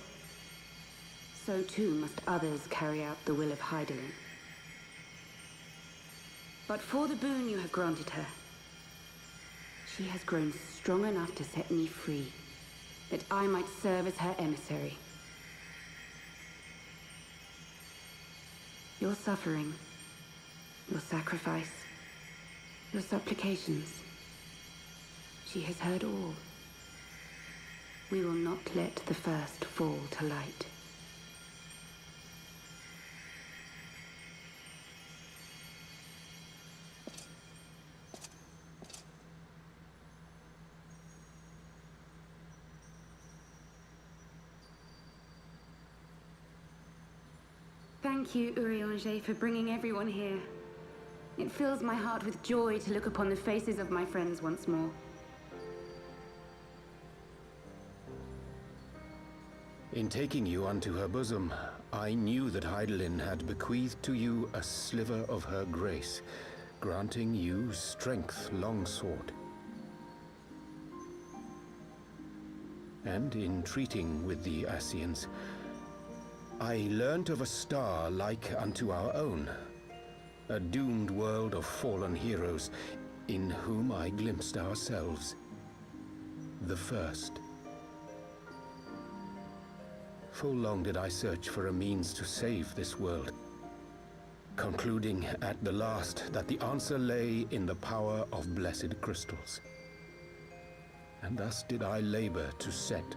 so too must others carry out the will of Heidelin. But for the boon you have granted her, she has grown strong enough to set me free, that I might serve as her emissary. Your suffering, your sacrifice, your supplications, she has heard all. We will not let the first fall to light. Thank you, Urianger, for bringing everyone here. It fills my heart with joy to look upon the faces of my friends once more. In taking you unto her bosom, I knew that Heidelin had bequeathed to you a sliver of her grace, granting you strength longsword. And in treating with the Ascians, I learnt of a star like unto our own, a doomed world of fallen heroes in whom I glimpsed ourselves, the first. Full long did I search for a means to save this world, concluding at the last that the answer lay in the power of blessed crystals. And thus did I labor to set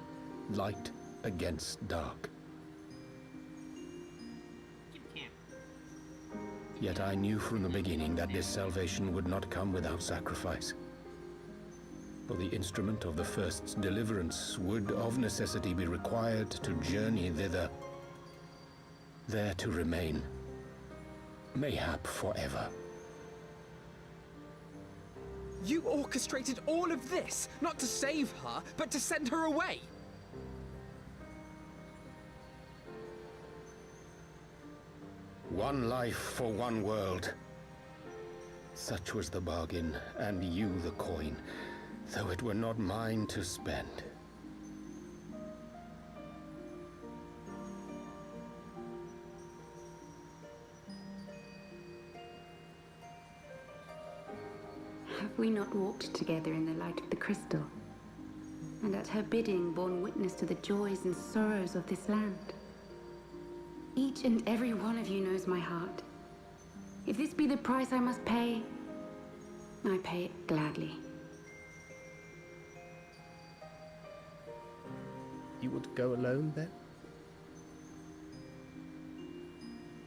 light against dark. Yet I knew from the beginning that this salvation would not come without sacrifice. For the instrument of the first's deliverance would of necessity be required to journey thither, there to remain, mayhap forever. You orchestrated all of this, not to save her, but to send her away! One life for one world. Such was the bargain, and you the coin, though it were not mine to spend. Have we not walked together in the light of the crystal, and at her bidding borne witness to the joys and sorrows of this land? Each and every one of you knows my heart. If this be the price I must pay, I pay it gladly. You would go alone, then?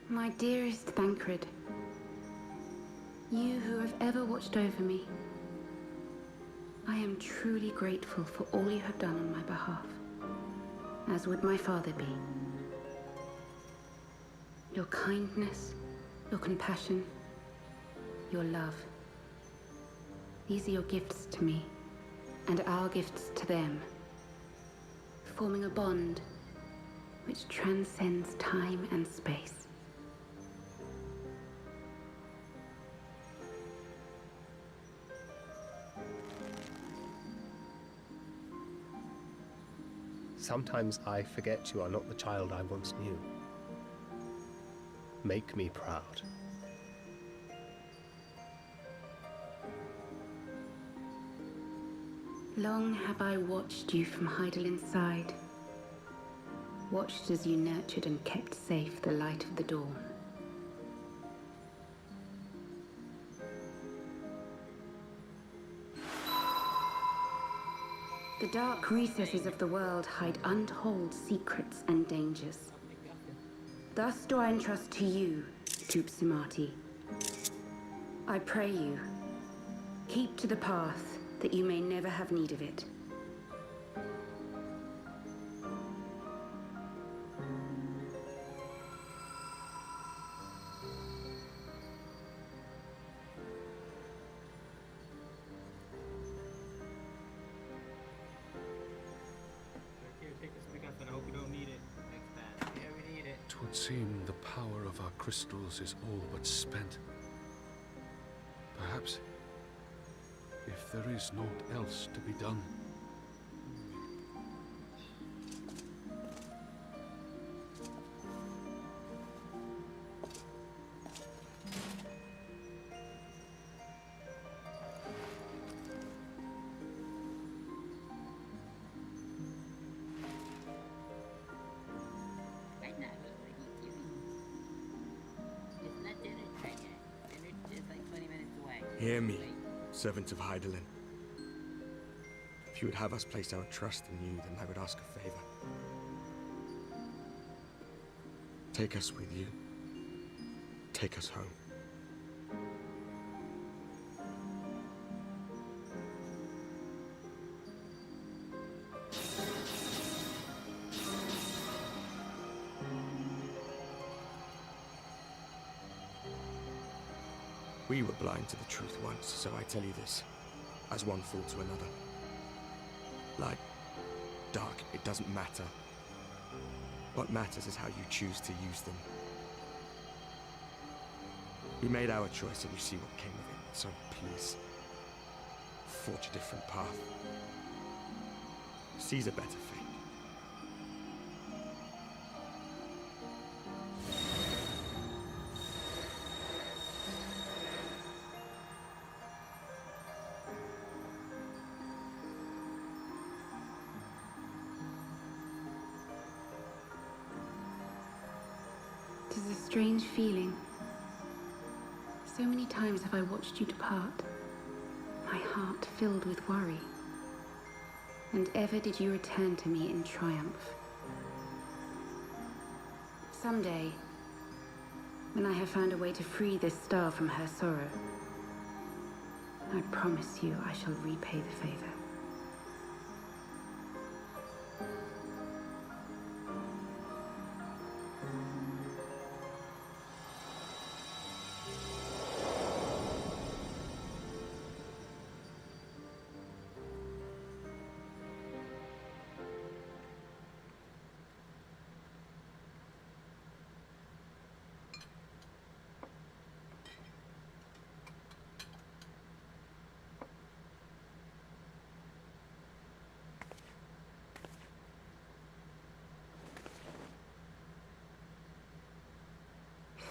My dearest Thancred, you who have ever watched over me, I am truly grateful for all you have done on my behalf, as would my father be. Your kindness, your compassion, your love. These are your gifts to me, and our gifts to them, forming a bond which transcends time and space. Sometimes I forget you are not the child I once knew. Make me proud. Long have I watched you from Hydalin's side, watched as you nurtured and kept safe the light of the dawn. The dark recesses of the world hide untold secrets and dangers. Thus do I entrust to you, Tupsimati. I pray you, keep to the path that you may never have need of it. Twould seem the power of our crystals is all but spent. Perhaps, if there is naught else to be done. Hear me, servant of Hydaelyn. If you would have us place our trust in you, then I would ask a favor. Take us with you. Take us home. We were blind to the truth once, so I tell you this, as one fool to another. Light, dark, it doesn't matter. What matters is how you choose to use them. We made our choice and you see what came of it, so please, forge a different path. sees a better fate. It is a strange feeling. So many times have I watched you depart, my heart filled with worry. And ever did you return to me in triumph. Someday, when I have found a way to free this star from her sorrow, I promise you I shall repay the favor.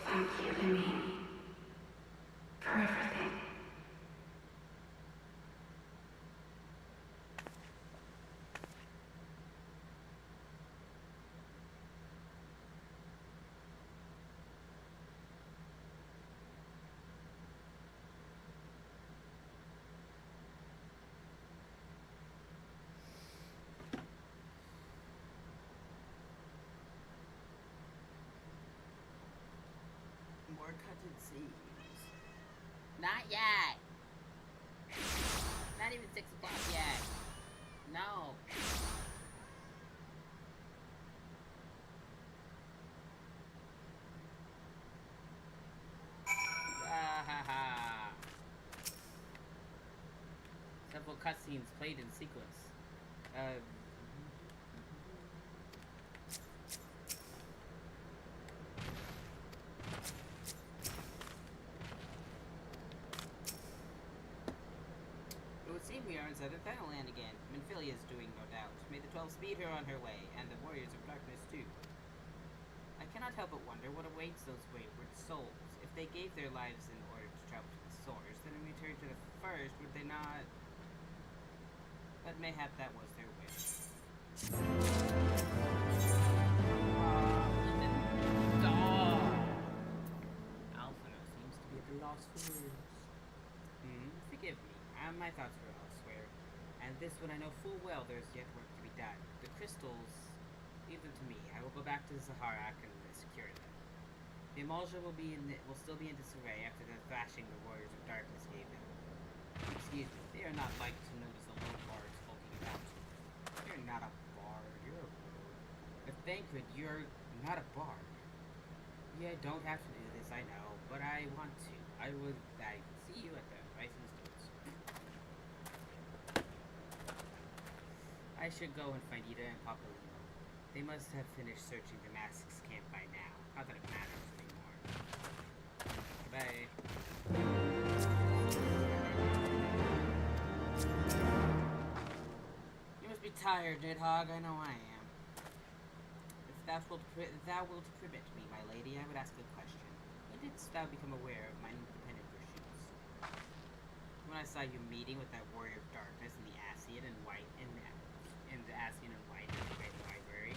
Thank you, Lemmy, for everything. More cutted seams. Not yet. Not even 6 o'clock yet. No. Several cutscenes played in sequence. It would seem we are inside the Thanaland again. Minfilia is doing, no doubt. May the 12 speed her on her way, and the Warriors of Darkness too. I cannot help but wonder what awaits those wayward souls. If they gave their lives in order to travel to the source, then in return to the first, would they not? But mayhap that was their wish. Alphino seems to be at a loss for words. Forgive me. My thoughts were elsewhere. And this one I know full well there is yet work to be done. The crystals, leave them to me. I will go back to the Zaharak and secure them. The emulsion will still be in disarray after the thrashing the Warriors of Darkness gave them. Excuse me, they are not like to notice a lone bard skulking about. You're not a bard, you're a bard. If Thancred, you're not a bard. You don't have to do this, I know, but I want to. I see you at the Rising Stones. I should go and find Ida and Papolino. They must have finished searching the Mask's camp by now. Not that it matters anymore. Bye. You must be tired, Nidhogg. I know I am. If thou wilt permit me, my lady, I would ask a question. When didst thou become aware of my independent pursuits? When I saw you meeting with that warrior of darkness in the Ascian and White in the Ascian and White in the Great Library,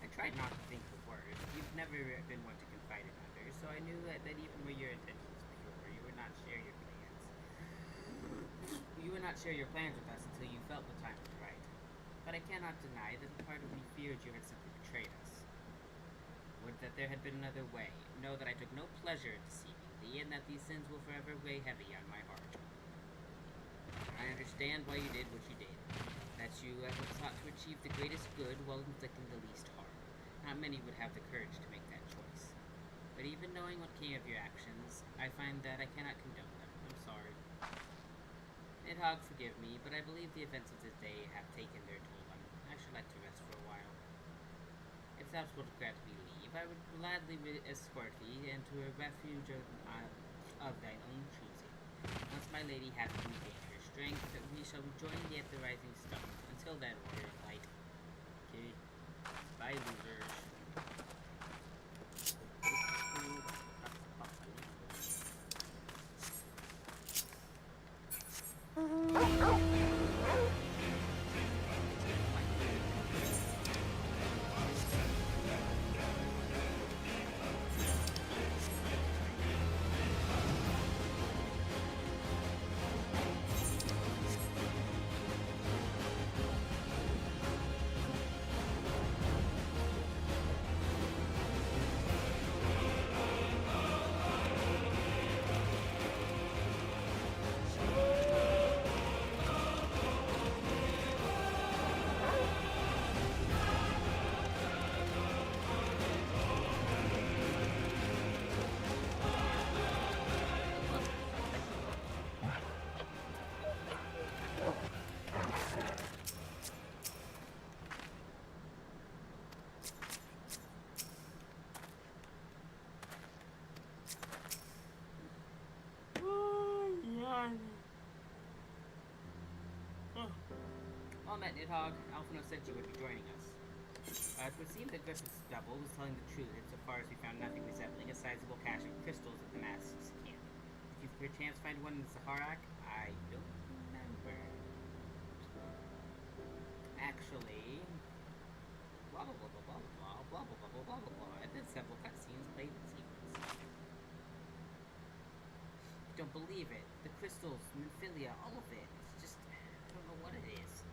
I tried not to think the worst. You've never been one to confide in others, so I knew that even where your intentions pure, you would not share your plans. You would not share your plans with us until you felt the time was right. But I cannot deny that a part of me feared you had simply betrayed us. Would that there had been another way. Know that I took no pleasure in deceiving thee, and that these sins will forever weigh heavy on my heart. I understand why you did what you did. That you have sought to achieve the greatest good while inflicting the least harm. Not many would have the courage to make that choice. But even knowing what came of your actions, I find that I cannot condone them. I'm sorry. Nidhogg, forgive me, but I believe the events of this day have taken their toll on me. I should like to rest for a while. If thou wilt grant me leave, I would gladly escort thee into a refuge of thine own choosing. Once my lady hath regained her strength, we shall rejoin the at the rising stone. Until then, warrior light. Okay. Bye, losers. Well met, Nidhogg. Alphino said you would be joining us. It would seem that Griffith's double was telling the truth insofar as we found nothing resembling a sizable cache of crystals at the Mask's camp. Did you perchance find one in the Saharak? I don't remember. Actually... Blah blah blah blah blah blah blah blah blah blah blah blah. And then several cutscenes played in sequence. Don't believe it. The crystals, Nymphilia, all of it. It's just... I don't know what it is.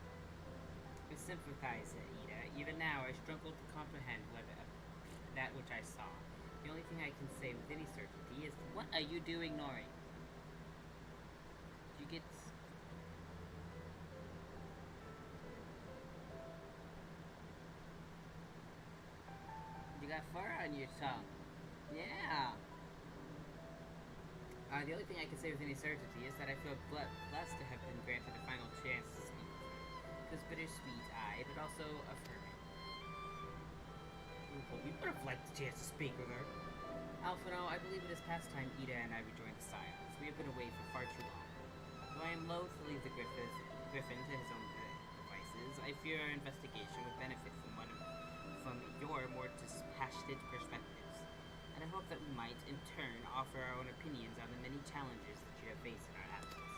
I sympathize, Ida. Even now, I struggle to comprehend that which I saw. The only thing I can say with any certainty is, what are you doing, Nori? Did you get... You got fur on your tongue. Yeah. The only thing I can say with any certainty is that I feel blessed to have been granted a final chance to speak with her. It was bittersweet, but also affirming. Well, we would have liked the chance to speak with her. Alphino, I believe it is past time Ida and I rejoined the Scions. We have been away for far too long. Though I am loath to leave the Griffin to his own devices, I fear our investigation would benefit from your more dispassionate perspectives. And I hope that we might, in turn, offer our own opinions on the many challenges that you have faced in our absence.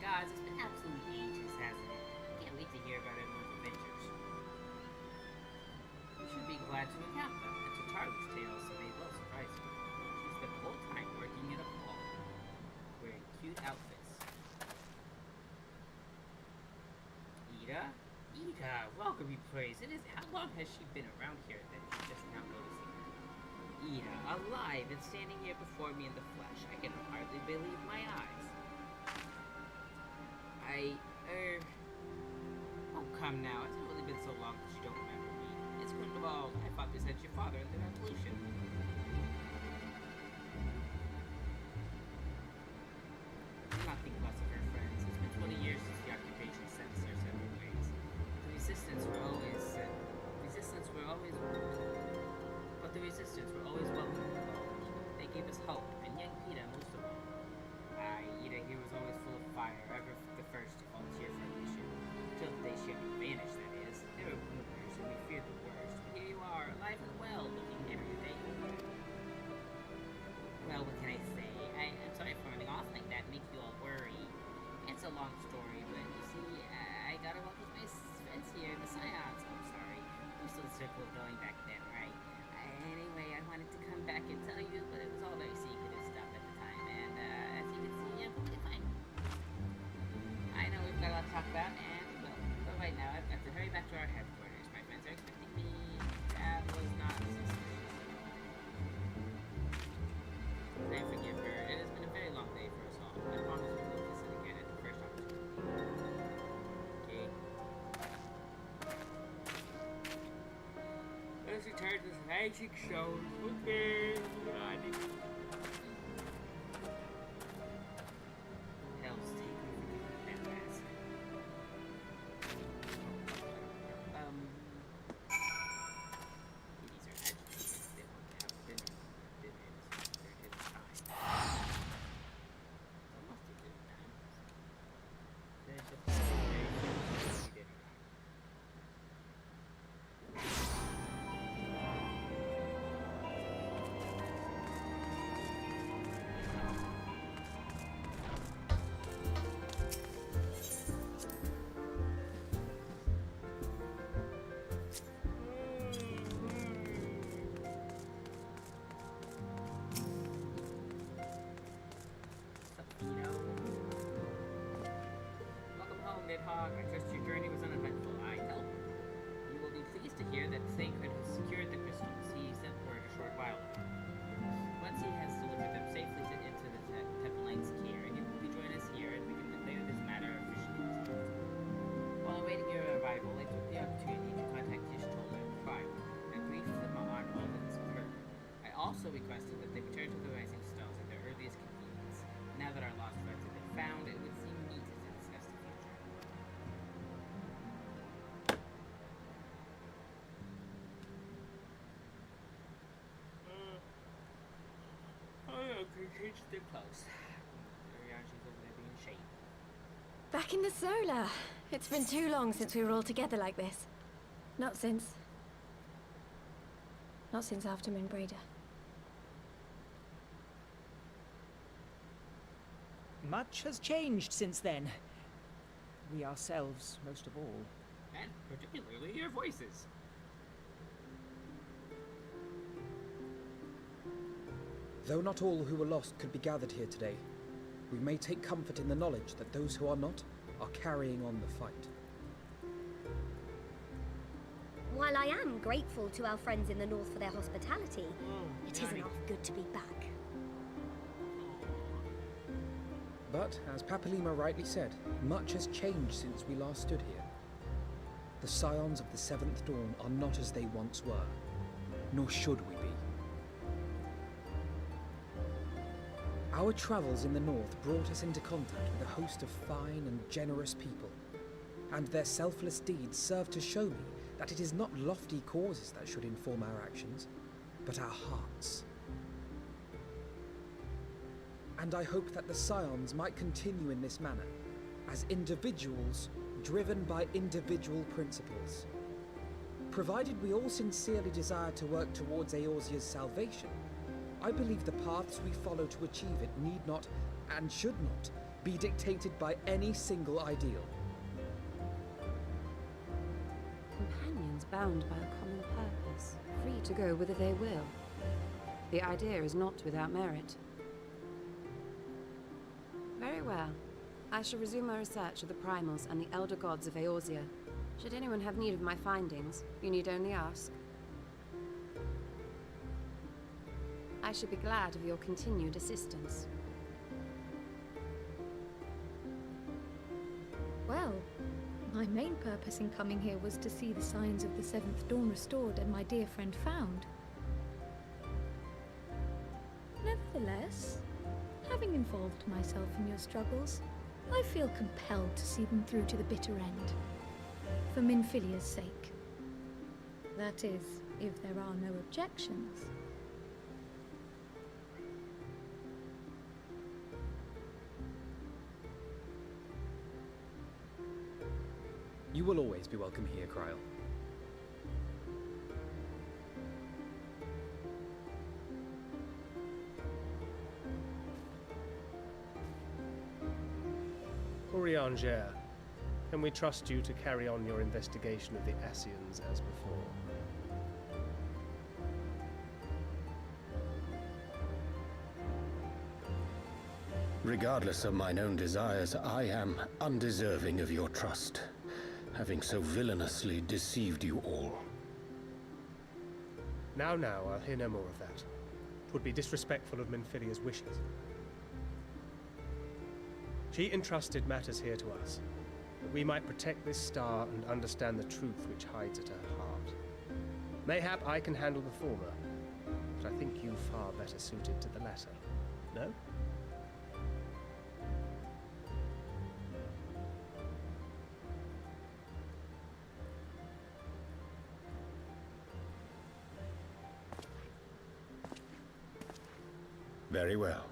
Guys, it's been absolutely ages, hasn't it? I can't wait to hear about everyone's adventures. You should be glad to recount them, and to Charlie's tales may well surprise you. She spent the whole time working in a ball, wearing cute outfits. Ida? Ida, welcome be praised. How long has she been around here that you're just now noticing her? Ida, alive and standing here before me in the flesh. I can hardly believe my eyes. Oh, come now. It's really been so long that you don't remember me. It's Grindelwald. I thought this had your father in the Revolution. Do not think less of her, friends. It's been 20 years since the occupation set us our separate ways. The resistance were always welcome. They gave us hope, and young Ida most of all. Ida here was always full of fire, ever the first to volunteer for a mission. Until the day she had vanished, that is. There were rumors, and we feared the worst. But here you are, alive and well, looking every day older. Well, what can I say? I'm sorry for running off like that, make you all worry. It's a long story, but you see, I gotta walk with my friends here, the Scions. I'm sorry. Most of the circle going back then, right? Anyway, I wanted to come back and tell you, but it was all very secretive stuff at the time, and as you can see, I'm totally fine. I know we've got a lot to talk about, and, well, but right now I've got to hurry back to our headquarters. My friends are expecting me. That was not suspicious at all. Pray forgive her. It has been a very long day for us all. I promise we will visit again at the first opportunity. Okay. Let's return to the magic show. Okay. Hell's take me for that mask. These are agitated. They want to have dinner. Dinner is their time. Almost a good time. Nidhogg. I trust your journey was uneventful. I tell you. You will be pleased to hear that Thancred has secured the crystals. He sent word a short while ago. Once he has delivered them safely into the Tepelane's care, he will join us here, and we can declare this matter officially resolved. While awaiting your arrival, I took the opportunity to contact Y'shtola prior and brief them on all that has occurred. I also requested that they return to the Rising Stars at their earliest convenience. Now that our lost friends have been found, it would seem needed to discuss the future. Okay, they're close. Arianji's over there being shady. Back in the Solar. It's been too long since we were all together like this. Not since after Moonbreeder. Much has changed since then. We ourselves, most of all. And particularly your voices. Though not all who were lost could be gathered here today, we may take comfort in the knowledge that those who are not are carrying on the fight. While I am grateful to our friends in the north for their hospitality, it isn't half good to be back. But, as Papalima rightly said, much has changed since we last stood here. The Scions of the Seventh Dawn are not as they once were, nor should we be. Our travels in the north brought us into contact with a host of fine and generous people, and their selfless deeds serve to show me that it is not lofty causes that should inform our actions, but our hearts. And I hope that the Scions might continue in this manner, as individuals driven by individual principles. Provided we all sincerely desire to work towards Eorzea's salvation, I believe the paths we follow to achieve it need not, and should not, be dictated by any single ideal. Companions bound by a common purpose, free to go whither they will. The idea is not without merit. Very well. I shall resume my research of the primals and the elder gods of Eorzea. Should anyone have need of my findings, you need only ask. I should be glad of your continued assistance. Well, my main purpose in coming here was to see the signs of the Seventh Dawn restored and my dear friend found. Nevertheless, having involved myself in your struggles, I feel compelled to see them through to the bitter end. For Minfilia's sake. That is, if there are no objections. You will always be welcome here, Kryl. Urianger, can we trust you to carry on your investigation of the Ascians as before? Regardless of mine own desires, I am undeserving of your trust, having so villainously deceived you all. Now, I'll hear no more of that. 'Twould be disrespectful of Minfilia's wishes. She entrusted matters here to us, that we might protect this star and understand the truth which hides at her heart. Mayhap I can handle the former, but I think you far better suited to the latter. No? Very well.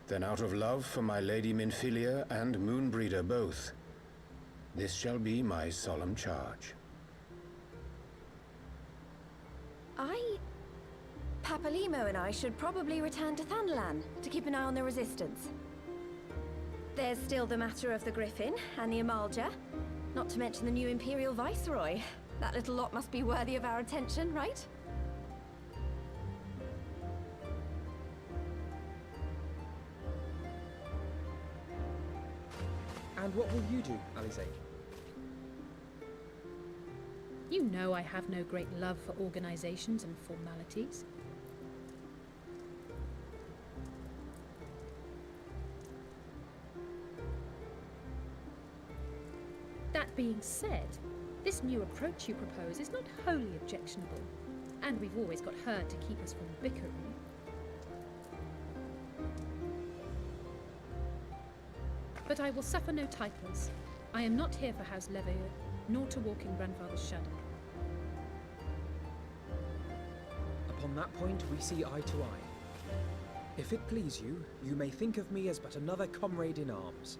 Then out of love for my Lady Minfilia and Moonbreeder both, this shall be my solemn charge. Papalimo and I should probably return to Thanalan to keep an eye on the Resistance. There's still the matter of the Griffin and the Amalja, not to mention the new Imperial Viceroy. That little lot must be worthy of our attention, right? And what will you do, Alize? You know I have no great love for organizations and formalities. That being said, this new approach you propose is not wholly objectionable, and we've always got her to keep us from bickering. But I will suffer no titles. I am not here for House Leveilleur, nor to walk in Grandfather's shadow. Upon that point, we see eye to eye. If it please you, you may think of me as but another comrade in arms.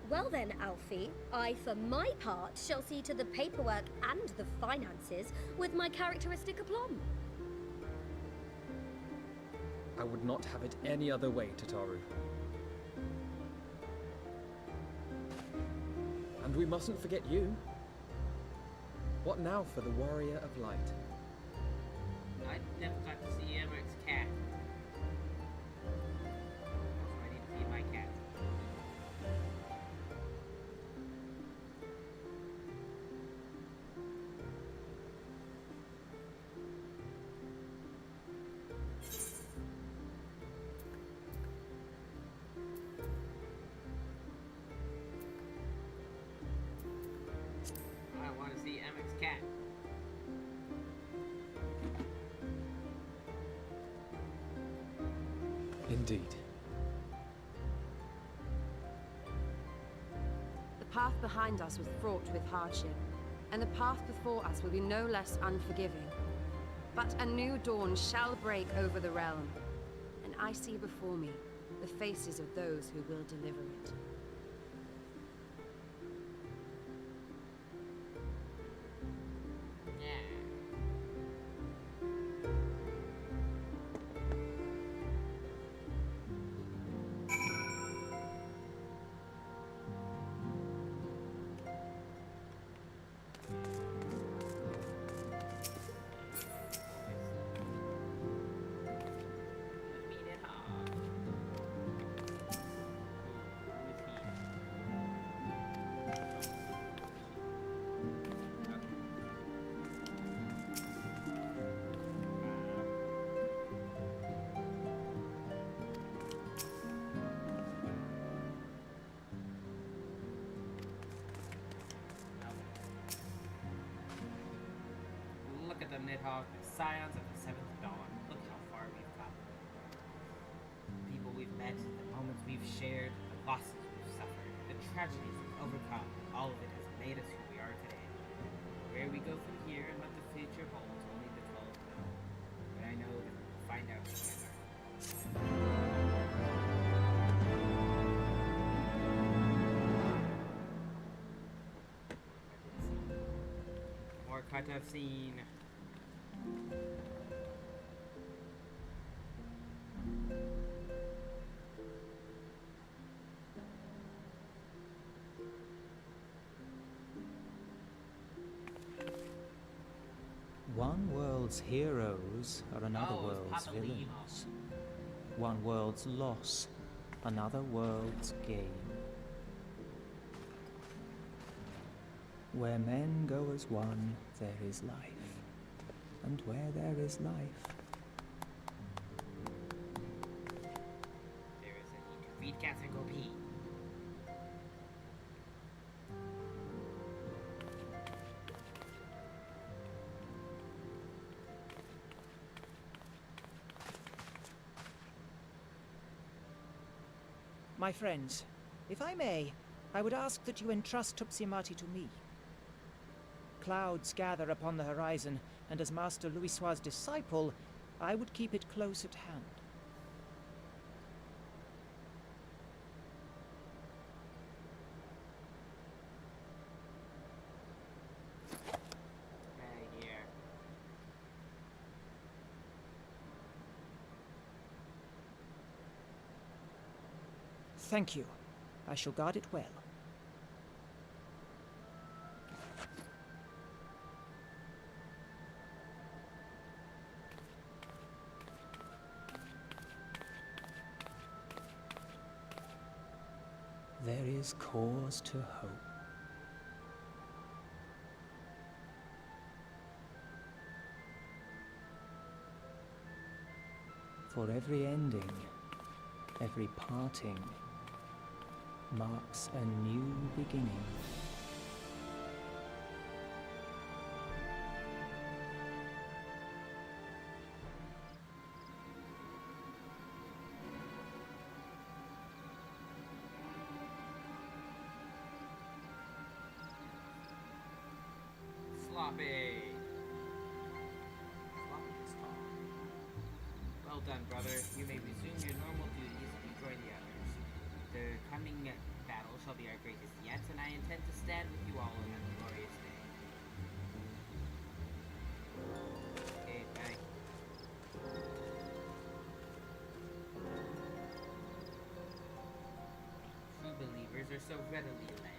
Well then, Alfie, I, for my part, shall see to the paperwork and the finances with my characteristic aplomb. I would not have it any other way, Tataru. And we mustn't forget you. What now for the Warrior of Light? I never got to see Emmerich's cat. So I need to feed my cat. I want to see Emmerich's cat. Indeed. The path behind us was fraught with hardship, and the path before us will be no less unforgiving. But a new dawn shall break over the realm, and I see before me the faces of those who will deliver it. Look at them, Nidhogg, the scions of the seventh dawn. Look how far we've come. The people we've met, the moments we've shared, the losses we've suffered, the tragedies we've overcome, all of it has made us who we are today. Where we go from here and what the future holds, only the 12 know. But I know that we'll find out together. More cut I've seen. One world's heroes are another Oh, it's world's Papa Limo. villains. One world's loss, another world's gain. Where men go as one, there is life. And where there is life, There is a need to feed cats and go pee. My friends, if I may, I would ask that you entrust Tupsimati to me. Clouds gather upon the horizon, and as Master Louisoix's disciple, I would keep it close at hand. Here. Thank you. I shall guard it well. there is cause to hope. For every ending, every parting, marks a new beginning. Sloppy! Sloppy is tall. Well done, brother. You may resume your normal duties and join the others. The coming battle shall be our greatest yet, and I intend to stand with you all on that glorious day. Okay, bye. True believers are so readily led.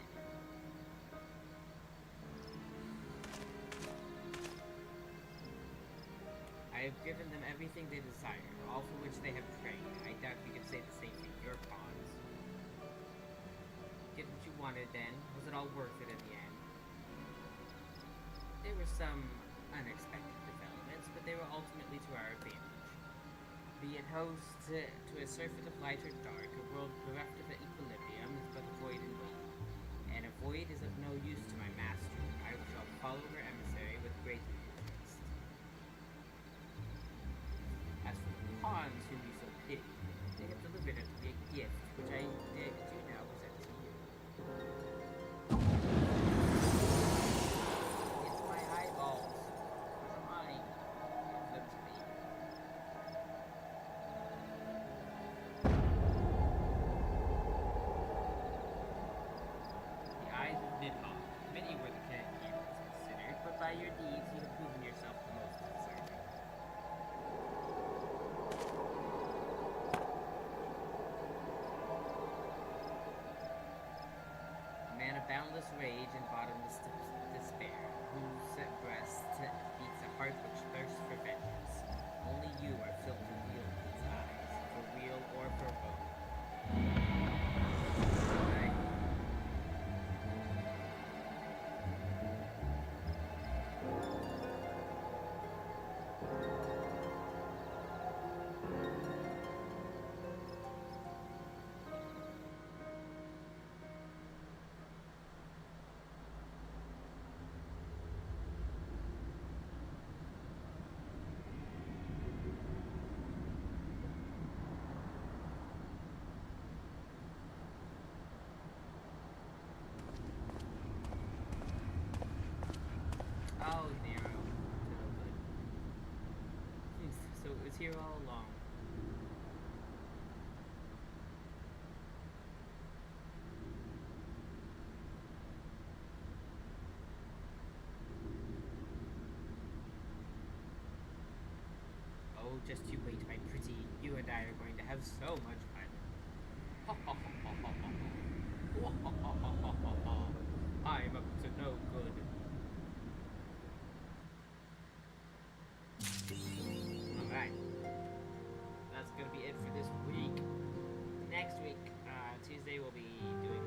I have given them everything they desire, all for which they have prayed. I doubt you could say the same for your pawns. Get what you wanted then? Was it all worth it in the end? There were some unexpected developments, but they were ultimately to our advantage. Be it host to a surfeit of light or dark, a world bereft of equilibrium is but a void indeed. And a void is of no use to my master. I shall follow her emissary with great interest. As for the pawns whom you so pity, they have delivered unto me a gift, which I do now present to you. It's my eyeballs. Those are mine. Give them to me. The eyes of Nidhogg. Many were the candidates considered, but by your deeds you have proven yourself the most deserving. A man of boundless rage and bottomless despair, whose breast beats a heart which thirsts for vengeance. Only you are filled to wield these eyes, for real or for both. Right. Oh, Nero. So it was here all along. Oh, just you wait, my pretty. You and I are going to have so much fun. I'm up to no good. Alright. That's gonna be it for this week. Next week, Tuesday, we'll be doing